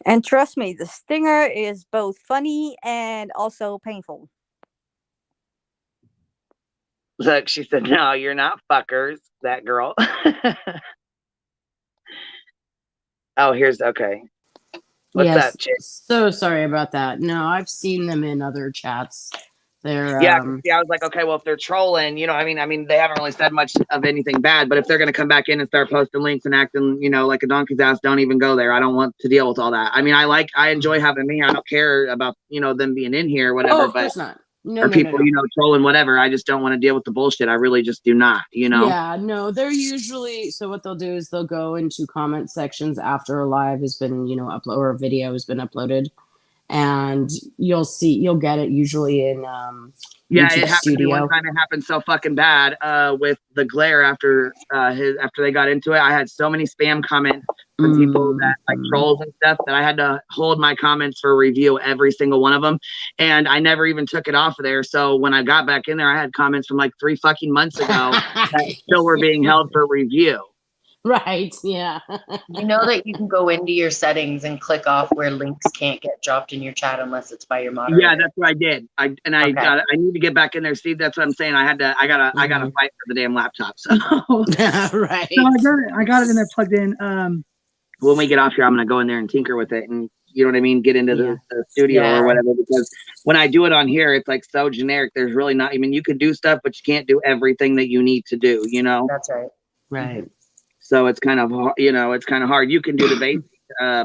And trust me, the stinger is both funny and also painful. Look, she said, no, you're not fuckers, that girl. Oh, here's, okay. What's that, chick? So sorry about that. No, I've seen them in other chats. They're yeah, I was like, okay, well, if they're trolling, you know, I mean, they haven't really said much of anything bad, but if they're going to come back in and start posting links and acting, you know, like a donkey's ass, don't even go there. I don't want to deal with all that. I mean, I enjoy having me. I don't care about, you know, them being in here or whatever. Oh, of course not. No, people, you know, trolling, whatever. I just don't want to deal with the bullshit. I really just do not, you know? Yeah, no, they're usually, so what they'll do is they'll go into comment sections after a live has been, you know, upload, or a video has been uploaded. And you'll get it usually in Yeah, YouTube it happened to me one studio. time. It happened so fucking bad with the glare after after they got into it. I had so many spam comments from people that like trolls and stuff that I had to hold my comments for review, every single one of them. And I never even took it off of there. So when I got back in there, I had comments from like 3 fucking months ago that still were being held for review. Right, yeah. You know that you can go into your settings and click off where links can't get dropped in your chat unless it's by your moderator. Yeah, that's what I did. I need to get back in there. See, that's what I'm saying. I gotta fight for the damn laptop. So Right. So I got it in there plugged in. When we get off here, I'm gonna go in there and tinker with it, and you know what I mean, get into the studio or whatever. Because when I do it on here, it's like so generic. There's really not. I mean, you could do stuff, but you can't do everything that you need to do. You know. That's right. Right. So it's kind of it's kind of hard. You can do the basics,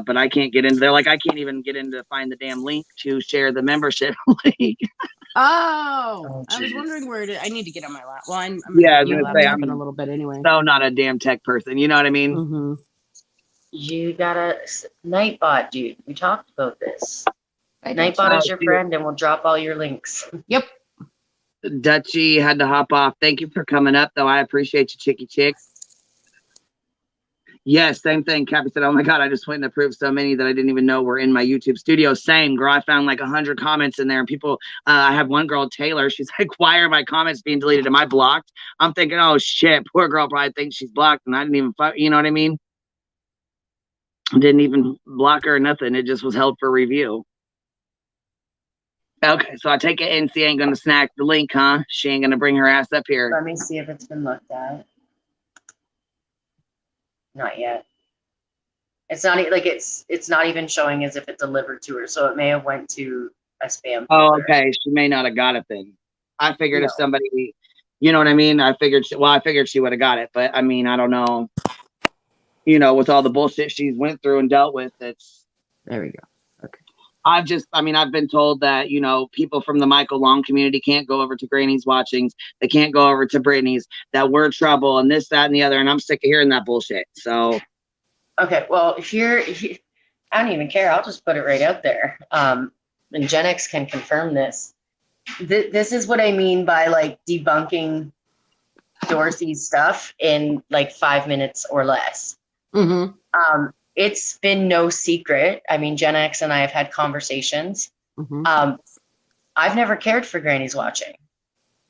but I can't get into there. Like I can't even get into find the damn link to share the membership link. Oh, I was wondering where I need to get on my laptop. Well, I'm gonna say I'm in a little bit anyway. So not a damn tech person. You know what I mean? Mm-hmm. You got a Nightbot, dude. We talked about this. Nightbot is your friend, and we'll drop all your links. Yep. Dutchy had to hop off. Thank you for coming up, though. I appreciate you, Chicky Chick. Yes, same thing. Cappy said, "Oh my God, I just went and approved so many that I didn't even know were in my YouTube studio." Same, girl. I found like 100 comments in there, and people. I have one girl, Taylor. She's like, "Why are my comments being deleted? Am I blocked?" I'm thinking, "Oh shit, poor girl probably thinks she's blocked, and I didn't even. You know what I mean? I didn't even block her or nothing. It just was held for review." Okay, so I take it NC ain't gonna snack the link, huh? She ain't gonna bring her ass up here. Let me see if it's been looked at. Not yet. It's not like it's not even showing as if it delivered to her, so it may have went to a spam folder. Oh, okay. She may not have got it then. I figured if somebody, you know what I mean. I figured she would have got it, but I mean, I don't know. You know, with all the bullshit she's went through and dealt with, it's. There we go. Okay. I've been told that, you know, people from the Michael Long community can't go over to Granny's watchings. They can't go over to Brittany's, that we're trouble and this, that, and the other. And I'm sick of hearing that bullshit. So. Okay. Well, here I don't even care. I'll just put it right out there. And Gen X can confirm this. This is what I mean by like debunking Dorsey's stuff in like 5 minutes or less. Mm-hmm. It's been no secret. I mean, Gen X and I have had conversations. Mm-hmm. I've never cared for Granny's watching,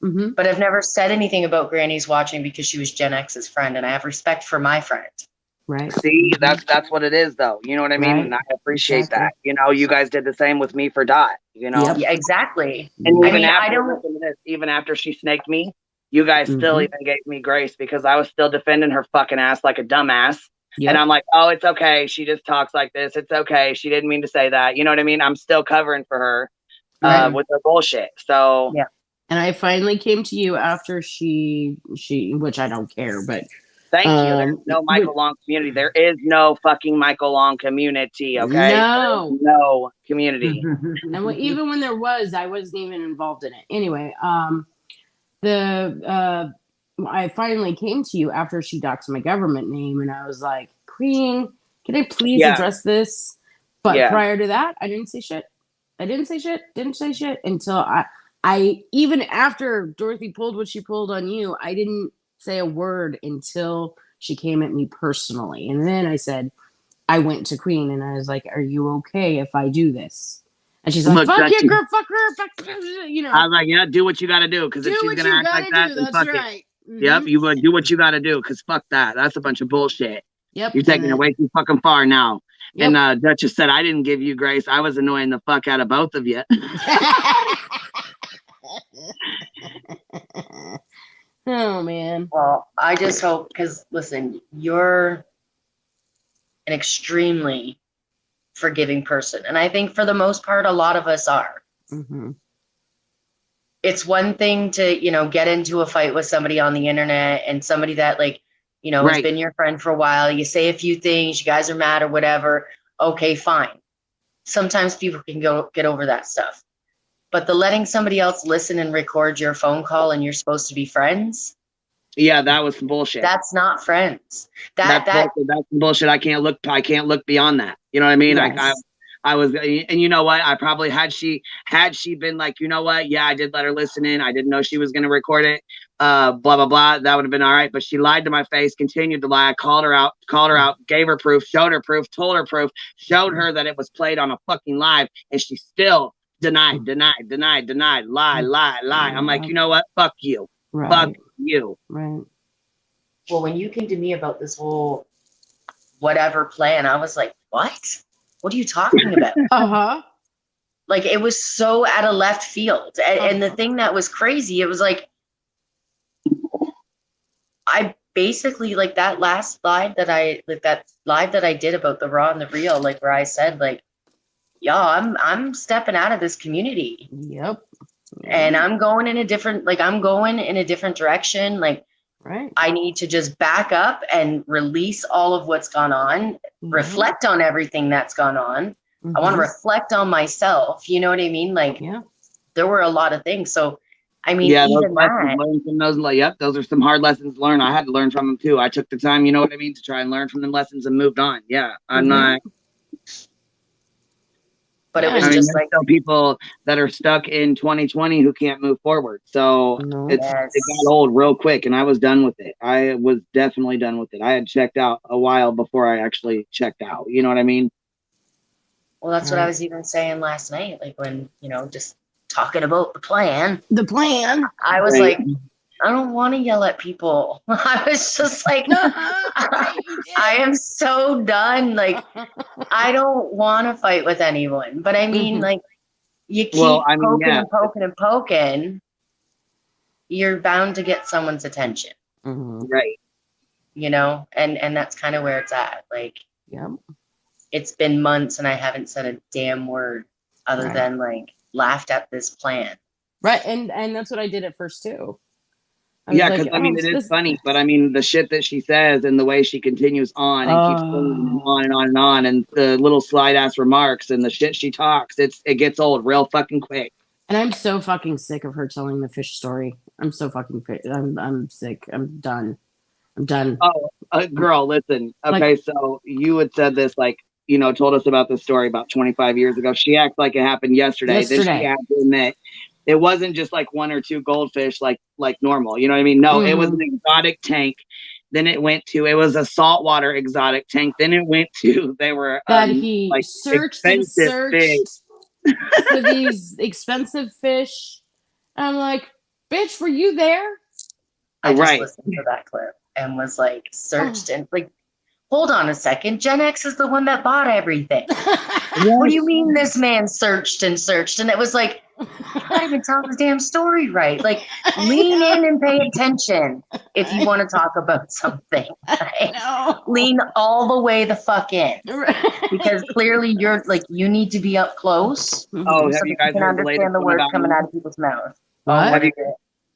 mm-hmm. but I've never said anything about Granny's watching because she was Gen X's friend, and I have respect for my friend. Right. See, that's what it is, though. You know what I mean? Right. And I appreciate that. You know, you guys did the same with me for Dot. You know, Yep. Yeah, exactly. And even even after she snaked me, you guys Mm-hmm. still even gave me grace because I was still defending her fucking ass like a dumbass. Yep. And I'm like, oh, it's okay. She just talks like this. It's okay. She didn't mean to say that. You know what I mean? I'm still covering for her with her bullshit. So yeah. And I finally came to you after she, which I don't care, but thank you. There's no Michael Long community. There is no fucking Michael Long community. Okay. No community. And even when there was, I wasn't even involved in it. Anyway, I finally came to you after she doxed my government name, and I was like, Queen, can I please address this? But prior to that, I didn't say shit. Didn't say shit until I even after Dorothy pulled what she pulled on you, I didn't say a word until she came at me personally. And then I said, I went to Queen and I was like, are you okay if I do this? And she's like, fuck you, girl, fuck her, you know. I was like, yeah, do what you got to do. Because if she's going to act like that, then fuck it. Mm-hmm. Yep, you would do what you got to do. Because fuck that. That's a bunch of bullshit. Yep. You're taking it way too fucking far now. Yep. And Duchess said, I didn't give you grace. I was annoying the fuck out of both of you. Oh, man. Well, I just hope, because listen, you're an extremely forgiving person. And I think for the most part, a lot of us are. Mm-hmm. It's one thing to, you know, get into a fight with somebody on the internet and somebody that, like, you know, has been your friend for a while. You say a few things, you guys are mad or whatever. Okay, fine. Sometimes people can get over that stuff. But the letting somebody else listen and record your phone call and you're supposed to be friends. Yeah, that was some bullshit. That's not friends. That's bullshit. I can't look beyond that. You know what I mean? Yes. I was, and you know what? I probably had she been like, you know what? Yeah, I did let her listen in. I didn't know she was going to record it. Blah, blah, blah. That would have been all right. But she lied to my face, continued to lie. I called her out, gave her proof, showed her proof, told her proof, showed her that it was played on a fucking live. And she still denied, lie. I'm like, you know what? Fuck you. Right. Fuck you. Right. Well, when you came to me about this whole whatever plan, I was like, what? What are you talking about? Like, it was so out of left field. And the thing that was crazy, it was like, I basically, like, that last live that I did about the raw and the real, like, where I said, like, y'all, I'm stepping out of this community. Yep. And I'm going in a different direction. Like, right. I need to just back up and release all of what's gone on, reflect on everything that's gone on. I want to reflect on myself. You know what I mean? Like, there were a lot of things. So, I mean, yeah, even those lessons learned from those, like, yep, those are some hard lessons learned. I had to learn from them too. I took the time, you know what I mean, to try and learn from them lessons and moved on. Yeah, I'm not. But it was just like some people that are stuck in 2020 who can't move forward. So it got old real quick, and I was done with it. I was definitely done with it. I had checked out a while before I actually checked out. You know what I mean? Well, that's what I was even saying last night. Like, when, you know, just talking about the plan. I was like, I don't want to yell at people. I was just like, I am so done. Like, I don't want to fight with anyone. But I mean, like, you keep poking and poking, you're bound to get someone's attention. Right. You know, and that's kind of where it's at. Like, it's been months and I haven't said a damn word other than, like, laughed at this plan. Right. And that's what I did at first too. Yeah, because I mean, it is funny, but I mean, the shit that she says and the way she continues on and keeps going on and on and on, and the little slide ass remarks and the shit she talks, it gets old real fucking quick. And I'm so fucking sick of her telling the fish story. I'm so fucking I'm sick. I'm done. Oh, girl, listen. Okay, so you had said this, like, you know, told us about this story about 25 years ago. She acts like it happened yesterday. Then she had to admit it wasn't just like one or two goldfish like normal. You know what I mean? No, it was an exotic tank. Then it was a saltwater exotic tank. Then it went to, they were he like searched for these expensive fish. I'm like, bitch, were you there? I just listened to that clip and was like, searched and like, hold on a second. Gen X is the one that bought everything. What do you mean this man searched and searched? And it was like, you can't even tell the damn story right. Like, lean in and pay attention if you want to talk about something. Right? Lean all the way the fuck in. Because clearly you're like, you need to be up close. Oh, have you guys can understand the words coming out of people's mouths. What?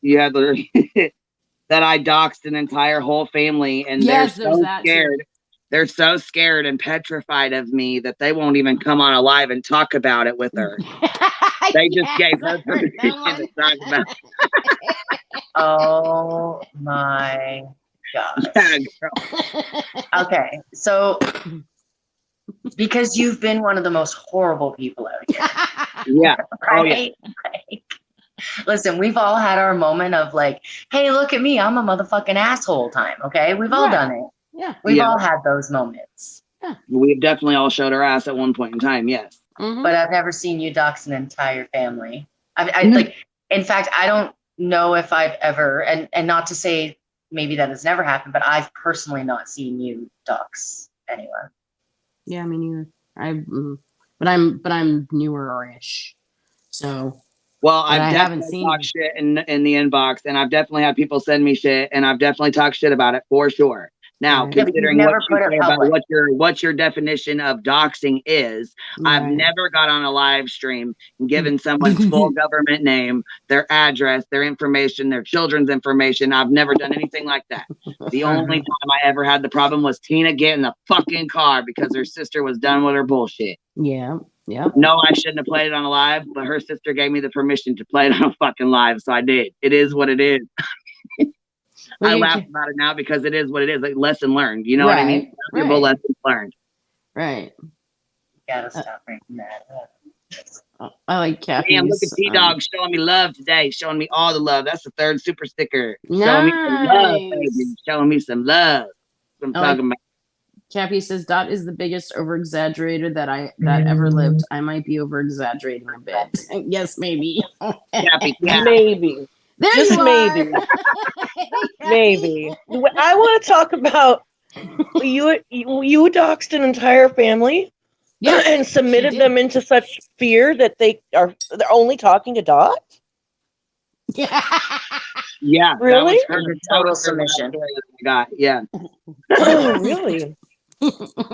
Yeah, that I doxed an entire whole family, and they're so scared. They're so scared and petrified of me that they won't even come on a live and talk about it with her. They just gave her permission to talk about it. Oh my gosh. Yeah, girl. Okay, so because you've been one of the most horrible people out here. Yeah. Right? Oh, yeah. Like, listen, we've all had our moment of like, hey, look at me, I'm a motherfucking asshole time. Okay, we've all done it. Yeah, we've all had those moments. Yeah, we've definitely all showed our ass at one point in time. Yes, but I've never seen you dox an entire family. I like, in fact, I don't know if I've ever, and not to say maybe that has never happened, but I've personally not seen you dox anyone. Yeah, I mean, but I'm newer-ish, so. Well, I've definitely talked shit in the inbox, and I've definitely had people send me shit, and I've definitely talked shit about it for sure. Now, considering what you say about what your definition of doxing is, I've never got on a live stream and given someone's full government name, their address, their information, their children's information. I've never done anything like that. The only time I ever had the problem was Tina getting the fucking car because her sister was done with her bullshit. Yeah. Yeah. No, I shouldn't have played it on a live, but her sister gave me the permission to play it on a fucking live, so I did. It is what it is. I laugh about it now because it is what it is. Like, lesson learned. You know what I mean? Lessons learned. Right. Gotta stop bringing that up. I like Cappy's. Damn, look at T-Dog showing me love today, showing me all the love. That's the third super sticker. Showing me some love, baby. Showing me some love. That's what I'm talking about. Cappy says Dot is the biggest over-exaggerator that ever lived. I might be over-exagerating a bit. Yes, maybe. Cappy, yeah. Maybe. There Just you maybe. are. Maybe. I want to talk about you doxed an entire family. Yes, and submitted she did. them into such fear that they're only talking to Dot? Yeah. Yeah. Really? That was her Total submission. Yeah. Oh, really?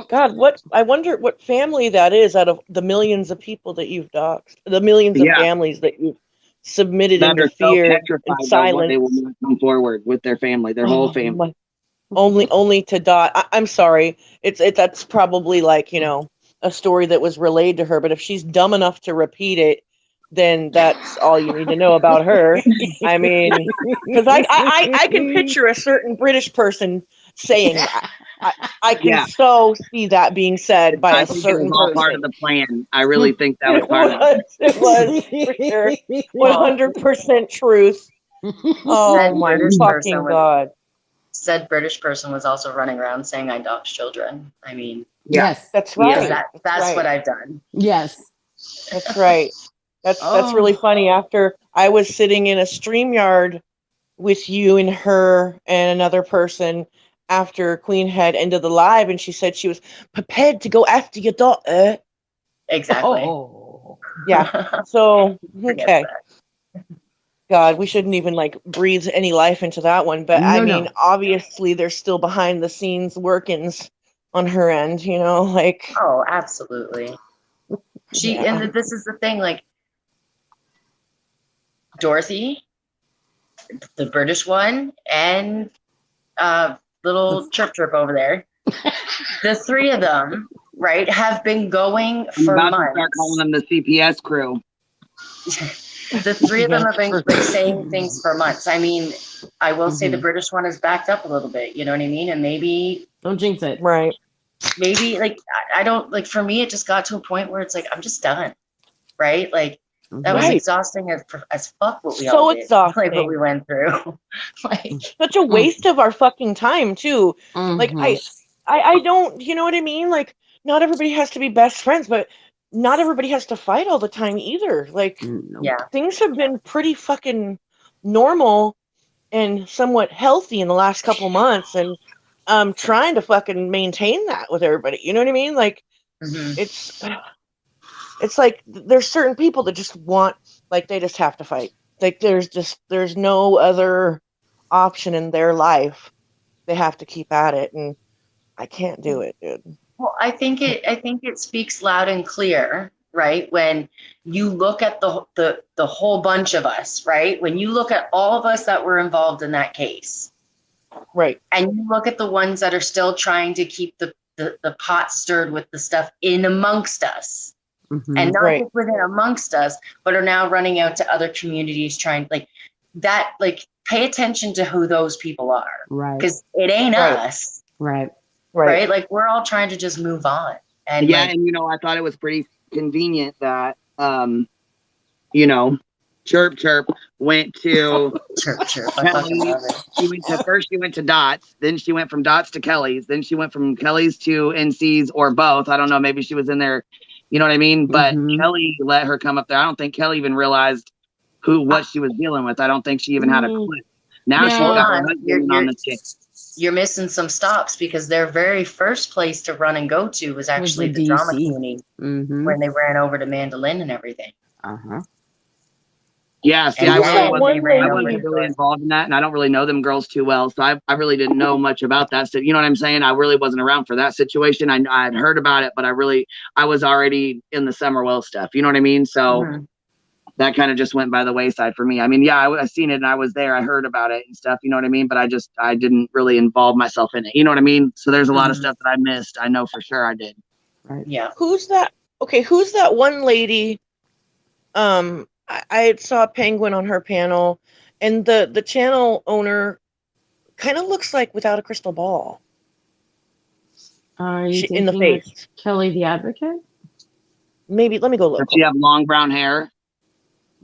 God, I wonder what family that is out of the millions of people that you've doxed, the millions of families that you've submitted That into are so fear petrified and by what silence. they will not come forward with their family, their whole family. Only to Dot. I'm sorry. That's probably like, a story that was relayed to her, but if she's dumb enough to repeat it, then that's all you need to know about her. I mean, because I can picture a certain British person saying that. I can so see that being said by a certain it was all person. part of the plan. I really think that was part of it. It was for sure. 100% truth. Oh my fucking God. Said British person was also running around saying I dox children. I mean, yes, that's right. That's right. what I've done. Yes, that's right. That's really funny. After I was sitting in a StreamYard with you and her and another person after Queen had ended the live, and she said she was prepared to go after your daughter. Exactly. Oh. Yeah. So okay. God, we shouldn't even breathe any life into that one. But no. Obviously there's still behind the scenes workings on her end, Oh, absolutely. And this is the thing, Dorothy, the British one, and little chirp over there. The three of them, right, have been going for months. To start calling them the CPS crew. The three of them have been saying things for months. I mean, I will say the British one has backed up a little bit. You know what I mean? And maybe don't jinx it. Right. Maybe I don't for me. It just got to a point where it's I'm just done. Right. That was exhausting as fuck. What we all did. Exhausting. What we went through. Such a waste of our fucking time too. I don't. You know what I mean? Not everybody has to be best friends, but not everybody has to fight all the time either. Things have been pretty fucking normal and somewhat healthy in the last couple months, and I'm trying to fucking maintain that with everybody. You know what I mean? It's there's certain people that just want, they just have to fight. There's no other option in their life. They have to keep at it, and I can't do it, dude. Well, I think it speaks loud and clear, right? When you look at the whole bunch of us, right? When you look at all of us that were involved in that case, right? And you look at the ones that are still trying to keep the pot stirred with the stuff in amongst us, and not just within amongst us, but are now running out to other communities trying that. Pay attention to who those people are, right? Because it ain't us, right? Right. We're all trying to just move on. And and I thought it was pretty convenient that Chirp went to Chirp. Kelly. She went to Dots, then she went from Dots to Kelly's, then she went from Kelly's to NC's or both. I don't know, maybe she was in there, you know what I mean? But Kelly let her come up there. I don't think Kelly even realized what she was dealing with. I don't think she even had a clue. Now she's got her husband on the chick. You're missing some stops, because their very first place to run and go to was actually the drama community when they ran over to Mandolin and everything. Yeah, see, I wasn't really involved in that, and I don't really know them girls too well, so I really didn't know much about that. So, you know what I'm saying? I really wasn't around for that situation. I had heard about it, but I was already in the Summerwell stuff. You know what I mean? So that kind of just went by the wayside for me. I mean, I seen it and I was there. I heard about it and stuff. You know what I mean? But I didn't really involve myself in it. You know what I mean? So there's a lot of stuff that I missed. I know for sure I did. Right. Yeah. Who's that? Okay, who's that one lady? I saw Penguin on her panel, and the channel owner kind of looks like without a crystal ball. Are you in the face? Kelly the Advocate? Maybe let me go look. Does she have long brown hair?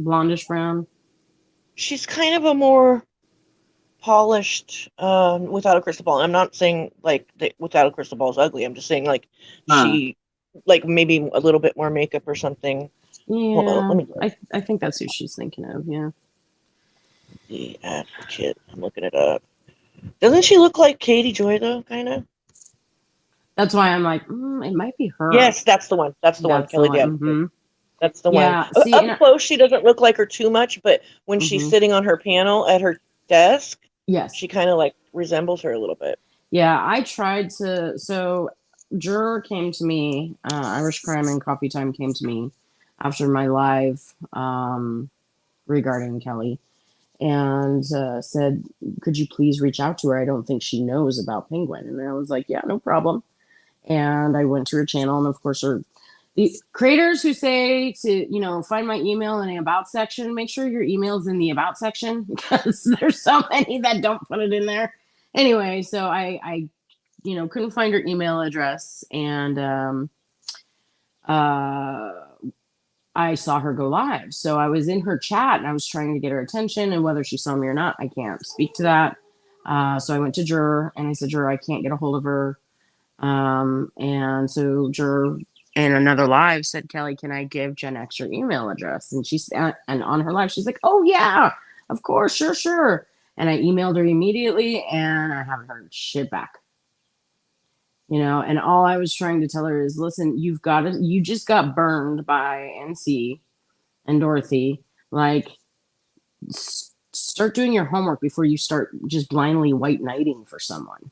Blondish brown. She's kind of a more polished, without a crystal ball. I'm not saying like without a crystal ball is ugly. I'm just saying like she like maybe a little bit more makeup or something. Yeah, Hold on, let me look. I think that's who she's thinking of. Yeah. The Advocate. I'm looking it up. Doesn't she look like Katie Joy though? Kind of. That's why I'm like, it might be her. Yes, that's the one. That's the one. Kelly the Advocate. Mm-hmm. That's the Yeah, one. see, Up close, she doesn't look like her too much, but when she's sitting on her panel at her desk, yes, she kind of like resembles her a little bit. Yeah, I tried to. So, Juror came to me, Irish Crime and Coffee Time came to me after my live regarding Kelly and said, could you please reach out to her? I don't think she knows about Penguin. And I was like, yeah, no problem. And I went to her channel, and of course, the creators who say to, find my email in the about section, make sure your email's in the about section because there's so many that don't put it in there. Anyway, so I couldn't find her email address, and I saw her go live. So I was in her chat, and I was trying to get her attention, and whether she saw me or not, I can't speak to that. So I went to Juror, and I said, Juror, I can't get a hold of her. And so Juror in another live said, Kelly, can I give Gen X your email address? And and on her live, she's like, oh yeah, of course, sure. And I emailed her immediately, and I haven't heard shit back. And all I was trying to tell her is, listen, you just got burned by NC and Dorothy. Like, start doing your homework before you start just blindly white knighting for someone.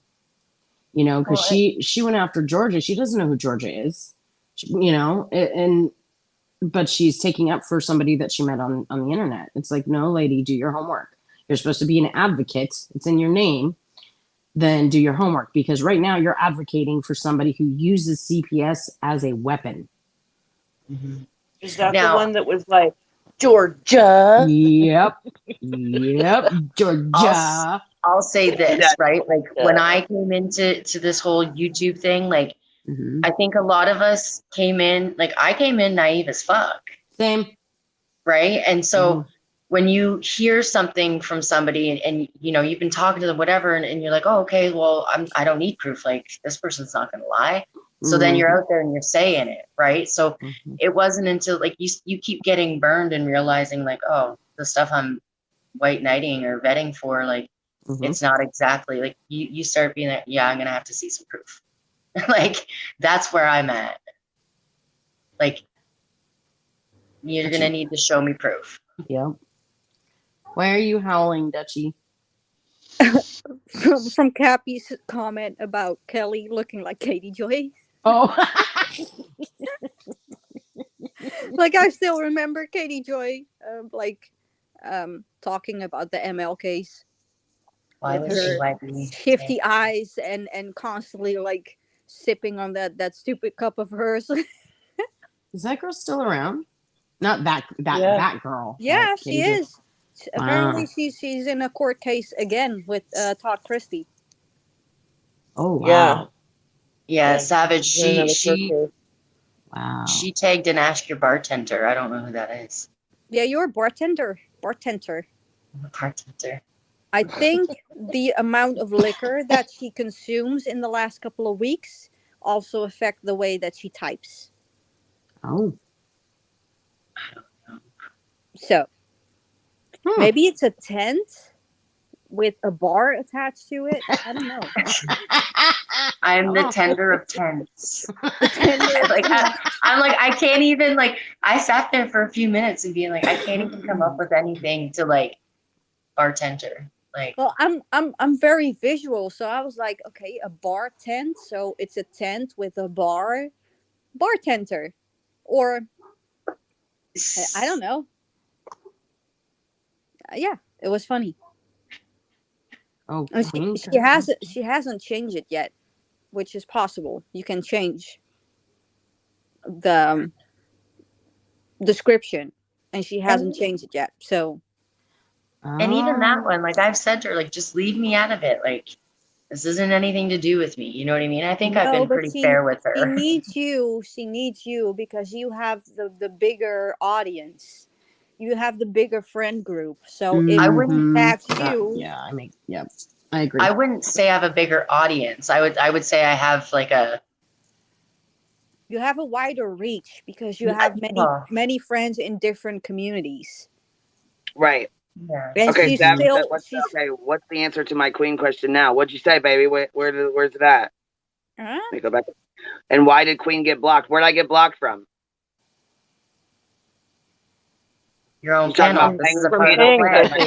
Because she went after Georgia. She doesn't know who Georgia is, but she's taking up for somebody that she met on the internet. It's like, no, lady, do your homework. You're supposed to be an advocate. It's in your name. Then do your homework, because right now you're advocating for somebody who uses CPS as a weapon. Mm-hmm. Is that the one that was like, Georgia? Yep. Georgia. I'll say this, right? Like when I came into this whole YouTube thing, like I think a lot of us came in, like I came in naive as fuck. Same. Right. And so when you hear something from somebody and you've been talking to them, whatever, and you're like, oh, okay, well, I don't need proof. Like this person's not going to lie. So then you're out there and you're saying it. Right. So it wasn't until like you keep getting burned and realizing like, oh, the stuff I'm white knighting or vetting for, like, it's not exactly like you start being like, yeah, I'm going to have to see some proof. Like, that's where I'm at. Like, you're going to need to show me proof. Yeah. Why are you howling, Dutchie? from Cappy's comment about Kelly looking like Katie Joy. Oh. Like, I still remember Katie Joy, talking about the ML case. Why with was she her wiping shifty eyes and constantly like sipping on that stupid cup of hers. Is that girl still around? Not that girl. Yeah, she is. Wow. Apparently she's in a court case again with Todd Christie. Oh wow. Yeah, Savage. She wow. She tagged an Ask Your Bartender. I don't know who that is. Yeah, you're a bartender. Bartender. I think the amount of liquor that she consumes in the last couple of weeks also affect the way that she types. Oh. I don't know. So maybe it's a tent with a bar attached to it. I don't know. I'm the tender of tents. I can't even I sat there for a few minutes and being like, I can't even come up with anything to like bartender. Well, I'm very visual, so I was like, okay, a bar tent, so it's a tent with a bartender, or I don't know. Yeah, it was funny. Oh, she hasn't changed it yet, which is possible. You can change the description, and she hasn't changed it yet. So. And even that one, I've said to her, just leave me out of it. This isn't anything to do with me. You know what I mean? I think I've No, been but pretty fair with she her. needs you. She needs you because you have the bigger audience. You have the bigger friend group. So if I she wouldn't tags That- you, yeah, I agree. I wouldn't say I have a bigger audience. I would say I have like a you have a wider reach because you have many friends in different communities. Right. yeah. And Okay, she's Zab, still she's okay, what's the answer to my queen question now? What'd you say, baby? Where's it at? huh? Let me go back. And why did Queen get blocked? Where'd I get blocked from? Your own You talking panel. about This is a Pang's part of panel? the Pang's, plan.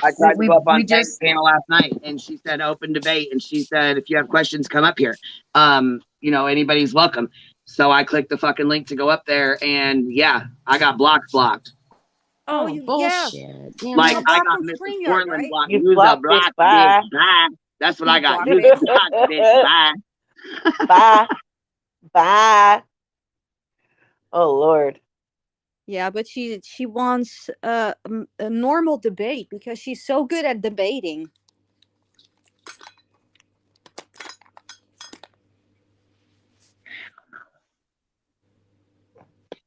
I tried to go up on We Pang's just panel last night, and she said open debate, and she said if you have questions, come up here. You know, anybody's welcome. So I clicked the fucking link to go up there, and yeah, I got blocked. Oh, bullshit. Damn Like it. I blocked got from Mrs. StreamYard, Portland right? blocked. You Use a blocked, bitch, block, bye. bitch, bye. That's what You I got. blocked You it. blocked, bitch, bye. Bye. Bye. Oh Lord. Yeah, but she wants a normal debate because she's so good at debating.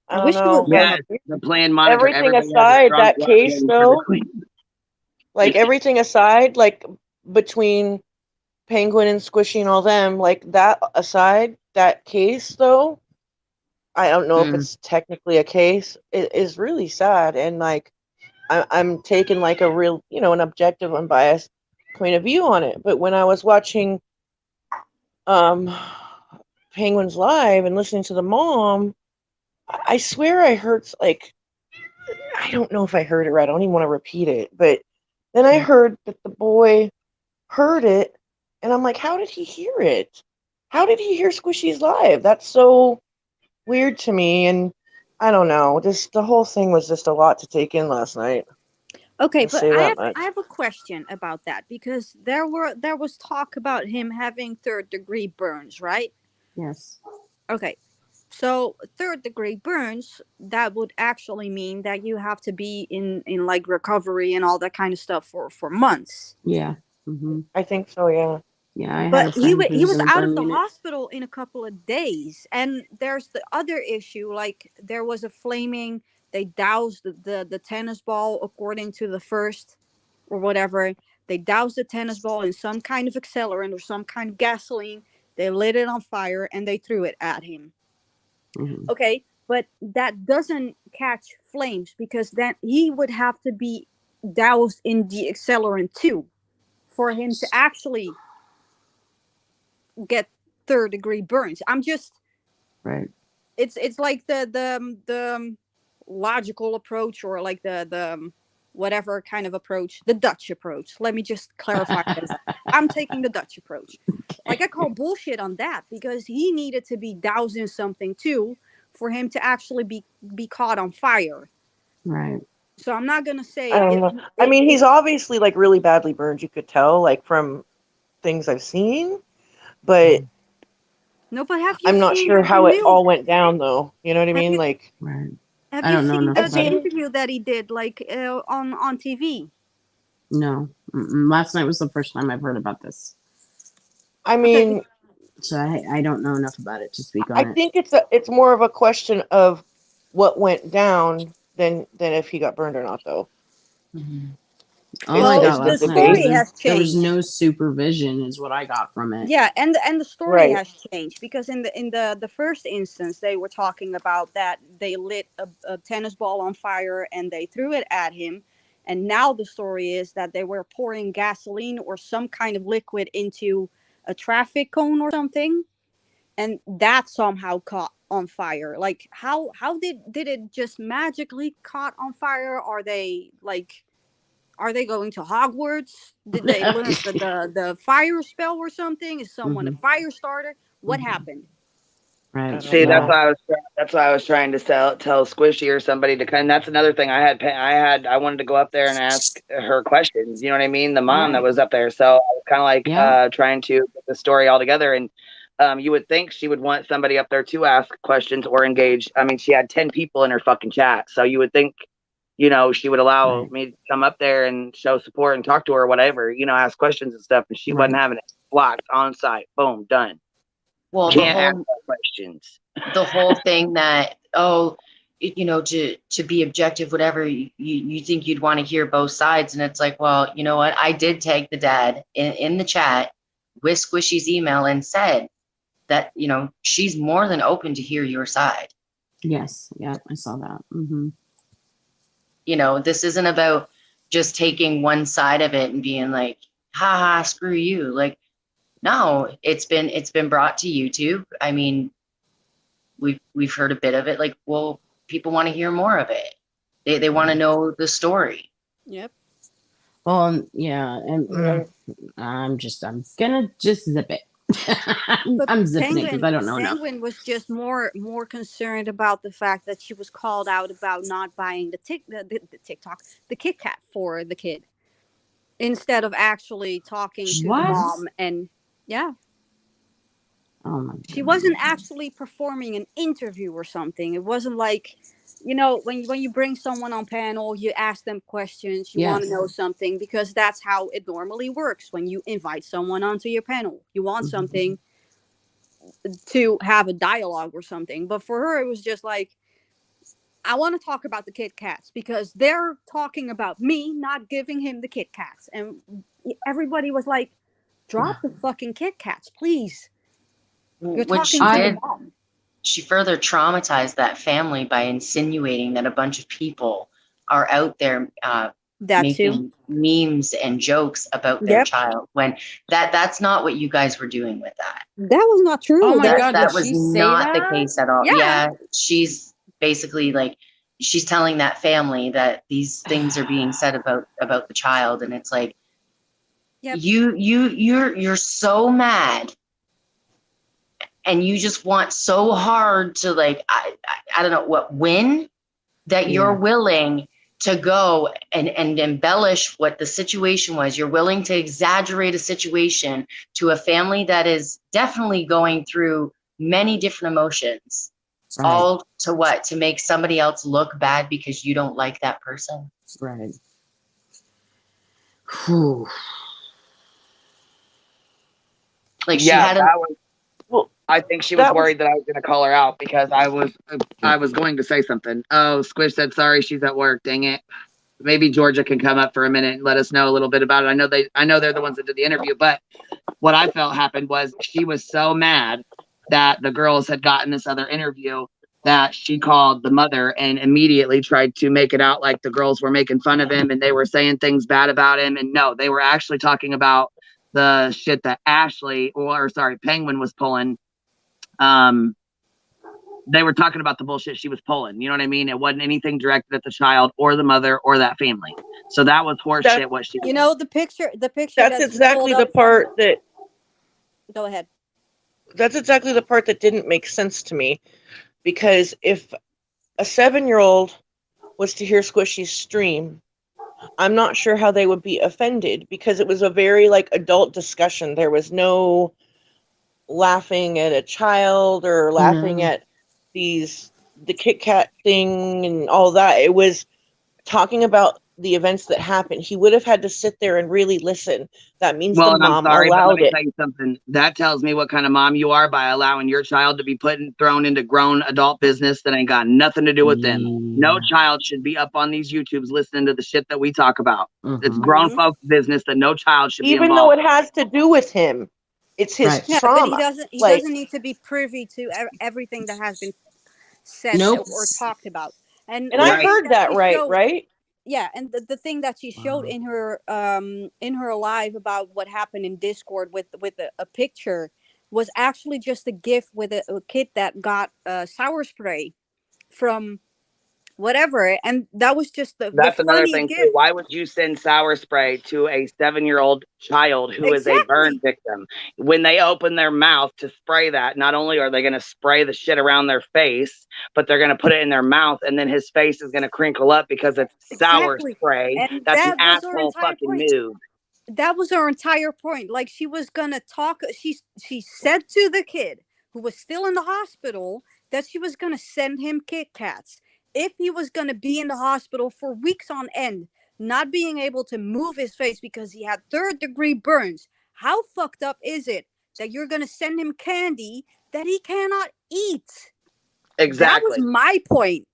I I don't wish you know. would come Yes, up here. the plan monitor. Everything Everybody has a aside, strong that case platform for the though, queen. like everything aside, like between Penguin and Squishy and all them, like that aside, that case though, I don't know if it's technically a case. It is really sad, and like I'm taking like a real, an objective, unbiased point of view on it. But when I was watching um Penguin's live and listening to the mom, I swear I heard like I don't know if I heard it right. I don't even want to repeat it, but then I heard that the boy heard it, and I'm like, how did he hear it? How did he hear Squishy's live? That's so weird to me, and I don't know. Just the whole thing was just a lot to take in last night. Okay, I'll but say that much. I have a question about that because there was talk about him having third-degree burns, right? Yes. Okay. So third-degree burns, that would actually mean that you have to be in like recovery and all that kind of stuff for months. Yeah. Mm-hmm. I think so, yeah. Yeah, I had But a friend who he was was in the out of burn the unit. hospital in a couple of days. And there's the other issue, like there was a flaming, they doused the tennis ball according to the first or whatever. They doused the tennis ball in some kind of accelerant or some kind of gasoline. They lit it on fire and they threw it at him. Mm-hmm. Okay, but that doesn't catch flames because then he would have to be doused in the accelerant too for him to actually get third-degree burns. I'm just Right. it's like the logical approach or like the whatever kind of approach, the Dutch approach. Let me just clarify this. I'm taking the Dutch approach. Like I call bullshit on that because he needed to be doused in something too for him to actually be caught on fire. Right. So I'm not gonna say I don't know. I mean, he's obviously like really badly burned. You could tell, like from things I've seen, but no. But have you I'm not seen sure the how it real? all went down, though. You know what I mean? Like, Right. Have I you don't know seen enough the about it. interview that he did, like on TV? No. Last night was the first time I've heard about this. I Okay. mean, So I don't know enough about it to speak on I it. think it's more of a question of what went down than if he got burned or not, though. Mm-hmm. All Well, I got It's the last just night was story has there was changed. no supervision, is what I got from it. Yeah, and the story Right. has changed because in the first instance they were talking about that they lit a tennis ball on fire and they threw it at him, and now the story is that they were pouring gasoline or some kind of liquid into a traffic cone or something, and that somehow caught on fire. Like how did it just magically caught on fire? Are they going to Hogwarts? Did they learn the fire spell or something? Is someone a fire starter? What happened? I Right. don't See, know. that's why I was trying to tell Squishy or somebody to come. And that's another thing I wanted to go up there and ask her questions. You know what I mean? The mom that Right. was up there. So I was kind of like Yeah. trying to get the story all together. And you would think she would want somebody up there to ask questions or engage. I mean, she had 10 people in her fucking chat, so you would think you know, she would allow Right. me to come up there and show support and talk to her or whatever, you know, ask questions and stuff. And she wasn't having it. Blocked, on site, boom, done. Well, Can't ask questions. the whole thing that, oh, you know, to be objective, whatever, you think you'd want to hear both sides. And it's like, well, you know what? I did tag the dad in the chat with Squishy's email and said that, you know, she's more than open to hear your side. Yes. Yeah, I saw that. Mm-hmm. You know, this isn't about just taking one side of it and being like, ha, screw you. Like, no, it's been brought to YouTube. I mean, we've heard a bit of it. Like, well, people want to hear more of it. They want to know the story. Yep. Well, yeah, and I'm gonna just zip it. I'm zipping it because I don't know enough. Penguin was just more concerned about the fact that she was called out about not buying the TikTok, the Kit Kat for the kid, instead of actually talking to the mom. And yeah, oh my God. She wasn't actually performing an interview or something. It wasn't like, you know, when you bring someone on panel, you ask them questions, you want to know something, because that's how it normally works when you invite someone onto your panel. You want something to have a dialogue or something. But for her, it was just like, I want to talk about the Kit Kats because they're talking about me not giving him the Kit Kats. And everybody was like, drop the fucking Kit Kats, please. You're talking to the mom. She further traumatized that family by insinuating that a bunch of people are out there making memes and jokes about their child, when that's not what you guys were doing with that. That was not true. Oh my God, that was not the case at all. Yeah, she's basically like, she's telling that family that these things are being said about the child, and it's like, you're so mad. And you just want so hard to, like, I don't know what, win, that you're willing to go and embellish what the situation was. You're willing to exaggerate a situation to a family that is definitely going through many different emotions. Right. All to what? To make somebody else look bad because you don't like that person. Right. Whew. Like, she had I think she was worried that I was going to call her out because I was going to say something. Oh, Squish said sorry, she's at work. Dang it. Maybe Georgia can come up for a minute and let us know a little bit about it. I know they're the ones that did the interview, but what I felt happened was she was so mad that the girls had gotten this other interview that she called the mother and immediately tried to make it out like the girls were making fun of him and they were saying things bad about him. And no, they were actually talking about the shit that Penguin was pulling. They were talking about the bullshit she was pulling. You know what I mean? It wasn't anything directed at the child or the mother or that family. So that was horseshit. What she, you know, the picture. That's exactly the part that. Go ahead. That's exactly the part that didn't make sense to me, because if a 7-year-old was to hear Squishy's stream, I'm not sure how they would be offended, because it was a very like adult discussion. There was no laughing at a child or laughing at the Kit Kat thing and all that. It was talking about the events that happened. He would have had to sit there and really listen. That means the mom allowed let me it. tell you something. That tells me what kind of mom you are by allowing your child to be thrown into grown adult business that ain't got nothing to do with them. No child should be up on these YouTubes listening to the shit that we talk about. It's grown folks' business that no child should be involved. Even though it has to do with him. It's his trauma. But he doesn't need to be privy to everything that has been said or talked about. And I heard that right? Yeah, and the thing that she showed in her live about what happened in Discord with a picture was actually just a GIF with a kid that got sour spray from whatever, and that was just that's another thing too. Why would you send sour spray to a 7-year-old child who is a burn victim? When they open their mouth to spray that, not only are they going to spray the shit around their face, but they're going to put it in their mouth, and then his face is going to crinkle up because it's sour spray. And that's an asshole fucking move. That was her entire point. Like, she was gonna talk. She said to the kid who was still in the hospital that she was gonna send him Kit Kats. if he was going to be in the hospital for weeks on end, not being able to move his face because he had 3rd-degree burns, how fucked up is it that you're going to send him candy that he cannot eat? Exactly. That was my point.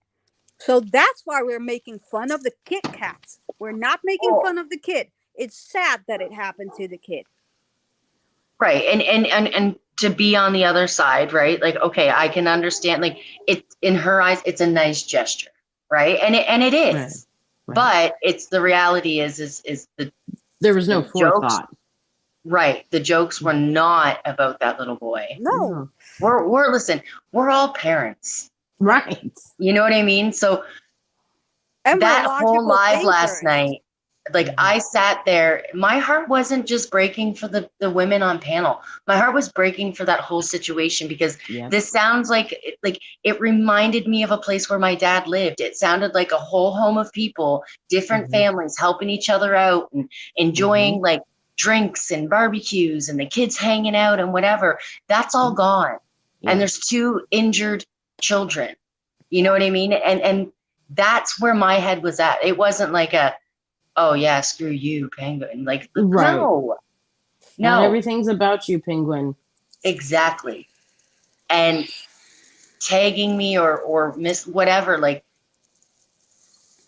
So that's why we're making fun of the Kit Kats. We're not making fun of the kid. It's sad that it happened to the kid. Right. And to be on the other side, right? Like, okay, I can understand, like, it in her eyes, it's a nice gesture, right? And it is. Right. But it's the reality is the there was no forethought. Right. The jokes were not about that little boy. No. We're all parents. Right. You know what I mean? So and that whole live last night, like I sat there, my heart wasn't just breaking for the women on panel. My heart was breaking for that whole situation because this sounds like it reminded me of a place where my dad lived. It sounded like a whole home of people, different families helping each other out and enjoying like drinks and barbecues and the kids hanging out and whatever. That's all gone. And there's 2 injured children. You know what I mean? And that's where my head was at. It wasn't like oh yeah, screw you, Penguin. Like, no. Not everything's about you, Penguin. Exactly. And tagging me or miss whatever, like,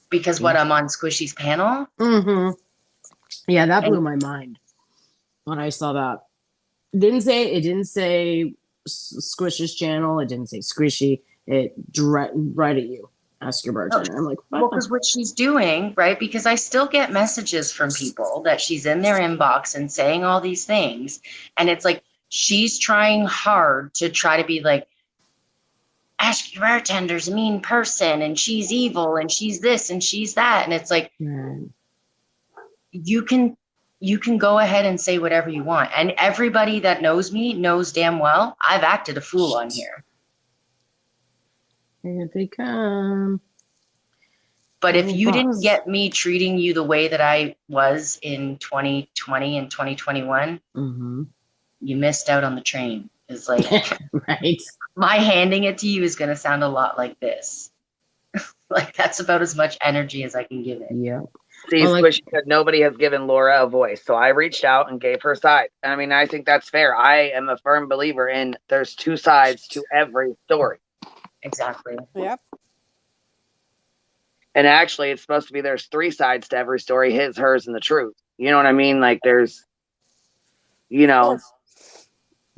because what, I'm on Squishy's panel? Yeah, that blew my mind when I saw that. It didn't say Squish's channel. It didn't say Squishy. It right at you. Ask your bartender. I'm like, well, because what she's doing, right? Because I still get messages from people that she's in their inbox and saying all these things. And it's like, she's trying hard to try to be like, Ask Your Bartender's a mean person and she's evil and she's this and she's that. And it's like, you can go ahead and say whatever you want. And everybody that knows me knows damn well I've acted a fool on here. Here they come. But if you didn't get me treating you the way that I was in 2020 and 2021, you missed out on the train. It's like, right. My handing it to you is going to sound a lot like this. Like, that's about as much energy as I can give it. Yeah. See, Squishy said nobody has given Laura a voice. So I reached out and gave her side. I mean, I think that's fair. I am a firm believer in there's 2 sides to every story. Exactly. Yep. And actually, it's supposed to be there's 3 sides to every story: his, hers, and the truth. You know what I mean? Like, there's, you know.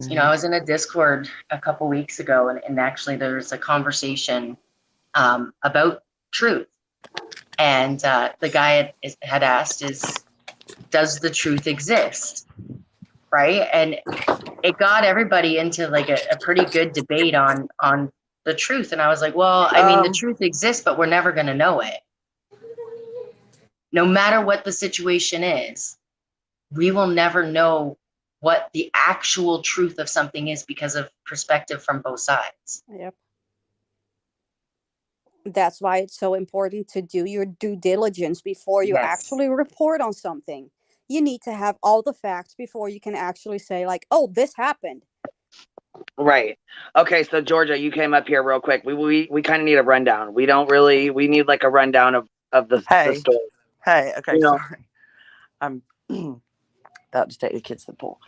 You know, I was in a Discord a couple weeks ago, and actually there was a conversation about truth. And the guy had asked does the truth exist? Right? And it got everybody into like a pretty good debate on the truth. And I was like, well, I mean, the truth exists, but we're never going to know it. No matter what the situation is, we will never know what the actual truth of something is because of perspective from both sides. Yep. That's why it's so important to do your due diligence before you actually report on something. You need to have all the facts before you can actually say like, oh, this happened. Right. Okay. So Georgia, you came up here real quick. We kind of need a rundown. We need like a rundown of the story. Hey. Okay. You know? Sorry. I'm about to take the kids to the pool.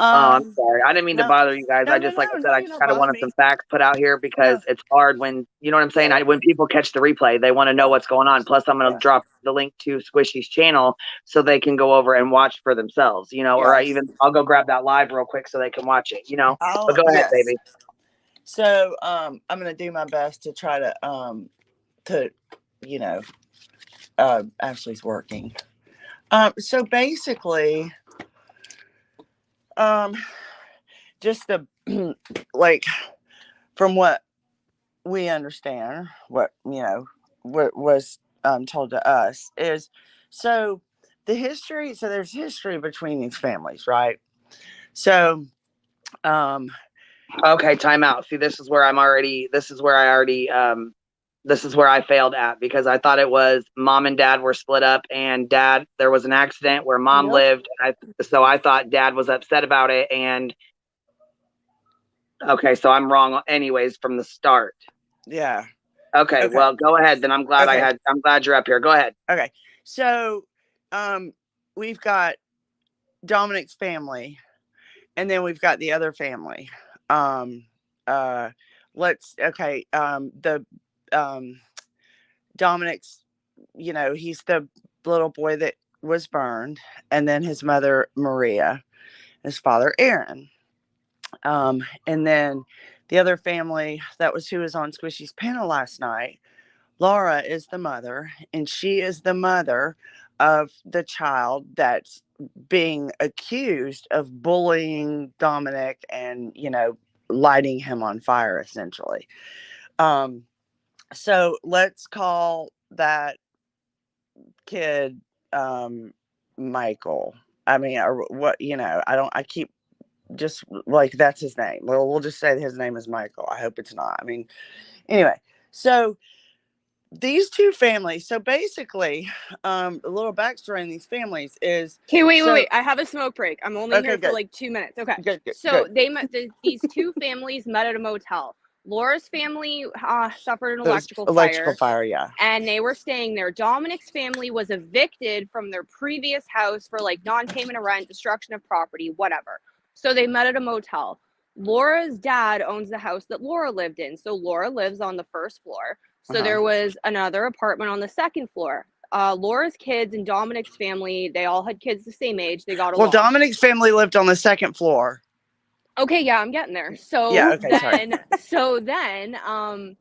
I'm sorry. I didn't mean to bother you guys. I just I kind of wanted some facts put out here because it's hard when, you know what I'm saying? When people catch the replay, they want to know what's going on. Plus, I'm going to drop the link to Squishy's channel so they can go over and watch for themselves, you know, or I'll go grab that live real quick so they can watch it, you know. But go ahead, baby. So I'm going to do my best to try to you know, Ashley's working. So basically, just the like from what we understand, what you know, what was told to us is so the history. So there's history between these families, right? So, okay, time out. See, this is where I failed at because I thought it was mom and dad were split up and there was an accident where mom lived. So I thought dad was upset about it. And okay, so I'm wrong anyways from the start. Yeah. Okay, well, go ahead. Then I'm glad I'm glad you're up here. Go ahead. Okay. So we've got Dominic's family, and then we've got the other family. The Dominic's, he's the little boy that was burned, and then his mother Maria, his father Aaron. And then the other family, that was who was on Squishy's panel last night. Laura is the mother, and she is the mother of the child that's being accused of bullying Dominic and, lighting him on fire, essentially. So let's call that kid Michael. I mean, or what, I keep just like, that's his name. Well, we'll just say his name is Michael. I hope it's not. I mean, anyway, so these two families, so basically, a little backstory in these families is... Okay, wait. I have a smoke break. I'm only here for like 2 minutes. Okay. Good, so these two families met at a motel. Laura's family suffered an electrical fire, yeah. And they were staying there. Dominic's family was evicted from their previous house for like non-payment of rent, destruction of property, whatever. So they met at a motel. Laura's dad owns the house that Laura lived in. So Laura lives on the first floor. So there was another apartment on the second floor. Laura's kids and Dominic's family, they all had kids the same age. They got along. Well, Dominic's family lived on the second floor. Okay, yeah, I'm getting there. So yeah, okay, then,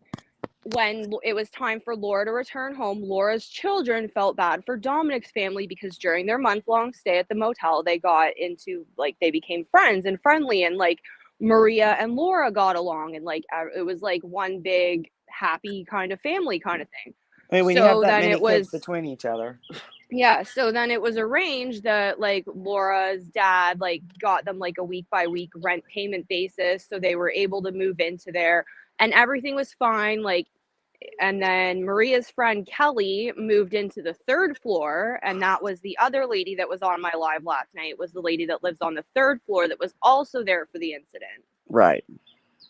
when it was time for Laura to return home, Laura's children felt bad for Dominic's family because during their month-long stay at the motel, they got into, like, they became friends and friendly, and, like, Maria and Laura got along, and, like, it was, like, one big, happy kind of family kind of thing. I mean, when you have that many kids between each other. Yeah, so then it was arranged that, like, Laura's dad, like, got them, like, a week-by-week rent payment basis, so they were able to move into there, and everything was fine, like, and then Maria's friend Kelly moved into the third floor, and that was the other lady that was on my live last night, was the lady that lives on the third floor that was also there for the incident. Right.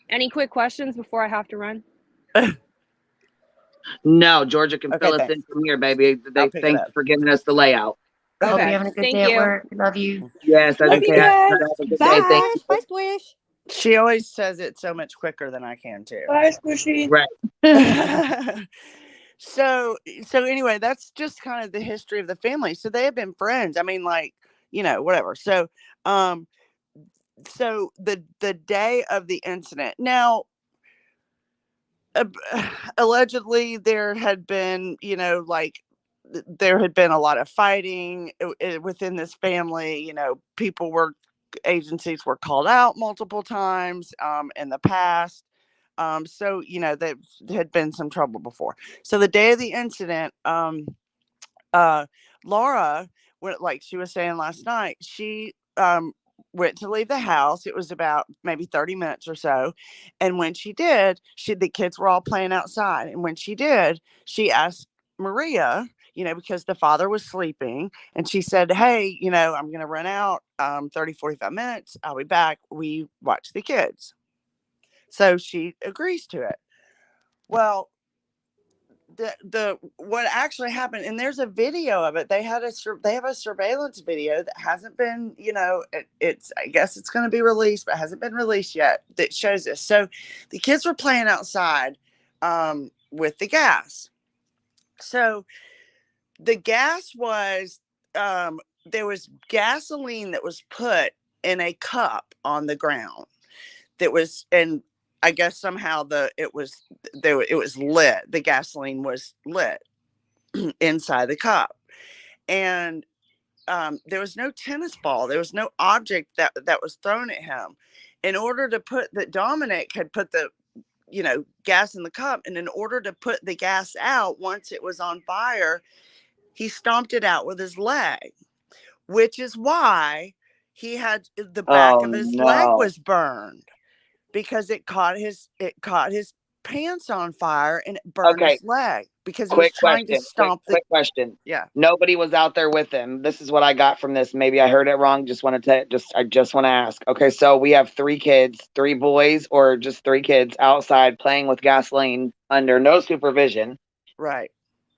Any quick questions before I have to run? No, Georgia can fill us in from here, baby. Thanks for giving us the layout. Okay. Hope you're having a good day at work. Love you. Yes, I think have a good day. Thank you. Bye, Squish. She always says it so much quicker than I can too. Bye, Squishy. Right. So anyway, that's just kind of the history of the family. So they have been friends. I mean, like, whatever. So so the day of the incident. Now, allegedly there had been, there had been a lot of fighting within this family. Agencies were called out multiple times in the past. So, there had been some trouble before. So the day of the incident, Laura, like she was saying last night, she went to leave the house. It was about maybe 30 minutes or so. And when she did, the kids were all playing outside. And when she did, she asked Maria, because the father was sleeping, and she said, hey, I'm going to run out 30, 45 minutes. I'll be back. We watch the kids. So she agrees to it. Well, what actually happened, and there's a video of it. They have a surveillance video that hasn't been, I guess it's going to be released, but hasn't been released yet, that shows this. So the kids were playing outside with the gas. So the gas was, there was gasoline that was put in a cup on the ground that was, and I guess somehow it was lit. The gasoline was lit inside the cup. And there was no tennis ball. There was no object that was thrown at him. In order to Dominic had put the, gas in the cup. And in order to put the gas out, once it was on fire, he stomped it out with his leg, which is why he had the back of his leg was burned, because it caught his pants on fire and it burned his leg. because he was trying to stomp quick question. Yeah. Nobody was out there with him. This is what I got from this. Maybe I heard it wrong. I just want to ask. Okay, so we have 3 kids, 3 boys, or just 3 kids outside playing with gasoline under no supervision. Right.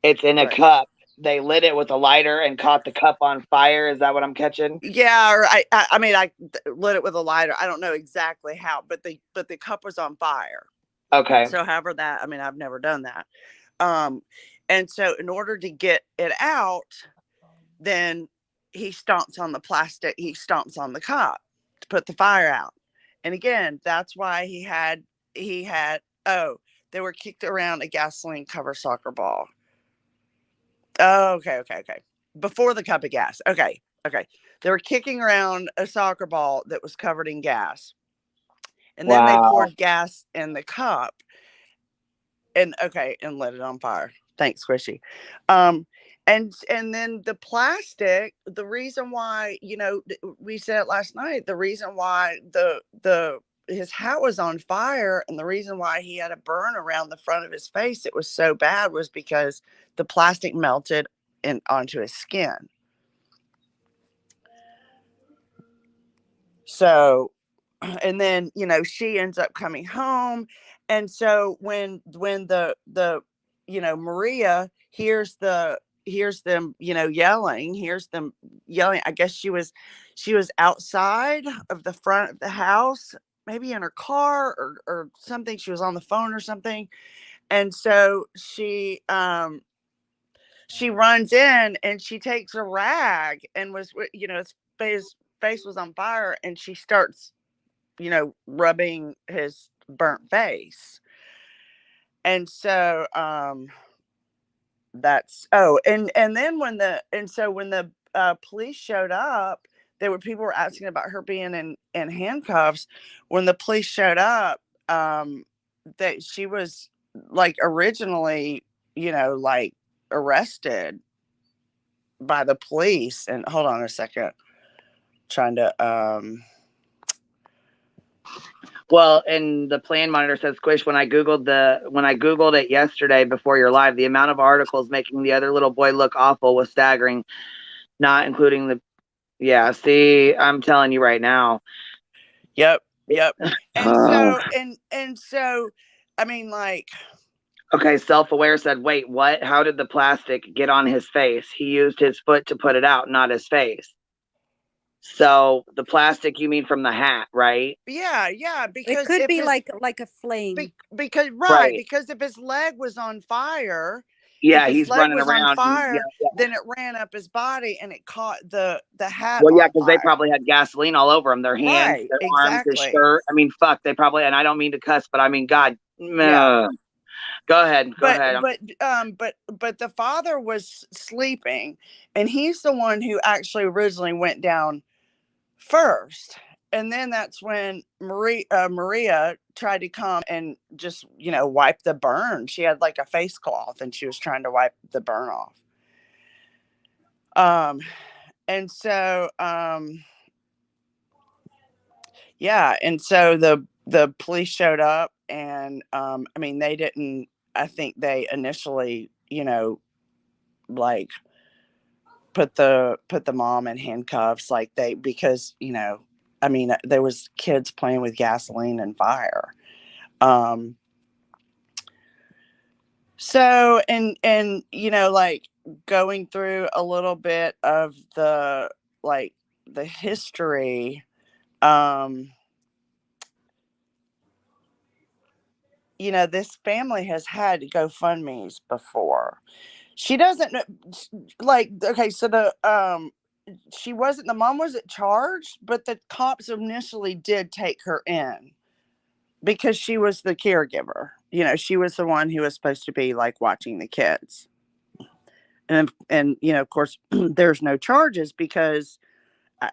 It's in a cup. They lit it with a lighter and caught the cup on fire. Is that what I'm catching? Yeah, or I mean, I lit it with a lighter. I don't know exactly how, but the cup was on fire. Okay. So however that, I mean, I've never done that. And so in order to get it out, then he stomps on the plastic. He stomps on the cup to put the fire out. And again, that's why he had, they were kicked around a gasoline covered soccer ball. Oh, okay. Before the cup of gas. Okay. They were kicking around a soccer ball that was covered in gas. And then they poured gas in the cup and lit it on fire. Thanks, Squishy. And then the plastic, the reason why, we said it last night, the reason why his hat was on fire and the reason why he had a burn around the front of his face, it was so bad, was because the plastic melted onto his skin. So, and then, she ends up coming home. And so when the Maria hears them, yelling, I guess she was outside of the front of the house, maybe in her car or something. She was on the phone or something. And so she runs in and she takes a rag and his face was on fire, and she starts, rubbing his burnt face. And so and then when the police showed up, people were asking about her being in handcuffs. When the police showed up, that she was originally, arrested by the police. And hold on a second, trying to well, and the plan monitor says, Squish, when I Googled it yesterday before your live, the amount of articles making the other little boy look awful was staggering, not including see, I'm telling you right now. Yep. And so I mean, okay, Self-Aware said, wait, what? How did the plastic get on his face? He used his foot to put it out, not his face. So the plastic, you mean from the hat, right? Yeah, because it could be like a flame. Because if his leg was on fire, he's running around. On fire, then it ran up his body and it caught the hat. Well, yeah, because they probably had gasoline all over him, their hands, their arms, his shirt. I mean, fuck, they probably. And I don't mean to cuss, but I mean, God. Yeah. Go ahead. But the father was sleeping, and he's the one who actually originally went down first. And then that's when Maria tried to come and just, wipe the burn. She had a face cloth and she was trying to wipe the burn off. And so, and so the police showed up, and, I mean, they didn't, I think they initially, put the mom in handcuffs, because, I mean, there was kids playing with gasoline and fire. So, and, going through a little bit of the history, this family has had GoFundMes before. She doesn't okay. So the mom wasn't charged, but the cops initially did take her in because she was the caregiver. She was the one who was supposed to be watching the kids. And of course, there's no charges because,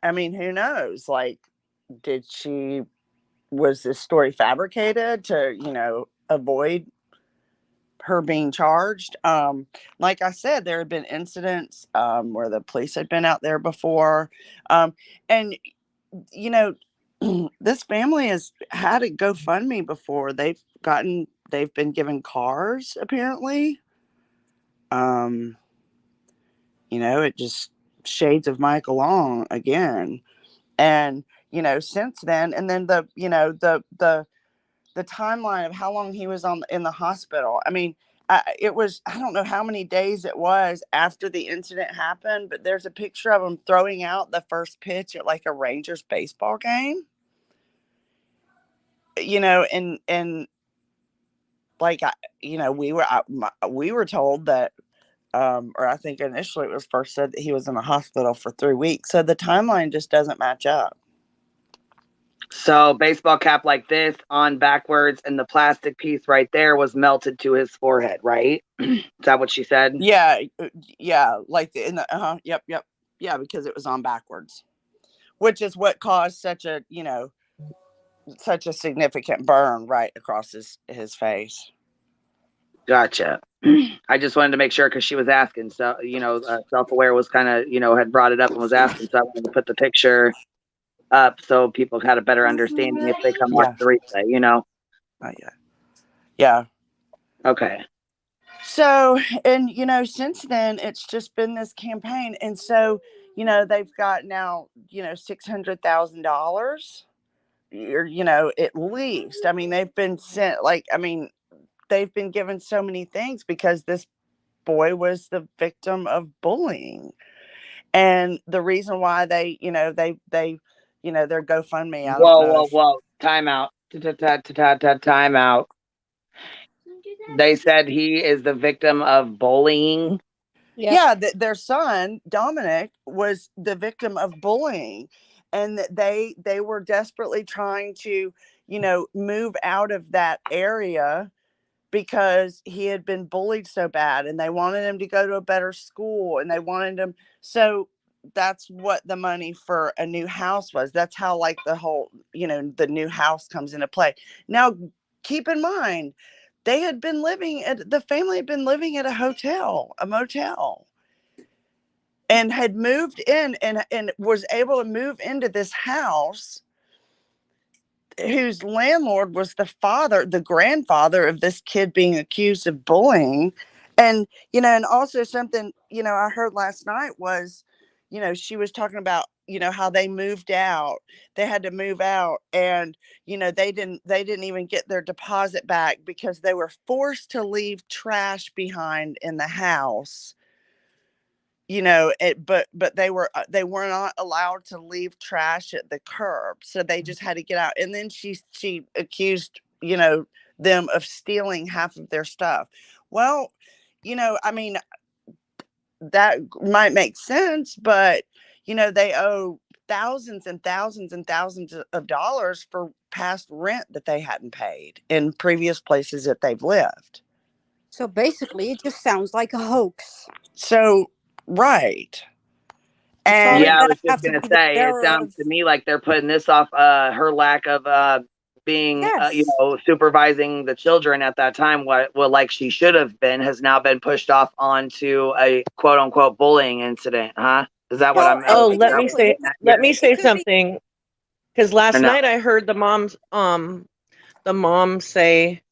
I mean, who knows? Was this story fabricated to, avoid her being charged? Like I said, there had been incidents where the police had been out there before. And, this family has had a GoFundMe before. They've been given cars, apparently. It just shades of Michael Long again. And, since then, and then the timeline of how long he was in the hospital. I mean, I don't know how many days it was after the incident happened, but there's a picture of him throwing out the first pitch at like a Rangers baseball game. And like, we were told that, or I think initially it was first said that he was in the hospital for 3 weeks. So the timeline just doesn't match up. So baseball cap like this on backwards, and the plastic piece right there was melted to his forehead, right? Is that what she said? Yeah, like yep, yeah, because it was on backwards, which is what caused such a significant burn right across his face. Gotcha. I just wanted to make sure because she was asking. So, Self-Aware was kind of, had brought it up and was asking. So I wanted to put the picture up so people had a better understanding if they come watch the replay, Oh, yeah. Okay. So, and, since then, it's just been this campaign. And so, they've got now, $600,000, at least. I mean, they've been sent, they've been given so many things because this boy was the victim of bullying. And the reason why they, their GoFundMe. Whoa. Time out. Time out. They said he is the victim of bullying. Yep. Yeah, their son, Dominic, was the victim of bullying. And they were desperately trying to, move out of that area because he had been bullied so bad, and they wanted him to go to a better school, and they wanted him. So that's what the money for a new house was. That's how the whole, the new house comes into play. Now, keep in mind, the family had been living at a motel, and had moved in and was able to move into this house whose landlord was the grandfather of this kid being accused of bullying. And, and also something, I heard last night was, she was talking about, how they moved out. They had to move out, and, they didn't even get their deposit back because they were forced to leave trash behind in the house. But they were not allowed to leave trash at the curb, so they just had to get out. And then she accused them of stealing half of their stuff. Well, I mean, that might make sense, but they owe thousands and thousands and thousands of dollars for past rent that they hadn't paid in previous places that they've lived. So basically, it just sounds like a hoax. So right. And yeah, I was just gonna say, it sounds to me like they're putting this off her lack of being, supervising the children at that time. What like she should have been has now been pushed off onto a quote unquote bullying incident, huh? Is that what I'm? Oh, let me say something. Because last night I heard the mom say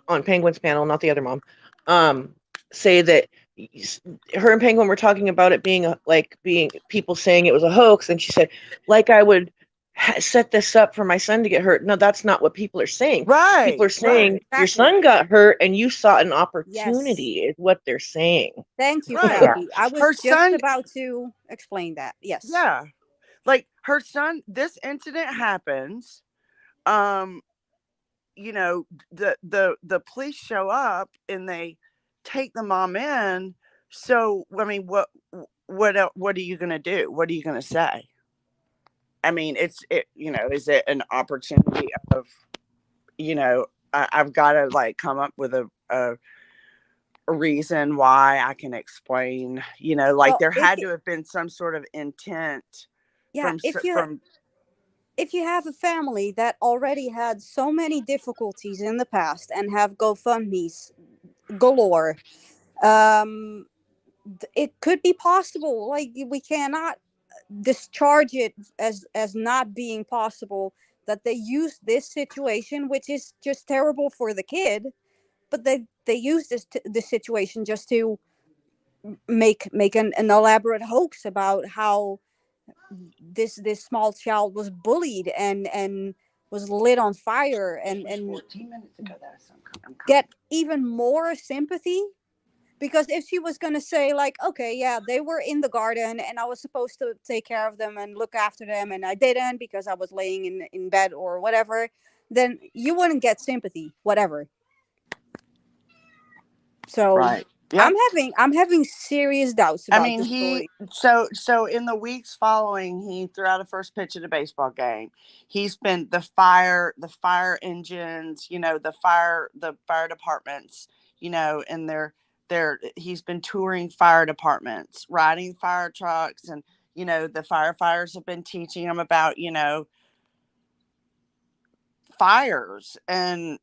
on Penguin's panel, not the other mom, say that her and Penguin were talking about it being people saying it was a hoax, and she said, I would set this up for my son to get hurt. No, that's not what people are saying. Right. People are saying your son got hurt and you saw an opportunity, is what they're saying. Thank you, Kathy. I was about to explain that. Yes. Yeah. Like her son, this incident happens. The police show up and they take the mom in. So, I mean, what are you going to do? What are you going to say? I mean, is it an opportunity of, I've got to come up with a reason why I can explain, there had to have been some sort of intent. Yeah. If you have a family that already had so many difficulties in the past and have GoFundMes galore, it could be possible. We cannot discharge it as not being possible that they use this situation, which is just terrible for the kid, but they use this situation just to make an elaborate hoax about how this small child was bullied and was lit on fire and 14 minutes ago. get even more sympathy. Because if she was going to say like, okay, yeah, they were in the garden and I was supposed to take care of them and look after them and I didn't because I was laying in bed or whatever, then you wouldn't get sympathy, whatever. So Right. Yep. I'm having serious doubts about this story. So in the weeks following, he threw out a first pitch at a baseball game. He spent the fire engines, the fire departments, and he's been touring fire departments, riding fire trucks, and the firefighters have been teaching him about fires. And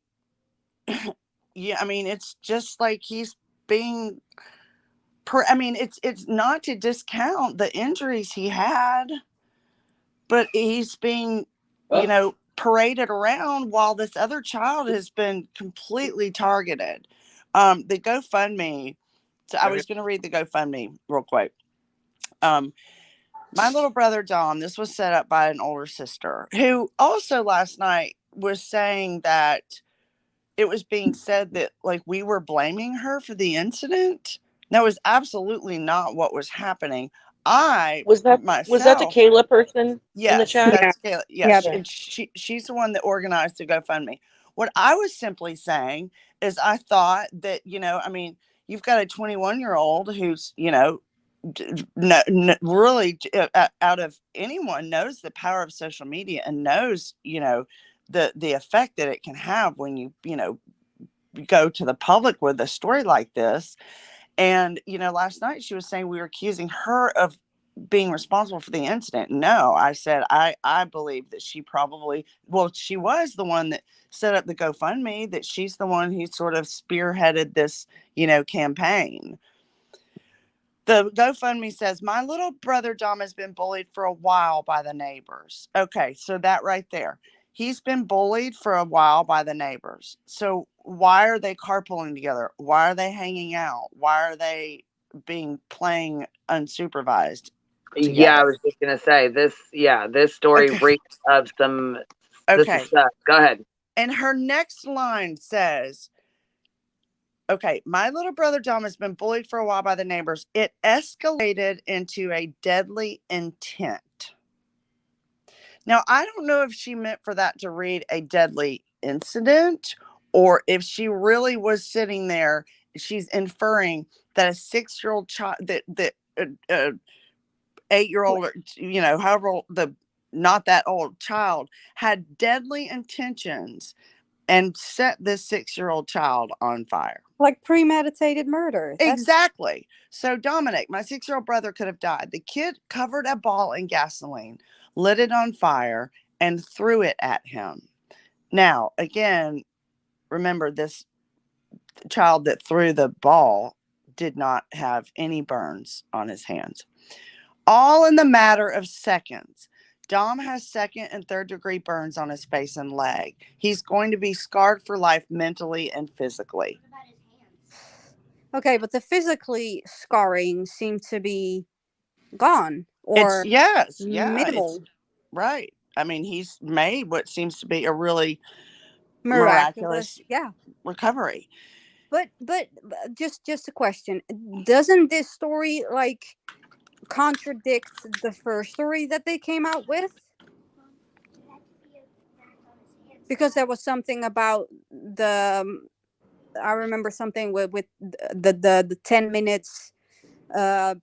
yeah, I mean, it's just like he's being it's not to discount the injuries he had, but he's being paraded around while this other child has been completely targeted. The GoFundMe, so I was going to read the GoFundMe real quick. My little brother Dom, this was set up by an older sister who also last night was saying that it was being said that like we were blaming her for the incident. That was absolutely not what was happening. Was that the Kayla person in the chat? That's Kayla. Yes, and she's the one that organized the GoFundMe. What I was simply saying is I thought that, you've got a 21-year-old who's, really out of anyone knows the power of social media and knows, the effect that it can have when you go to the public with a story like this. And last night she was saying we were accusing her of being responsible for the incident. No, I said I believe that she was the one that set up the GoFundMe, that she's the one who sort of spearheaded this campaign. The GoFundMe says, my little brother Dom has been bullied for a while by the neighbors. Okay, so that right there. He's been bullied for a while by the neighbors. So why are they carpooling together? Why are they hanging out? Why are they playing unsupervised together? Yeah, I was just going to say this story reeks of some. Okay. Go ahead. And her next line says, okay, my little brother Dom has been bullied for a while by the neighbors. It escalated into a deadly intent. Now, I don't know if she meant for that to read a deadly incident or if she really was sitting there. She's inferring that a 6-year-old child, that 8-year-old, however old, not that old child had deadly intentions and set this 6-year-old child on fire. Like premeditated murder. Exactly. So Dominic, my 6-year-old brother, could have died. The kid covered a ball in gasoline, lit it on fire, and threw it at him. Now, again, remember, this child that threw the ball did not have any burns on his hands. All in the matter of seconds. Dom has 2nd and 3rd degree burns on his face and leg. He's going to be scarred for life mentally and physically. Okay, but the physically scarring seemed to be gone or minimal. Right. I mean, he's made what seems to be a really miraculous recovery. But just a question. Doesn't this story contradict the first story that they came out with? Because there was something about I remember something with the 10 minutes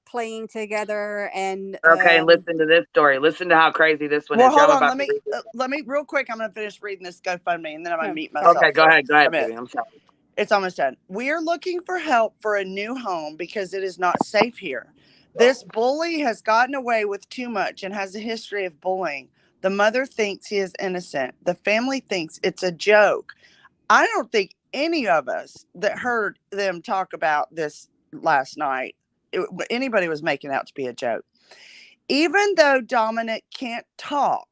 playing together and listen to this story. Listen to how crazy this one is. Hold on, let me real quick. I'm gonna finish reading this GoFundMe and then I'm gonna mute myself. Okay, go ahead, baby. I'm sorry. It's almost done. We are looking for help for a new home because it is not safe here. This bully has gotten away with too much and has a history of bullying. The mother thinks he is innocent. The family thinks it's a joke. I don't think any of us that heard them talk about this last night, anybody was making out to be a joke. Even though Dominic can't talk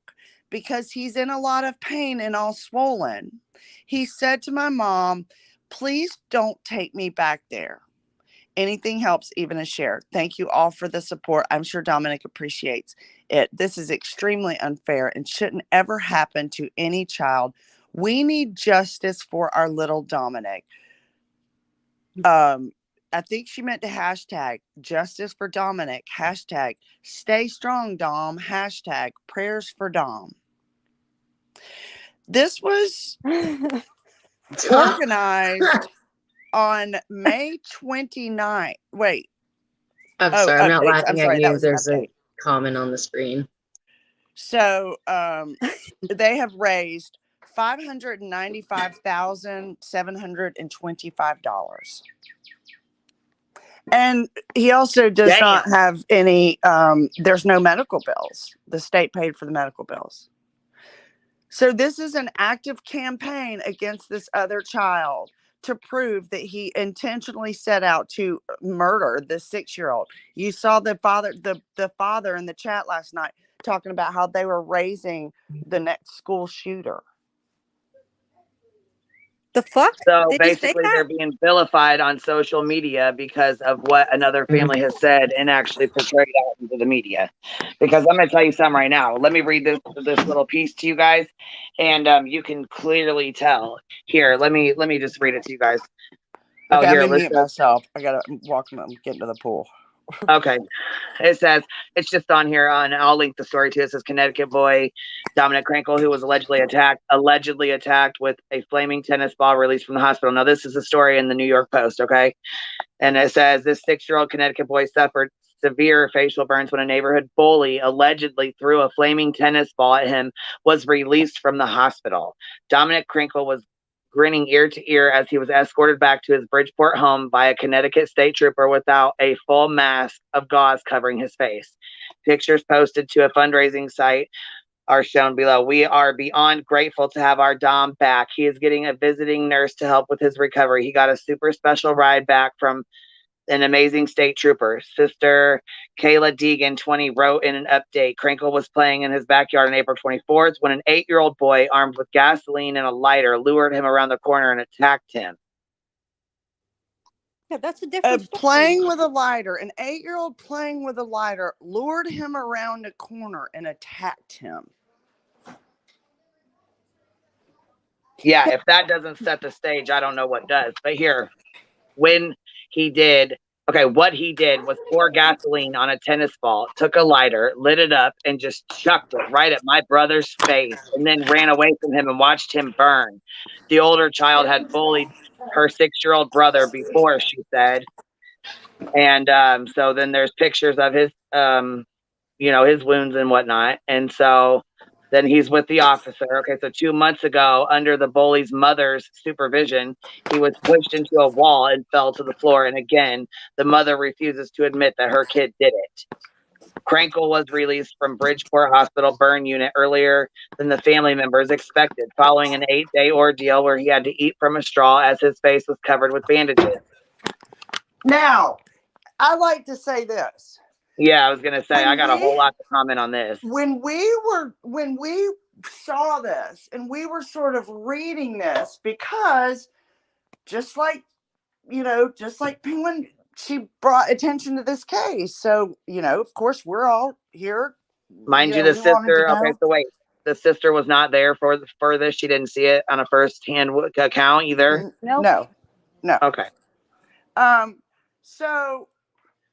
because he's in a lot of pain and all swollen, he said to my mom, Please don't take me back there. Anything helps, even a share. Thank you all for the support. I'm sure Dominic appreciates it. This is extremely unfair and shouldn't ever happen to any child. We need justice for our little Dominic. I think she meant to hashtag justice for Dominic, hashtag stay strong, Dom, hashtag prayers for Dom. This was organized on May 29th. Wait. I'm sorry, I'm not updates. I'm laughing sorry, at that you. was an There's a update. comment on the screen. So they have raised $595,725. And he also does not have any, there's no medical bills. The state paid for the medical bills. So this is an active campaign against this other child to prove that he intentionally set out to murder the 6-year-old. You saw the father in the chat last night talking about how they were raising the next school shooter. The fuck? So basically, they're being vilified on social media because of what another family has said and actually portrayed out into the media. Because I'm going to tell you something right now. Let me read this little piece to you guys, and you can clearly tell. Here, let me just read it to you guys. Okay, here, I'm mute myself. I gotta walk. I'm getting to the pool. Okay. It says, it's just on here I'll link the story to it. It says Connecticut boy Dominic Krinkle, who was allegedly attacked with a flaming tennis ball released from the hospital. Now, this is a story in the New York Post, okay? And it says this 6-year-old Connecticut boy suffered severe facial burns when a neighborhood bully allegedly threw a flaming tennis ball at him, was released from the hospital. Dominic Krinkle was grinning ear to ear as he was escorted back to his Bridgeport home by a Connecticut state trooper without a full mask of gauze covering his face. Pictures posted to a fundraising site are shown below. We are beyond grateful to have our Dom back. He is getting a visiting nurse to help with his recovery. He got a super special ride back from an amazing state trooper. Sister Kayla Deegan, 20, wrote in an update. Krinkle was playing in his backyard on April 24th when an 8-year-old boy armed with gasoline and a lighter lured him around the corner and attacked him. Yeah, that's a different story. Playing with a lighter. An 8-year-old playing with a lighter lured him around a corner and attacked him. Yeah, if that doesn't set the stage, I don't know what does. But here, what he did was pour gasoline on a tennis ball, took a lighter, lit it up, and just chucked it right at my brother's face, and then ran away from him and watched him burn. The older child had bullied her 6-year-old brother before, she said. And so then there's pictures of his, his wounds and whatnot. And so then he's with the officer. Okay, so 2 months ago, under the bully's mother's supervision, he was pushed into a wall and fell to the floor. And again, the mother refuses to admit that her kid did it. Krinkle was released from Bridgeport Hospital burn unit earlier than the family members expected, following an 8-day ordeal where he had to eat from a straw as his face was covered with bandages. Now, I like to say this. Yeah, I was going to say, I got a whole lot to comment on this. When we saw this and we were sort of reading this, because just like Penguin, she brought attention to this case. So, of course, we're all here. Mind you, the sister, okay, so wait, the sister was not there for this. She didn't see it on a first-hand account either? No. Okay. So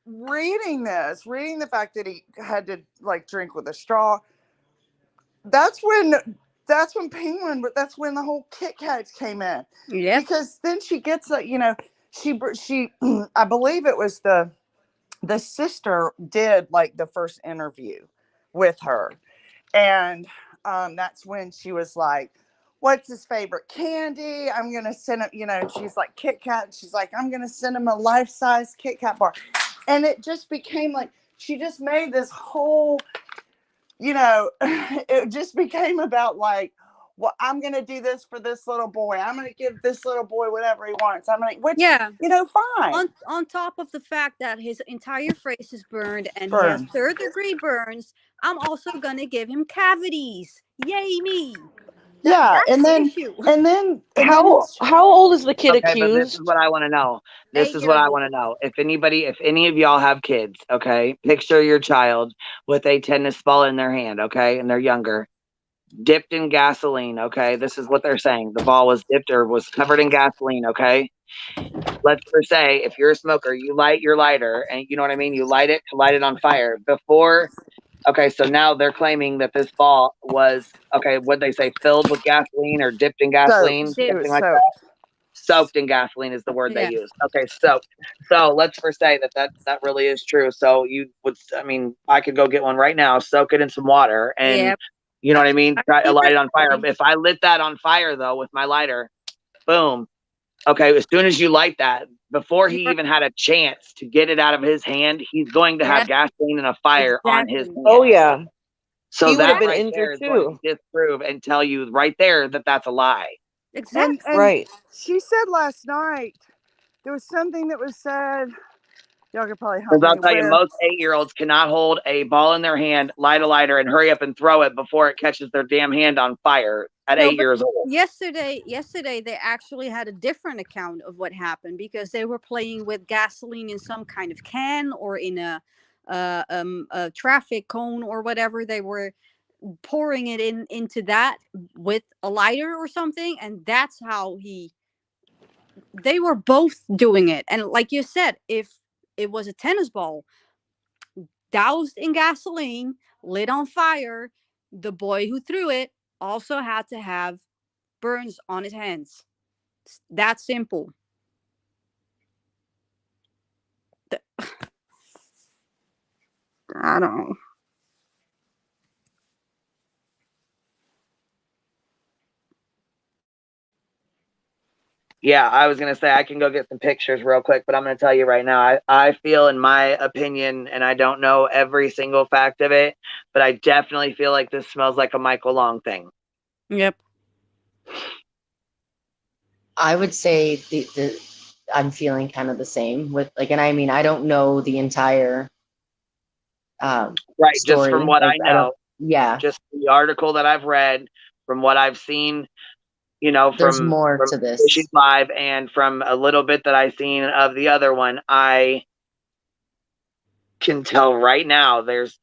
reading the fact that he had to drink with a straw, that's when Penguin, but that's when the whole Kit Kats came in. Yeah. Because then she gets she I believe it was the sister did the first interview with her, and that's when she was like, what's his favorite candy? I'm gonna send him, she's like Kit Kat. She's like, I'm gonna send him a life-size Kit Kat bar. And it just became she just made this whole, it just became about well, I'm going to do this for this little boy. I'm going to give this little boy whatever he wants. I'm going to, fine. On top of the fact that his entire face is burned and he has 3rd-degree burns, I'm also going to give him cavities. Yay me. Yeah, That's and the then issue. How old is the kid Okay, but this is accused? what I want to know. This is 8 years what I old. want to know. If any of y'all have kids, okay, picture your child with a tennis ball in their hand, okay, and they're younger, dipped in gasoline, okay. This is what they're saying. The ball was dipped or was covered in gasoline, okay. Let's first say, if you're a smoker, you light your lighter, and you know what I mean. You light it to light it on fire before. Okay, so now they're claiming that this ball was okay. What they say, filled with gasoline or dipped in gasoline, Soaked. It something was like that. soaked. Soaked in gasoline is the word they Yeah. use. Okay, soaked. So let's first say that really is true. So you would, I mean, I could go get one right now, soak it in some water, and Yeah. you know what I mean. Try to light it on fire. Recording. If I lit that on fire though with my lighter, boom. Okay, as soon as you light that, before he even had a chance to get it out of his hand, he's going to Yeah. have gasoline and a fire on his Exactly. hand. Oh yeah. So He would have that been right there injured is going too. to disprove and tell you right there that that's a lie. Exactly. And Right. she said last night there was something that was said. Y'all could probably help Because I'll me. tell you, Where most 8-year-olds cannot hold a ball in their hand, light a lighter, and hurry up and throw it before it catches their damn hand on fire at No, 8 but years old. yesterday they actually had a different account of what happened because they were playing with gasoline in some kind of can or in a traffic cone or whatever. They were pouring it into that with a lighter or something, and that's how they were both doing it. And like you said, if it was a tennis ball doused in gasoline, lit on fire, the boy who threw it also had to have burns on his hands. It's that simple. I don't know. Yeah, I was going to say I can go get some pictures real quick, but I'm going to tell you right now, I feel, in my opinion, and I don't know every single fact of it, but I definitely feel like this smells like a Michael Long thing. Yep. I would say I'm feeling kind of the same with like, and I mean, I don't know the entire Right, story. just from what Like, I know. Yeah. Just the article that I've read, from what I've seen, you know, There's from more to this. Fishing Live and from a little bit that I've seen of the other one, I can tell right now there's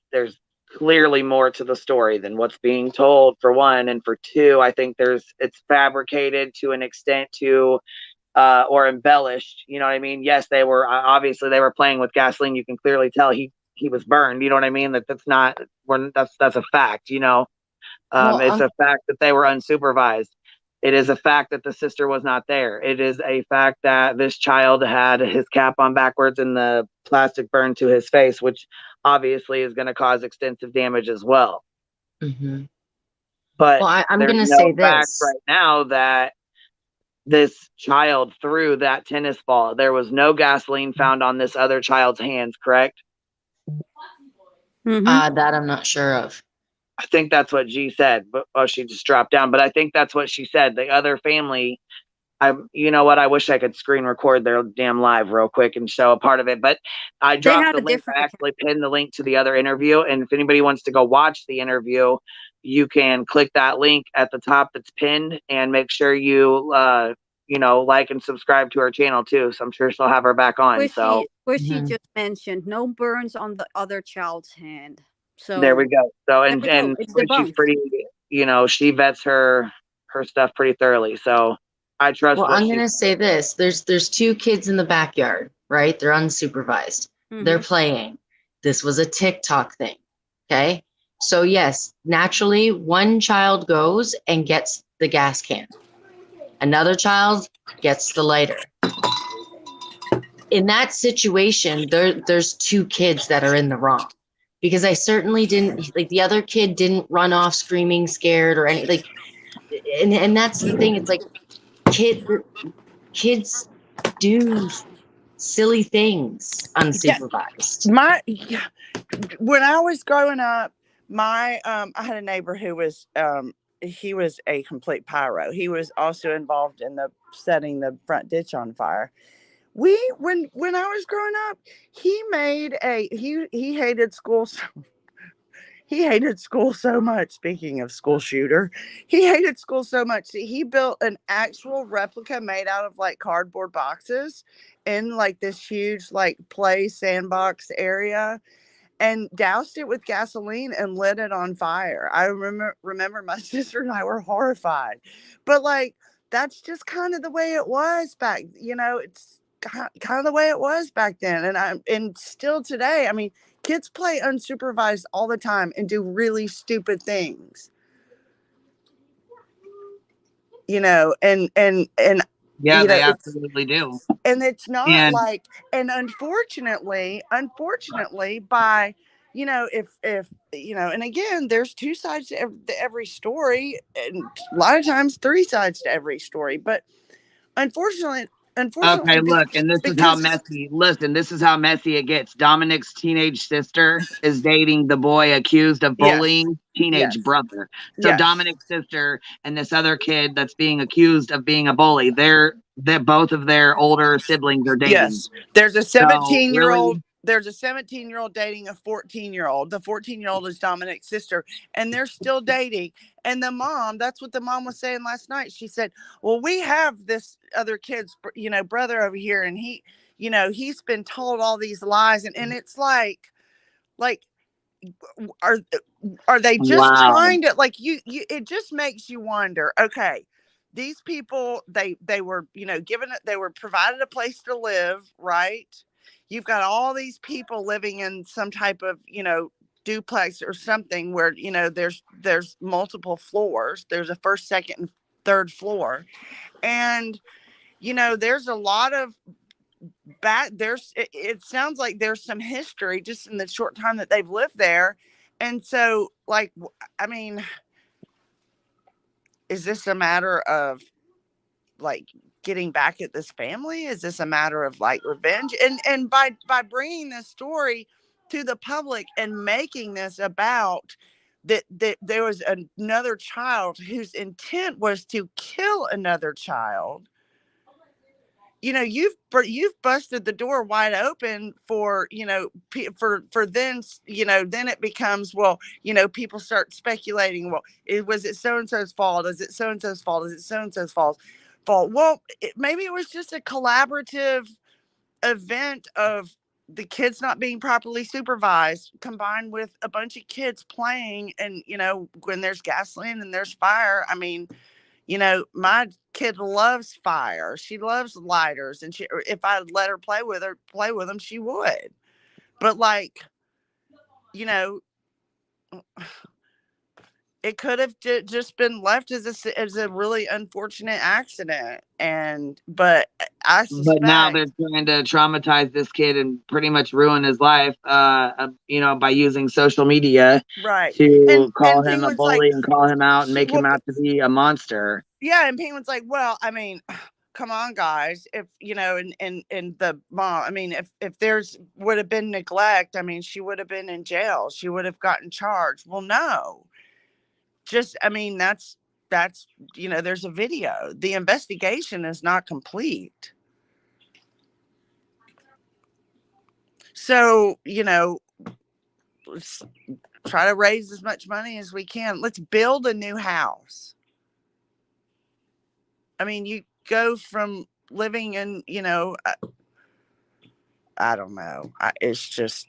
clearly more to the story than what's being told, for one, and for two, I think it's fabricated to an extent to or embellished. You know what I mean? Yes, they were obviously they were playing with gasoline. You can clearly tell he was burned. You know what I mean? That's a fact. You know, it's a fact that they were unsupervised. It is a fact that the sister was not there. It is a fact that this child had his cap on backwards and the plastic burned to his face, which obviously is going to cause extensive damage as well. Mm-hmm. But well, I'm going to no say fact this right now that this child threw that tennis ball. There was no gasoline found on this other child's hands, correct? Mm-hmm. That I'm not sure of. I think that's what G said, but she just dropped down. But I think that's what she said. The other family, you know what? I wish I could screen record their damn live real quick and show a part of it. But I dropped the link. I actually pinned the link to the other interview. And if anybody wants to go watch the interview, you can click that link at the top that's pinned and make sure you, like and subscribe to our channel too. So I'm sure she'll have her back on. Where she just mentioned no burns on the other child's hand. So there we go. So and she's pretty, she vets her stuff pretty thoroughly. So I trust. Well, I'm gonna say this: there's two kids in the backyard, right? They're unsupervised. Mm-hmm. They're playing. This was a TikTok thing, okay? So yes, naturally, one child goes and gets the gas can. Another child gets the lighter. In that situation, there's two kids that are in the wrong. Because I certainly didn't, like, the other kid didn't run off screaming, scared, or any, like, and that's the thing. It's like kids do silly things unsupervised. When I was growing up, I had a neighbor who was he was a complete pyro. He was also involved in setting the front ditch on fire. When I was growing up, he made he hated school. he hated school so much. Speaking of school shooter, he hated school so much that he built an actual replica made out of like cardboard boxes in like this huge like play sandbox area, and doused it with gasoline and lit it on fire. I remember my sister and I were horrified, but like that's just kind of the way it was back. It's kind of the way it was back then, and still today. I mean, kids play unsupervised all the time and do really stupid things. And Yeah, they absolutely do. And it's not like, and unfortunately, by, if, and again, there's two sides to every story, and a lot of times three sides to every story. But unfortunately, okay, look, and this is how messy. Listen, this is how messy it gets. Dominic's teenage sister is dating the boy accused of bullying teenage brother. So Dominic's sister and this other kid that's being accused of being a bully, they're both of their older siblings are dating. Yes, there's a 17-year-old. There's a 17-year-old dating a 14-year-old. The 14-year-old is Dominic's sister, and they're still dating. And the mom, that's what the mom was saying last night. She said, well, we have this other kid's, brother over here, and he, he's been told all these lies. And it's like, are they just trying to, like, it just makes you wonder, okay, these people, they were, they were provided a place to live, right? You've got all these people living in some type of, duplex or something where, there's multiple floors. There's a first, second, and third floor. And, there's a lot of it sounds like there's some history just in the short time that they've lived there. And so, like, I mean, is this a matter of like getting back at this family? Is this a matter of like revenge? And by bringing this story to the public and making this about that there was another child whose intent was to kill another child, you've busted the door wide open for, for then, then it becomes, well, people start speculating, well, was it so-and-so's fault? Is it so-and-so's fault? Is it so-and-so's fault? Well, maybe it was just a collaborative event of the kids not being properly supervised, combined with a bunch of kids playing. And, when there's gasoline and there's fire, I mean, my kid loves fire. She loves lighters, and if I let her play with them, she would. But like, it could have just been left as a really unfortunate accident. But I suspect, but now they're trying to traumatize this kid and pretty much ruin his life, by using social media, right, to call him a Penguin's bully, like, and call him out and make him out to be a monster. Yeah, and Penguin's like, well, I mean, come on, guys. If and the mom, I mean, if there's would have been neglect, I mean, she would have been in jail. She would have gotten charged. Well, no. Just, I mean, that's there's a video. The investigation is not complete. So, let's try to raise as much money as we can. Let's build a new house. I mean, you go from living in, I don't know. It's just.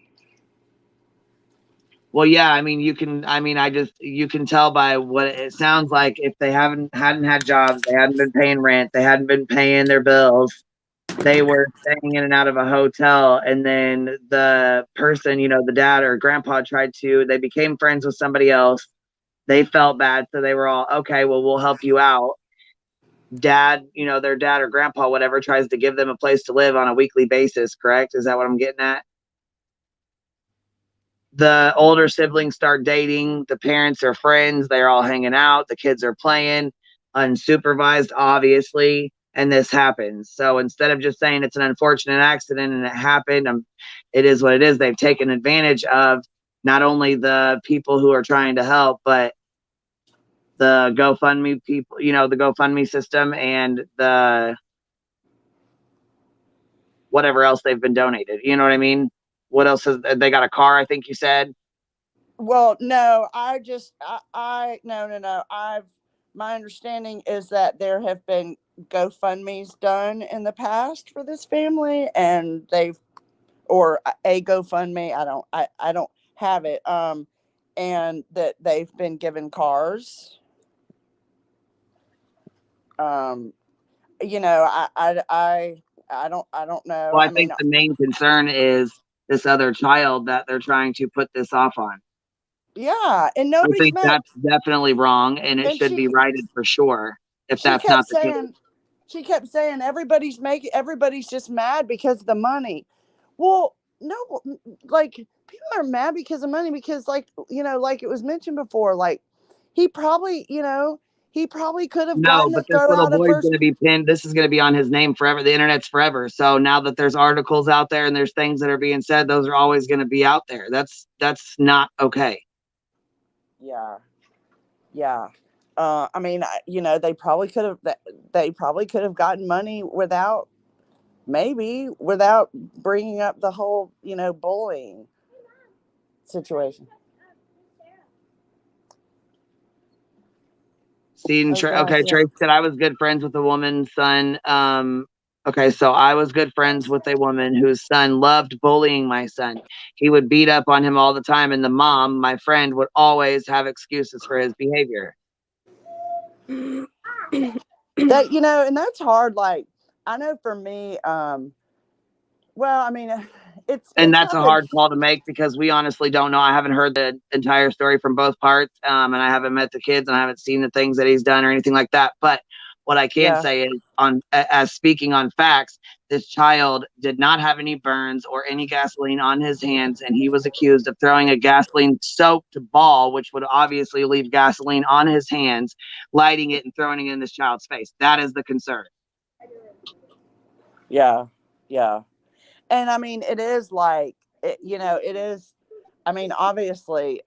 Well, yeah, I mean, you can tell by what it sounds like. If they hadn't had jobs, they hadn't been paying rent, they hadn't been paying their bills, they were staying in and out of a hotel. And then the person, the dad or grandpa they became friends with somebody else. They felt bad. So they were all, okay, well, we'll help you out. Dad, their dad or grandpa, whatever, tries to give them a place to live on a weekly basis. Correct? Is that what I'm getting at? The older siblings start dating. The parents are friends. They're all hanging out. The kids are playing unsupervised, obviously. And this happens. So instead of just saying it's an unfortunate accident and it happened, it is what it is. They've taken advantage of not only the people who are trying to help, but the Gofundme people, the Gofundme system, and the whatever else they've been donated. You know what I mean? What else they got? A car, I think you said. Well, no, no. My understanding is that there have been GoFundMe's done in the past for this family, and or a GoFundMe. I don't have it. And that they've been given cars. You know, I don't know. Well, I I mean, think the main concern is this other child that they're trying to put this off on. yeah, and I nobody's think mad. that's definitely wrong, and it And should be righted for sure if that's not the case. she kept saying everybody's just mad because of the money. Well, no, like people are mad because of money because, like, you know, like it was mentioned before, like he probably, you know, he probably could have No, gotten but to this throw little out a boy's first. going to be pinned. This is going to be on his name forever. The internet's forever. So now that there's articles out there and there's things that are being said, those are always going to be out there. That's not okay. Yeah, yeah. I mean, you know, they probably could have gotten money without bringing up the whole, you know, bullying situation. Okay, Trace said I was good friends with a woman's son. Okay, so I was good friends with a woman whose son loved bullying my son. He would beat up on him all the time, and the mom, my friend, would always have excuses for his behavior. That, you know, and that's hard. Like, I know for me, well, I mean, And it's that's a not that. hard call to make because we honestly don't know. I haven't heard the entire story from both parts, and I haven't met the kids, and I haven't seen the things that he's done or anything like that. But what I can Yeah. say is, as speaking on facts, this child did not have any burns or any gasoline on his hands, and he was accused of throwing a gasoline-soaked ball, which would obviously leave gasoline on his hands, lighting it and throwing it in this child's face. That is the concern. Yeah, yeah. And I mean, it is like, you know, it is. I mean, obviously,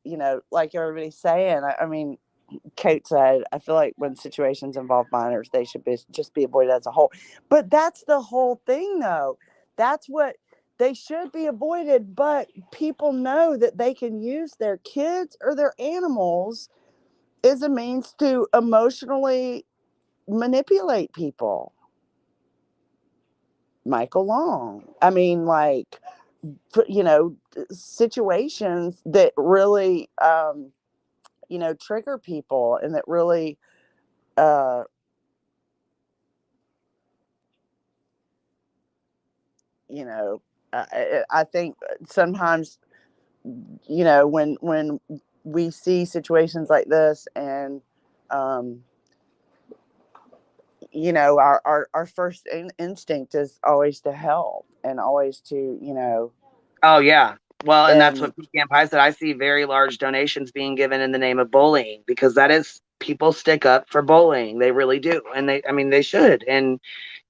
you know, like everybody's saying. I mean, Kate said, I feel like when situations involve minors, they should just be avoided as a whole. But that's the whole thing, though. That's what they should be avoided. But people know that they can use their kids or their animals as a means to emotionally manipulate people. Michael Long. I mean, like, you know, situations that really, you know, trigger people and that really, you know, I think sometimes, you know, when we see situations like this and, you know, our first instinct is always to help and always to, you know. Oh, yeah. Well, and that's And what Pecan Pie said. I see very large donations being given in the name of bullying because that is people stick up for bullying. They really do. And I mean, they should. And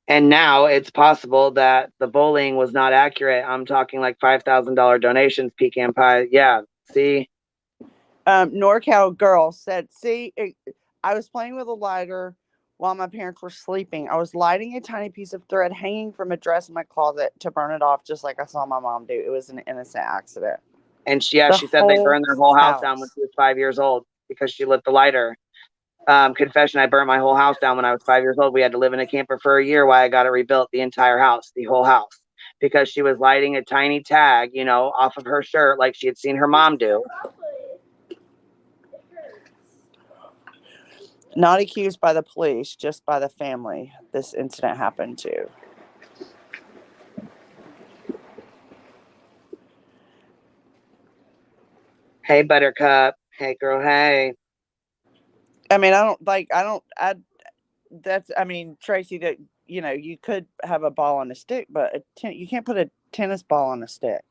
now it's possible that the bullying was not accurate. I'm talking like $5,000 donations, Pecan Pie. Yeah. See? NorCal girl said, see, I was playing with a lighter while my parents were sleeping. I was lighting a tiny piece of thread hanging from a dress in my closet to burn it off, just like I saw my mom do. It was an innocent accident. And she said they burned their whole house down when she was 5 years old because she lit the lighter. Confession, I burnt my whole house down when I was 5 years old. We had to live in a camper for a year while I got it rebuilt, the entire house, the whole house, because she was lighting a tiny tag, you know, off of her shirt like she had seen her mom do. Not accused by the police, just by the family this incident happened to. Hey, Buttercup. Hey, girl. Hey. I mean, I mean, Tracy, that, you know, you could have a ball on a stick, but you can't put a tennis ball on a stick.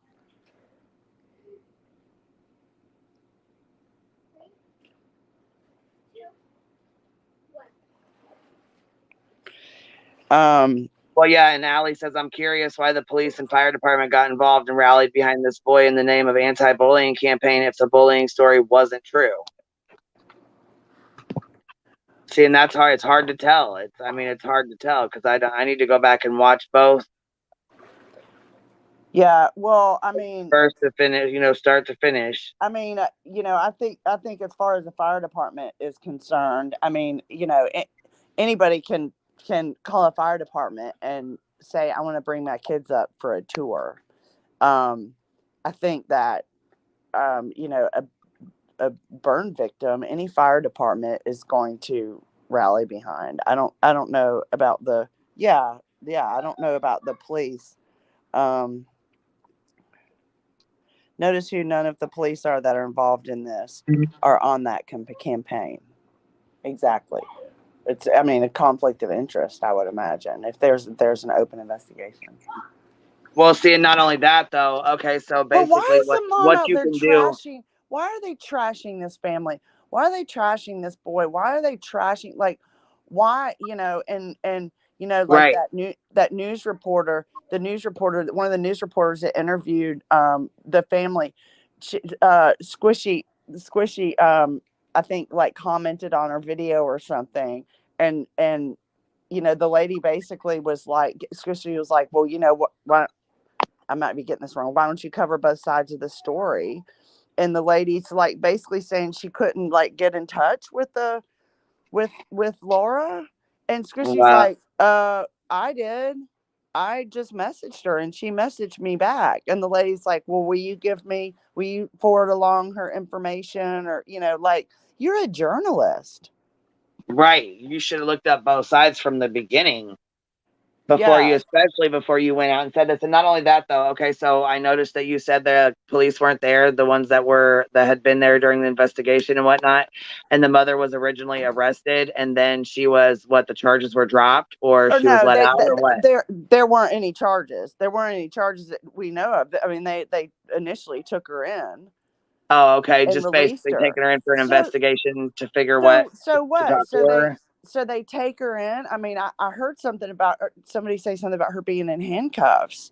Well, yeah, and Allie says, I'm curious why the police and fire department got involved and rallied behind this boy in the name of anti-bullying campaign if the bullying story wasn't true. See, and that's hard. It's hard to tell. It's hard to tell because I need to go back and watch both. Yeah, well, I mean, first to finish, start to finish. I mean, I think as far as the fire department is concerned, I mean, anybody can call a fire department and say, I want to bring my kids up for a tour. I think that a burn victim, any fire department is going to rally behind. I don't know about the I don't know about the police. Notice who none of the police are that are involved in this are on that campaign. Exactly. It's, I mean, a conflict of interest, I would imagine, if there's an open investigation. Well, see, and not only that though. Okay, so But why basically, is the mom what out you there can do. trashing? Why are they trashing this family? Why are they trashing this boy? Why are they trashing, like, why, and like Right. that news reporter, one of the news reporters that interviewed the family, Squishy, I think, like, commented on her video or something, and the lady basically was like, Squishy was like, well, you know what, why, I might be getting this wrong, why don't you cover both sides of the story? And the lady's like basically saying she couldn't, like, get in touch with Laura. And Squishy's like, I did. I just messaged her and she messaged me back. And the lady's like, well, will you forward along her information? Or, like, you're a journalist. Right. You should have looked up both sides from the beginning especially before you went out and said this. And not only that though. Okay, so I noticed that you said the police weren't there, the ones that had been there during the investigation and whatnot. And the mother was originally arrested, and then she was, the charges were dropped, or she was let out, or what? There weren't any charges. There weren't any charges that we know of. I mean, they initially took her in. Oh, okay. Just basically her. taking her in for an investigation to figure So they take her in. I mean, I heard something about somebody say something about her being in handcuffs.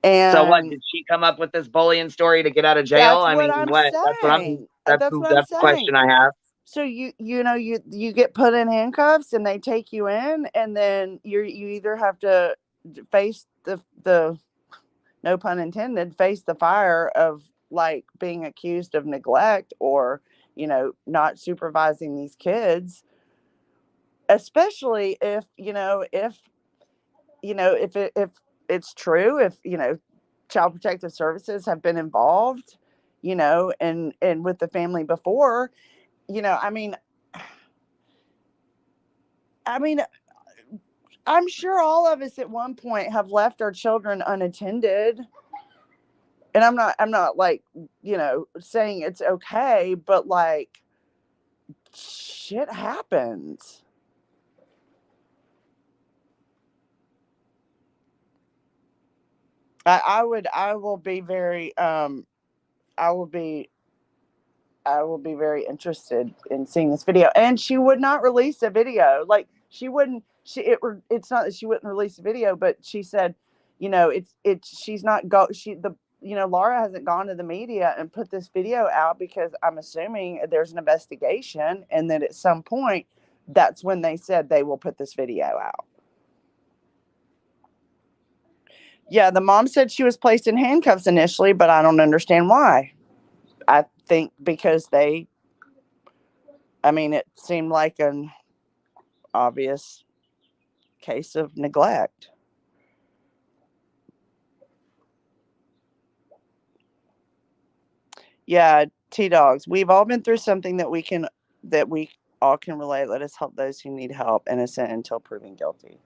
And so what, did she come up with this bullying story to get out of jail? That's what I'm saying. That's the question I have. So you get put in handcuffs and they take you in, and then you either have to face the no pun intended, face the fire of, like, being accused of neglect or not supervising these kids, especially if it's true, if Child Protective Services have been involved and with the family before. I mean I'm sure all of us at one point have left our children unattended. And I'm not like, saying it's okay, but, like, shit happens. I will be very interested in seeing this video. And she would not release a video. Like, it's not that she wouldn't release a video, but she said, Laura hasn't gone to the media and put this video out because I'm assuming there's an investigation, and that at some point that's when they said they will put this video out. Yeah, the mom said she was placed in handcuffs initially, but I don't understand why. I think because it seemed like an obvious case of neglect. Yeah, T-Dogs, we've all been through something that we all can relate. Let us help those who need help, innocent until proven guilty.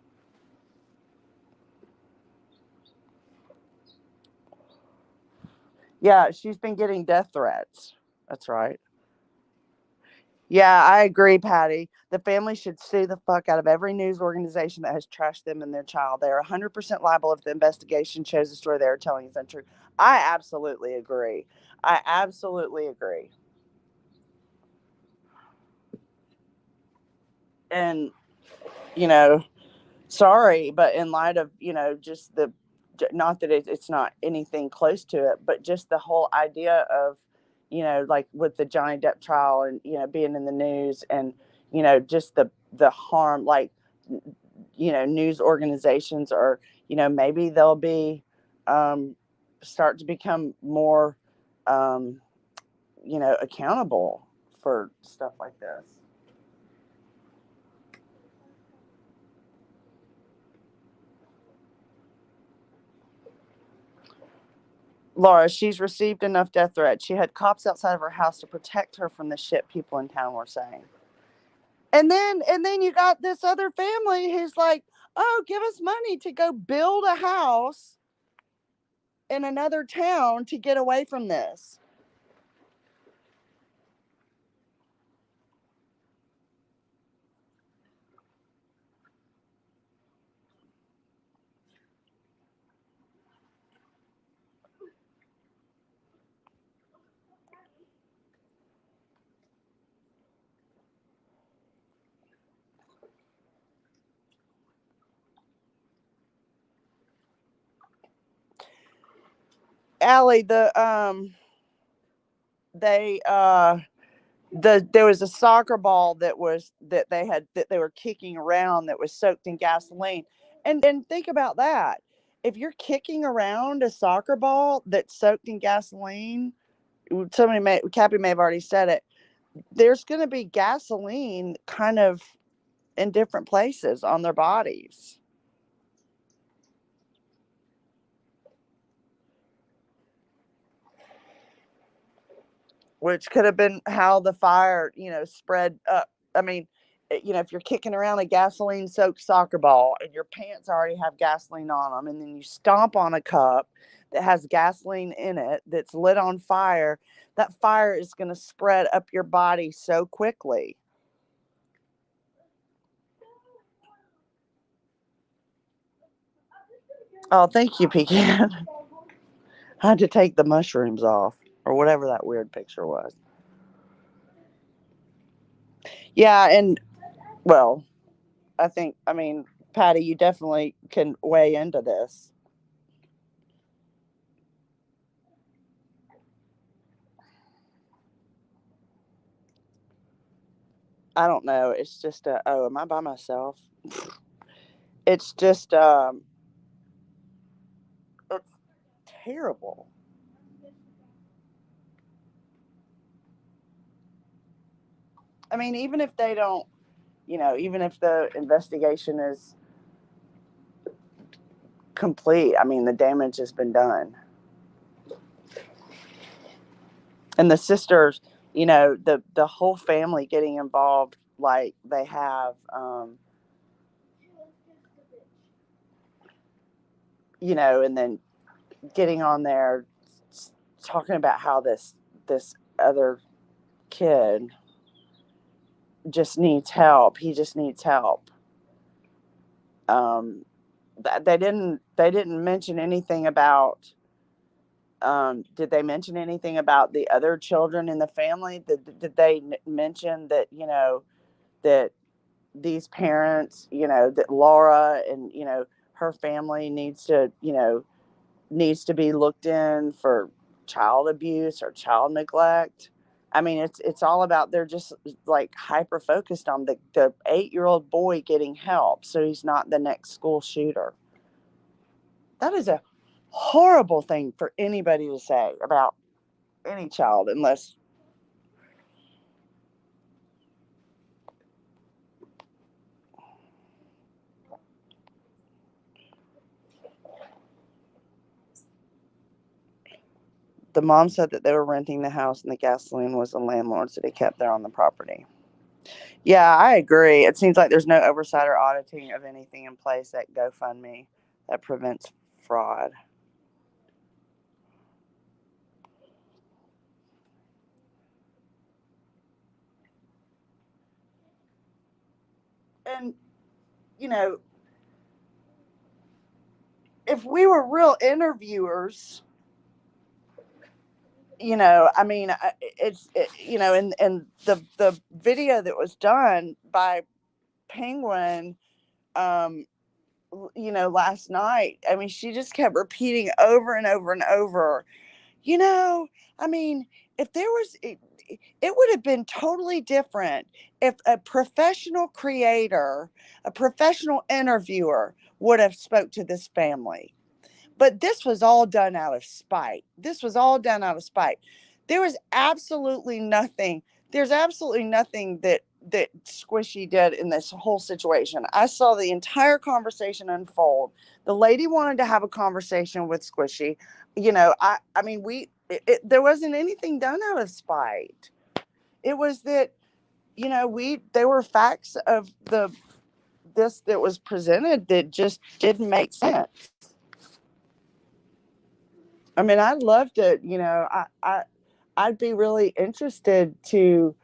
Yeah, she's been getting death threats. That's right. Yeah, I agree, Patty. The family should sue the fuck out of every news organization that has trashed them and their child. They are 100% liable if the investigation shows the story they are telling is untrue. I absolutely agree. And, sorry, but in light of, just not that it's not anything close to it, but just the whole idea of, like with the Johnny Depp trial and, being in the news and, just the harm, like, news organizations are, maybe they'll be start to become more, accountable for stuff like this. Laura, she's received enough death threats. She had cops outside of her house to protect her from the shit people in town were saying. And then you got this other family who's like, oh, give us money to go build a house in another town to get away from this. Allie, there was a soccer ball that they were kicking around that was soaked in gasoline. And think about that. If you're kicking around a soccer ball that's soaked in gasoline, Cappy may have already said it, there's going to be gasoline kind of in different places on their bodies. Which could have been how the fire, spread up. I mean, if you're kicking around a gasoline-soaked soccer ball and your pants already have gasoline on them, and then you stomp on a cup that has gasoline in it that's lit on fire, that fire is going to spread up your body so quickly. Oh, thank you, Pecan. I had to take the mushrooms off, or whatever that weird picture was. Yeah, and, well, Patty, you definitely can weigh into this. I don't know. It's just, am I by myself? It's just, it's terrible. I mean, even if they don't, even if the investigation is complete, I mean, the damage has been done. And the sisters, the whole family getting involved, like they have, and then getting on there talking about how this other kid just needs help. He just needs help. They didn't mention anything about, did they mention anything about the other children in the family? Did they mention that, that these parents, that Laura and, her family needs to be looked in for child abuse or child neglect? I mean, it's all about, they're just like hyper focused on the 8-year-old boy getting help so he's not the next school shooter. That is a horrible thing for anybody to say about any child, unless the mom said that they were renting the house and the gasoline was the landlord's that he kept there on the property. Yeah, I agree. It seems like there's no oversight or auditing of anything in place at Gofundme that prevents fraud. And, if we were real interviewers, it's and the video that was done by Penguin, last night, I mean, she just kept repeating over and over and over, if there was, it would have been totally different if a professional creator, a professional interviewer would have spoke to this family. But this was all done out of spite. This was all done out of spite. There was absolutely nothing. There's absolutely nothing that Squishy did in this whole situation. I saw the entire conversation unfold. The lady wanted to have a conversation with Squishy. You know, I mean, there wasn't anything done out of spite. It was that, you know, there were facts of this that was presented that just didn't make sense. I mean, I'd love to, you know, I'd be really interested to,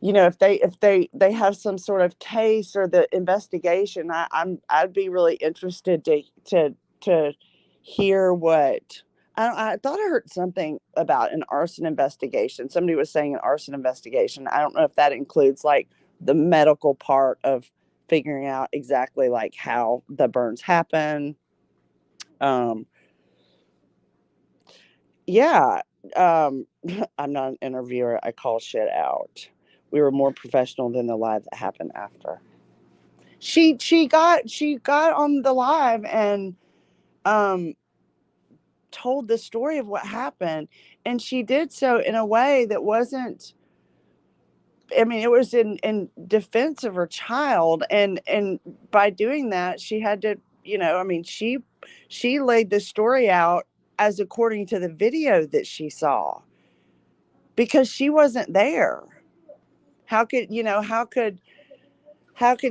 you know, if they have some sort of case or the investigation, I'd be really interested to hear what. I thought I heard something about an arson investigation. Somebody was saying an arson investigation. I don't know if that includes like the medical part of figuring out exactly like how the burns happen. Yeah. I'm not an interviewer. I call shit out. We were more professional than the live that happened after. She got on the live and told the story of what happened, and she did so in a way that wasn't, I mean, it was in defense of her child, and by doing that she had to, you know, I mean, she laid the story out as according to the video that she saw, because she wasn't there. How could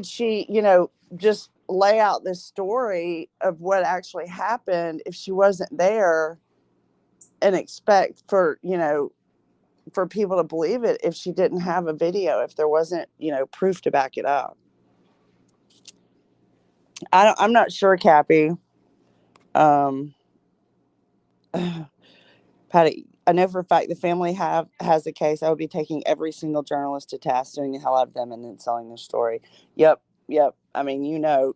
she, you know, just lay out this story of what actually happened if she wasn't there, and expect for, you know, for people to believe it if she didn't have a video, if there wasn't, you know, proof to back it up. I'm not sure, Cappy. Patty, I know for a fact the family has a case. I would be taking every single journalist to task, doing the hell out of them, and then selling their story. Yep. I mean, you know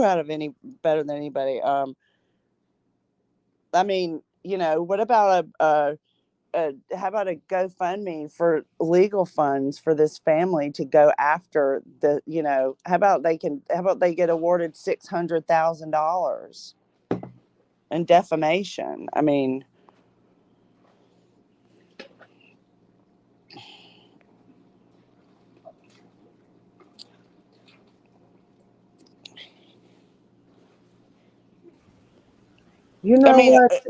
out of any better than anybody. I mean, you know, what about how about a GoFundMe for legal funds for this family to go after the, you know, how about they get awarded $600,000 in defamation? I mean, You know what?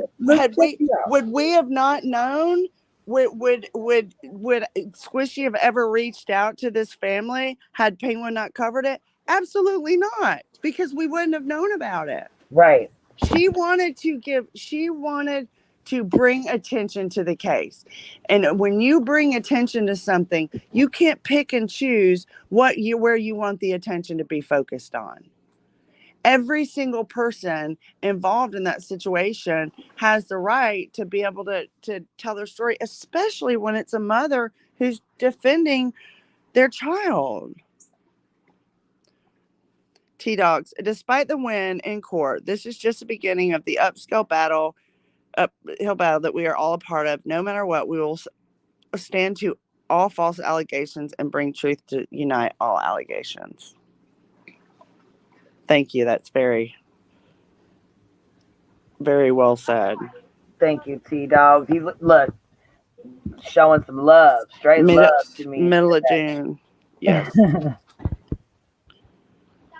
Would we have not known? Would Squishy have ever reached out to this family had Penguin not covered it? Absolutely not, because we wouldn't have known about it. Right. She wanted to bring attention to the case. And when you bring attention to something, you can't pick and choose where you want the attention to be focused on. Every single person involved in that situation has the right to be able to tell their story, especially when it's a mother who's defending their child. T-Dogs, despite the win in court, this is just the beginning of the uphill battle that we are all a part of. No matter what, we will stand to all false allegations and bring truth to unite all allegations. Thank you. That's very, very well said. Thank you, T-Dogs. You look, showing some love, straight love to me. Middle of June. Yes.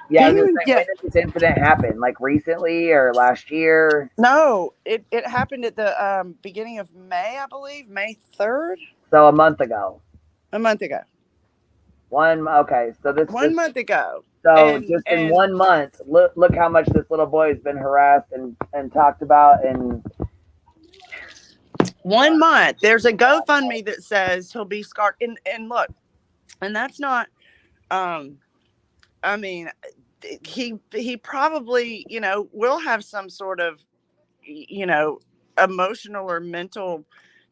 Yeah, when did this incident happen? Like recently or last year? No, it happened at the beginning of May, I believe, May 3rd. So a month ago. Okay, so this 1 month ago. So just in 1 month, look how much this little boy has been harassed and talked about in 1 month. There's a GoFundMe that says he'll be scarred. And look, and that's not, I mean, he probably, you know, will have some sort of, you know, emotional or mental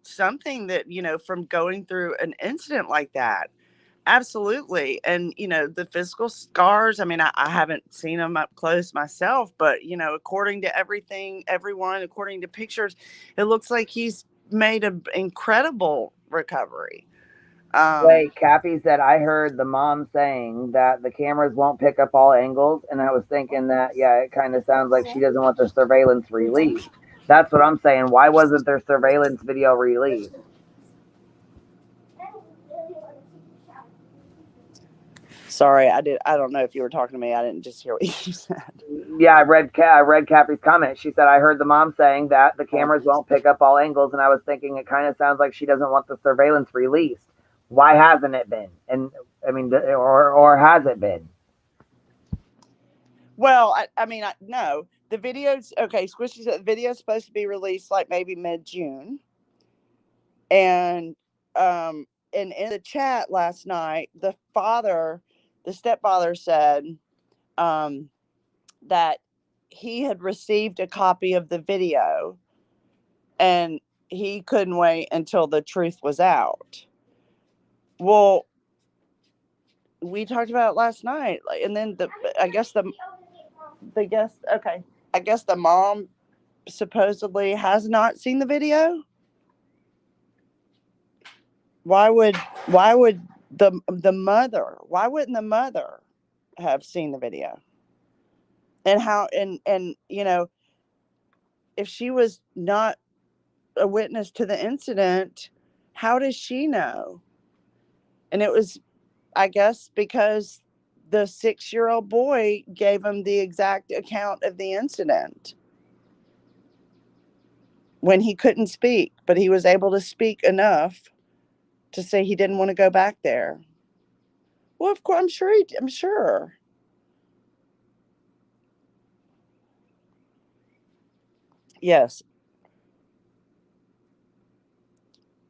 something that, you know, from going through an incident like that. Absolutely. And, you know, the physical scars, I mean, I haven't seen them up close myself, but, you know, according to according to pictures, it looks like he's made an incredible recovery. Wait, Cappy said, I heard the mom saying that the cameras won't pick up all angles. And I was thinking that, yeah, it kind of sounds like she doesn't want the surveillance released. That's what I'm saying. Why wasn't there surveillance video released? Sorry, I don't know if you were talking to me. I didn't just hear what you said. Yeah, I read Cappy's comment. She said, I heard the mom saying that the cameras won't pick up all angles. And I was thinking it kind of sounds like she doesn't want the surveillance released. Why hasn't it been? And I mean, or has it been? Well, I mean, no. The video's okay. Squishy said the video's supposed to be released like maybe mid-June, and in the chat last night, the stepfather said that he had received a copy of the video, and he couldn't wait until the truth was out. Well, we talked about it last night, and then I guess the mom supposedly has not seen the video. Why wouldn't the mother have seen the video? And how and you know, if she was not a witness to the incident, how does she know? And it was, I guess, because the 6-year-old boy gave him the exact account of the incident when he couldn't speak, but he was able to speak enough to say he didn't want to go back there. Well, of course, I'm sure. Yes.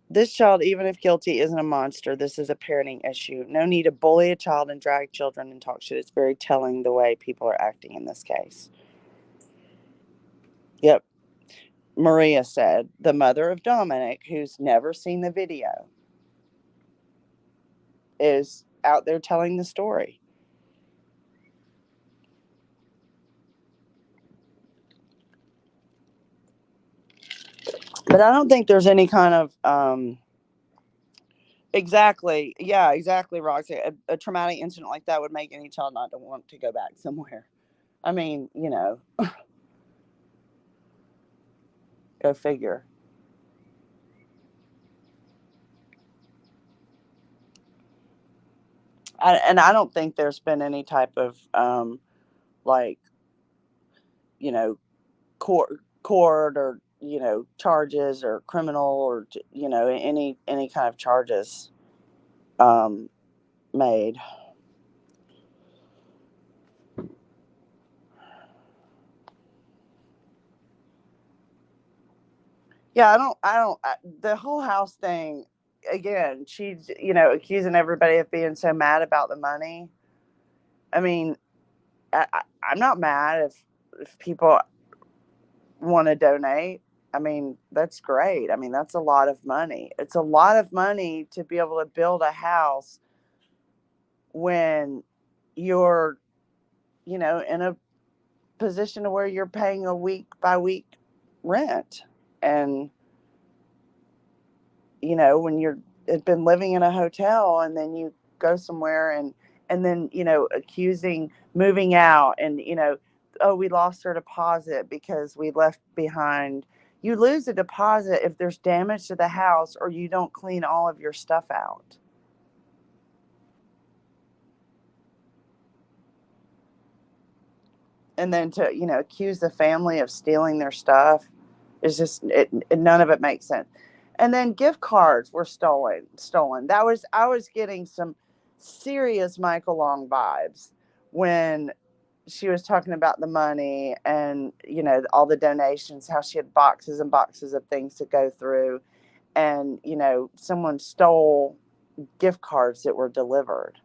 This child, even if guilty, isn't a monster. This is a parenting issue. No need to bully a child and drag children and talk shit. It's very telling the way people are acting in this case. Yep. Maria said, the mother of Dominic, who's never seen the video, is out there telling the story. But I don't think there's any kind of exactly, Roxy. A traumatic incident like that would make any child not to want to go back somewhere. I mean, go figure. And I don't think there's been any type of court or charges or criminal or any kind of charges made. Yeah, the whole house thing, again, she's accusing everybody of being so mad about the money. I mean, I'm not mad if people want to donate. I mean, that's great. I mean, that's a lot of money. It's a lot of money to be able to build a house when you're, in a position where you're paying a week by week rent. And, when you're been living in a hotel and then you go somewhere and then, accusing moving out and, oh, we lost our deposit because we left behind. You lose a deposit if there's damage to the house or you don't clean all of your stuff out. And then to, accuse the family of stealing their stuff is just, none of it makes sense. And then gift cards were stolen. I was getting some serious Michael Long vibes when she was talking about the money and, all the donations, how she had boxes and boxes of things to go through. And, someone stole gift cards that were delivered.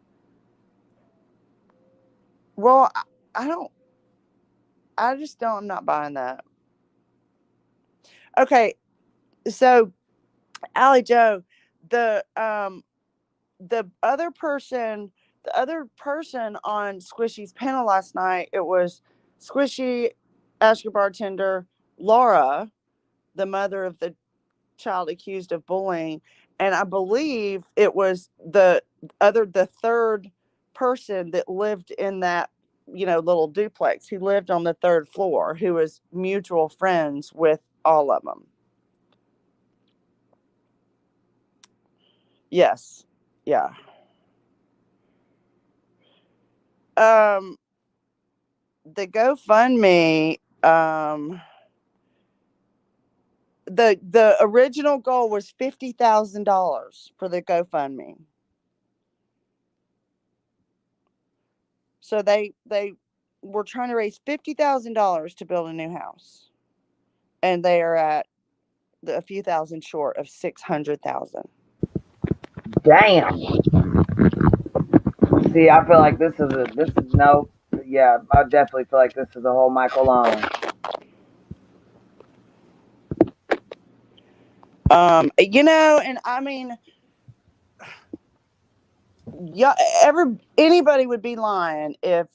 Well, I'm not buying that. Okay. So, Allie Joe, the other person on Squishy's panel last night, it was Squishy, Ask Your Bartender, Laura, the mother of the child accused of bullying, and I believe it was the third person that lived in that, little duplex. He lived on the third floor, who was mutual friends with all of them. Yes. Yeah. The GoFundMe, the original goal was $50,000 for the GoFundMe. So they were trying to raise $50,000 to build a new house, and they are at a few thousand short of 600,000. Damn. See, I feel like this is no. Yeah, I definitely feel like this is a whole Michael Long. And I mean, yeah, anybody would be lying if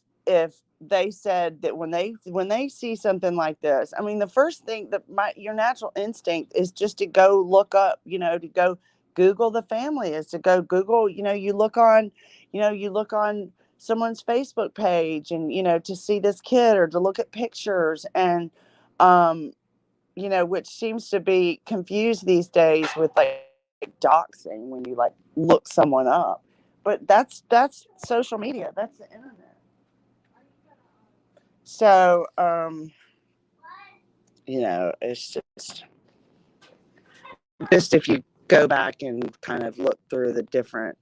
they said that when they see something like this. I mean, the first thing that your natural instinct is just to go look up, to go Google the family, is to go Google, you look on someone's Facebook page, and to see this kid, or to look at pictures, and which seems to be confused these days with like doxing, when you like look someone up. But that's social media. That's the internet. So, it's just if you go back and kind of look through the different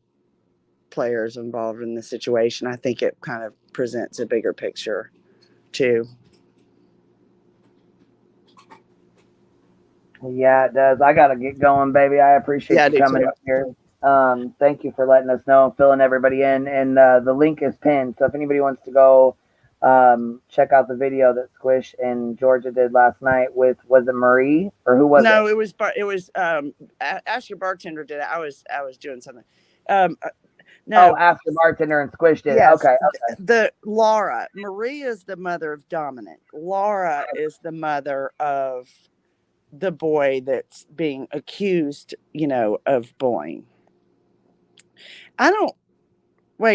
players involved in the situation, I think it kind of presents a bigger picture too. Yeah, it does. I gotta get going, baby. I appreciate you coming up here. Thank you for letting us know and filling everybody in. And the link is pinned, so if anybody wants to go check out the video that Squish and Georgia did last night with, was it Marie, or who was it? No, it was Ask Your Bartender did it. I was doing something. No. Oh, Ask Your Bartender and Squish did yes, it. Okay. The Laura. Marie is the mother of Dominic. Laura is the mother of the boy that's being accused, of bullying.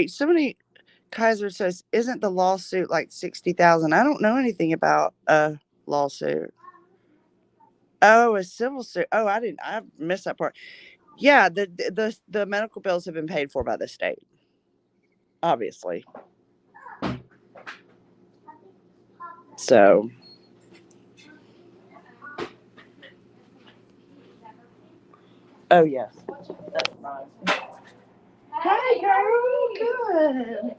Somebody, Kaiser says, isn't the lawsuit like 60,000? I don't know anything about a lawsuit. Oh, a civil suit. Oh, I missed that part. Yeah, the medical bills have been paid for by the state, obviously. So, oh yes, that's nice. Hi, girl. Good.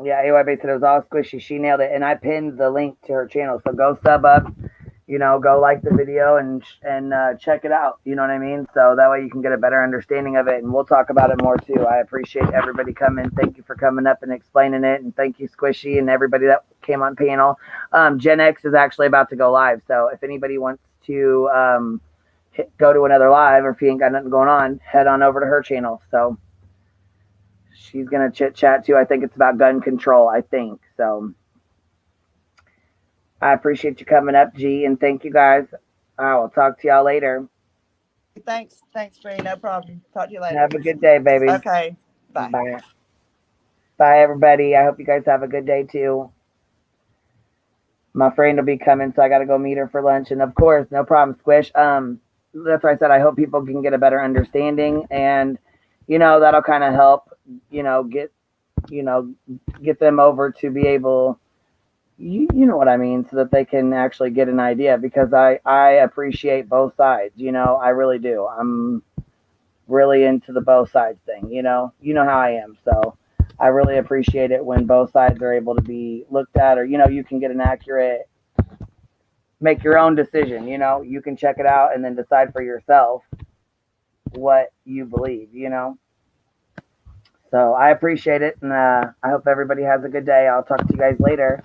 Yeah, AYB said it was all squishy. She nailed it, and I pinned the link to her channel. So go sub up, go like the video and check it out. You know what I mean? So that way you can get a better understanding of it, and we'll talk about it more too. I appreciate everybody coming. Thank you for coming up and explaining it, and thank you Squishy and everybody that came on panel. Gen X is actually about to go live, so if anybody wants to go to another live, or if you ain't got nothing going on, head on over to her channel. So she's going to chit chat too. I think it's about gun control, I think. So I appreciate you coming up, G, and thank you guys. I will talk to y'all later. Thanks, Trey. No problem. Talk to you later. Have a good day, baby. Okay. Bye. Bye. Bye, everybody. I hope you guys have a good day too. My friend will be coming, so I got to go meet her for lunch. And of course, no problem, Squish. That's why I said I hope people can get a better understanding, and that'll kind of help, get them over to be able, you know what I mean, so that they can actually get an idea, because I appreciate both sides, I really do. I'm really into the both sides thing, you know how I am. So I really appreciate it when both sides are able to be looked at, or, you can get an accurate, make your own decision, you can check it out and then decide for yourself what you believe, So I appreciate it, and I hope everybody has a good day. I'll talk to you guys later.